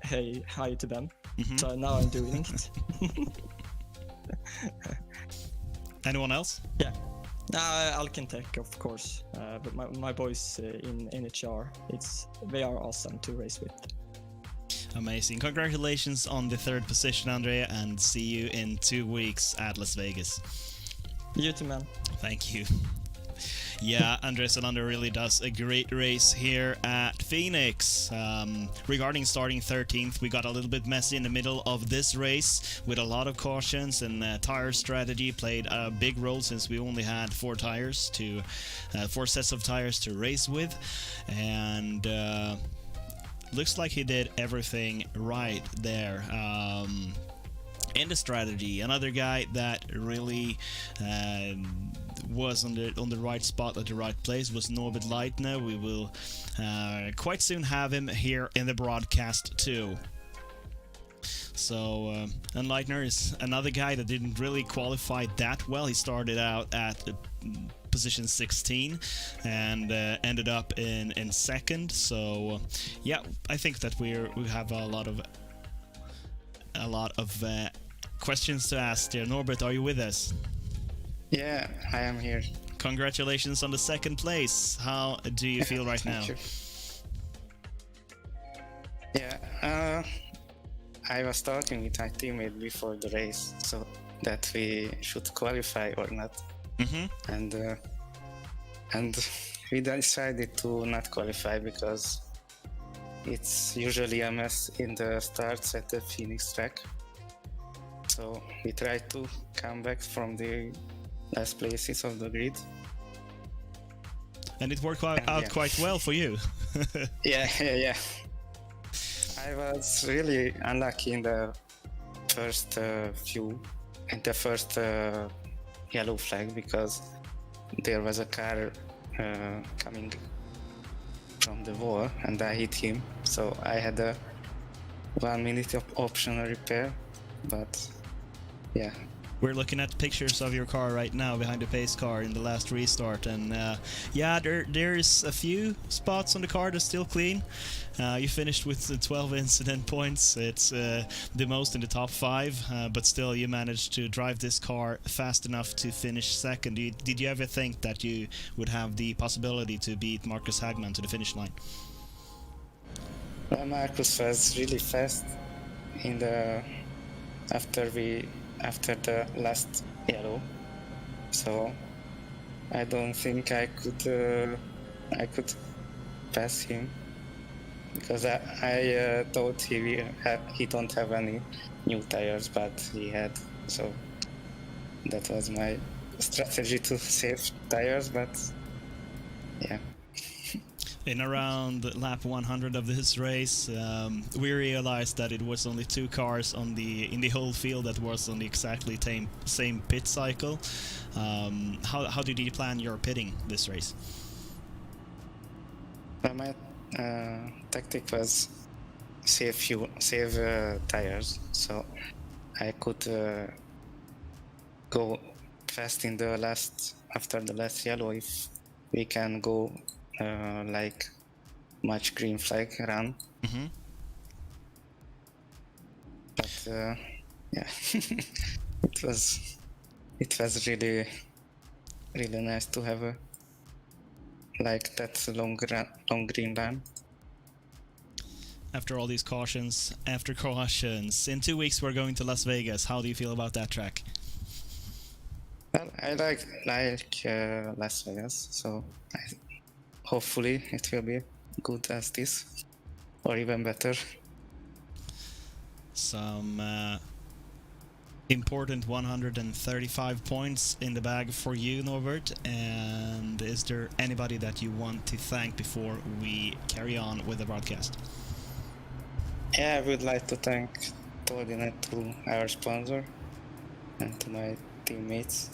hi to them. So now I'm doing it. Anyone else? Yeah. Alcantech, of course. But my boys in NHR, they are awesome to race with. Amazing. Congratulations on the 3rd position, Andrea, and see you in 2 weeks at Las Vegas. You too, man. Thank you. Yeah, André Selander really does a great race here at Phoenix. Regarding starting 13th, we got a little bit messy in the middle of this race with a lot of cautions, and tire strategy played a big role since we only had 4 sets of tires to race with, and looks like he did everything right there. In the strategy, another guy that really was on the right spot at the right place was Norbert Leitner. We will quite soon have him here in the broadcast too. So, and Leitner is another guy that didn't really qualify that well. He started out at position 16 and ended up in second. So yeah, I think that we have a lot of questions to ask there. Norbert, are you with us? Yeah, I am here. Congratulations on the second place. How do you feel right now? You. Yeah, I was talking with my teammate before the race, so that we should qualify or not. And we decided to not qualify because it's usually a mess in the starts at the Phoenix track. So we tried to come back from the last places of the grid. And it worked out quite well for you. Yeah. I was really unlucky in the first yellow flag, because there was a car coming from the wall and I hit him. So I had a 1 minute of optional repair, but yeah. We're looking at pictures of your car right now behind the pace car in the last restart, and yeah, there's a few spots on the car that's still clean. You finished with 12 incident points. It's the most in the top 5, but still you managed to drive this car fast enough to finish second. Did you ever think that you would have the possibility to beat Marcus Hagman to the finish line? Well, Marcus was really fast in the after the last yellow, so I don't think I could pass him, because I thought he don't have any new tires, but he had, so that was my strategy to save tires. But yeah. In around lap 100 of this race, we realized that it was only 2 cars in the whole field that was on the exactly same pit cycle. How did you plan your pitting this race? Well, my tactic was save tires, so I could go fast in the after the last yellow if we can go like much green flag run. But yeah, it was really nice to have like that long green run. After all these cautions, in 2 weeks we're going to Las Vegas. How do you feel about that track? Well, I like Las Vegas, so hopefully it will be good as this, or even better. Some important 135 points in the bag for you, Norbert. And is there anybody that you want to thank before we carry on with the broadcast? Yeah, I would like to thank Tordina, to our sponsor, and to my teammates.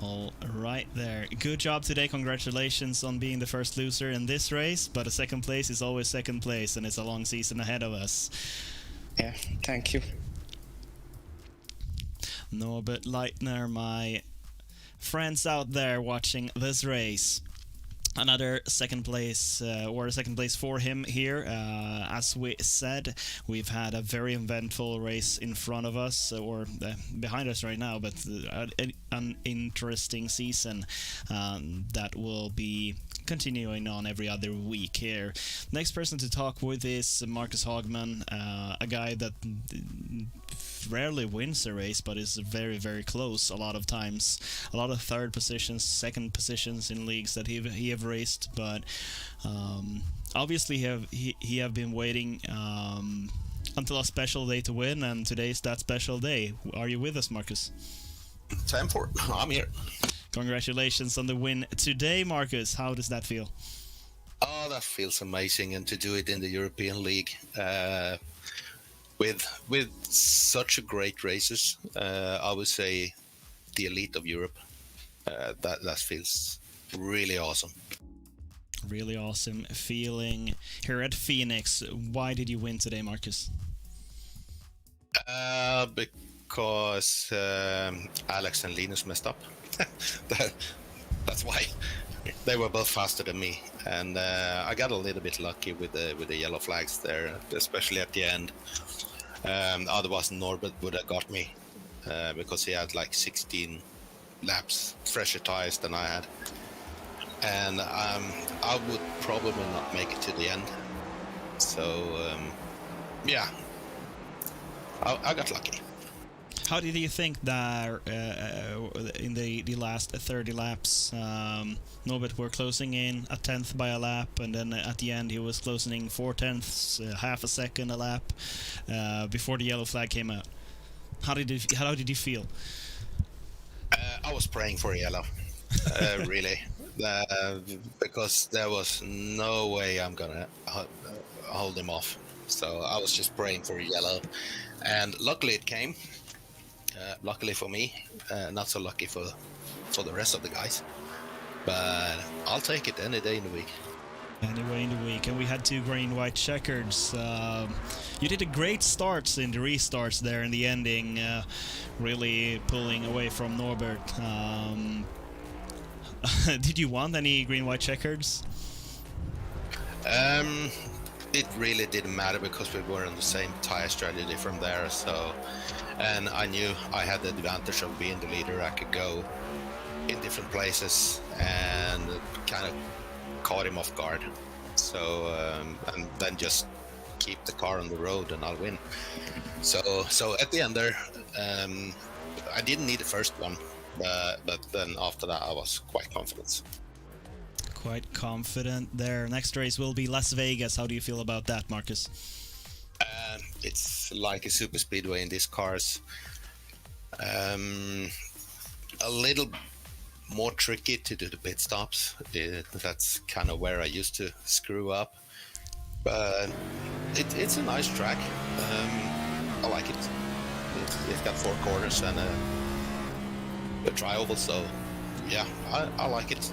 All right there. Good job today. Congratulations on being the first loser in this race, but a second place is always second place, and it's a long season ahead of us. Yeah, thank you. Norbert Leitner, my friends out there watching this race. Another second place, or a second place for him here. As we said, we've had a very eventful race in front of us, or behind us right now, but an interesting season that will be continuing on every other week here. Next person to talk with is Marcus Hagman, a guy that rarely wins a race, but is very, very close a lot of times. A lot of third positions, second positions in leagues that he have raced, but obviously he have been waiting until a special day to win, and today's that special day. Are you with us, Marcus? Time for it. I'm here. Congratulations on the win today, Marcus. How does that feel? Oh, that feels amazing, and to do it in the European League with such a great races, I would say the elite of Europe. That feels really awesome. Really awesome feeling here at Phoenix. Why did you win today, Marcus? Because Alex and Linus messed up. that, that's why they were both faster than me, and I got a little bit lucky with the yellow flags there, especially at the end. Otherwise, Norbert would have got me because he had like 16 laps fresher tires than I had, and I would probably not make it to the end. So yeah, I got lucky. How did you think that in the last 30 laps, Norbert were closing in a tenth by a lap, and then at the end he was closing 4/10, half a second a lap before the yellow flag came out? How did you feel? I was praying for yellow, really, because there was no way I'm gonna hold him off. So I was just praying for yellow, and luckily it came. Luckily for me, not so lucky for the rest of the guys. But I'll take it any day in the week. Anyway in the week, and we had 2 green-white checkers. You did a great start in the restarts there in the ending, really pulling away from Norbert. Did you want any green-white checkers? It really didn't matter because we were on the same tire strategy from there. So, and I knew I had the advantage of being the leader. I could go in different places and kind of caught him off guard. So, and then just keep the car on the road and I'll win. So at the end there, I didn't need the first one, but then after that I was quite confident. Quite confident there. Next race will be Las Vegas. How do you feel about that, Marcus? It's like a super speedway in these cars. A little more tricky to do the pit stops. That's kind of where I used to screw up. But it's a nice track. I like it. It's got 4 corners and a tri-oval, so yeah, I like it.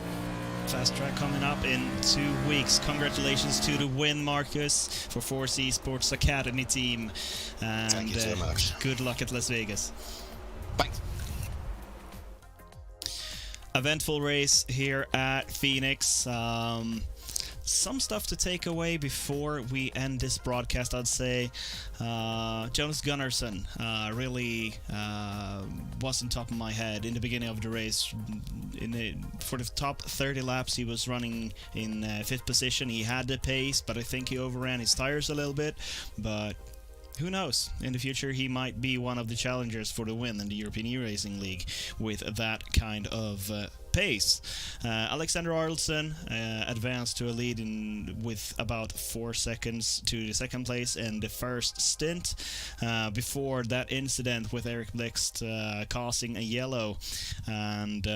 Fast track coming up in 2 weeks. Congratulations to the win, Marcus, for Force Esports Academy team. And thank you so much. Good luck at Las Vegas. Thanks. Eventful race here at Phoenix. Some stuff to take away before we end this broadcast, I'd say. Jonas Gunnarsson really was on top of my head in the beginning of the race. For the top 30 laps, he was running in 5th position. He had the pace, but I think he overran his tires a little bit. But who knows? In the future, he might be one of the challengers for the win in the European E-Racing League with that kind of pace. Alexander Arlsson advanced to a lead with about 4 seconds to the second place in the first stint before that incident with Eric Blixt causing a yellow and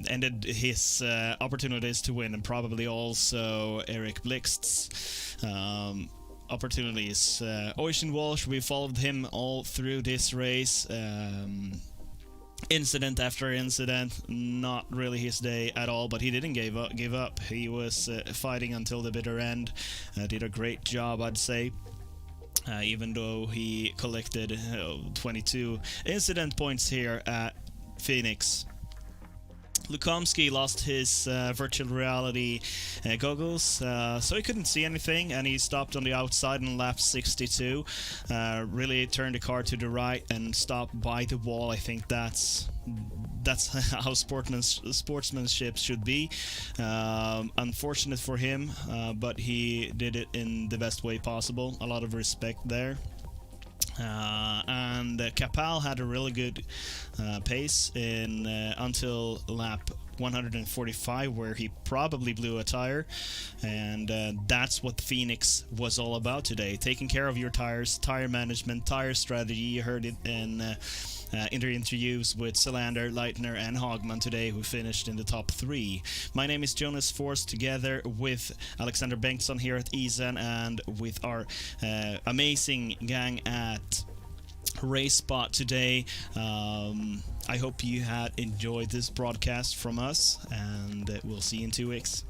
ended his opportunities to win, and probably also Eric Blixt's opportunities. Oisin Walsh, we followed him all through this race. Incident after incident, not really his day at all, but he didn't give up. He was fighting until the bitter end. Did a great job, I'd say. Even though he collected 22 incident points here at Phoenix. Lukomsky lost his virtual reality goggles, so he couldn't see anything, and he stopped on the outside in lap 62. Really turned the car to the right and stopped by the wall. I think that's how sportsmanship should be. Unfortunate for him, but he did it in the best way possible. A lot of respect there. And Kapal had a really good pace in until lap 145, where he probably blew a tire, and that's what Phoenix was all about today. Taking care of your tires, tire management, tire strategy. You heard it in the interviews with Selander, Leitner and Hagman today, who finished in the top 3. My name is Jonas Forss, together with Alexander Bengtsson here at Eason and with our amazing gang at Race Spot today. I hope you had enjoyed this broadcast from us, and we'll see you in 2 weeks.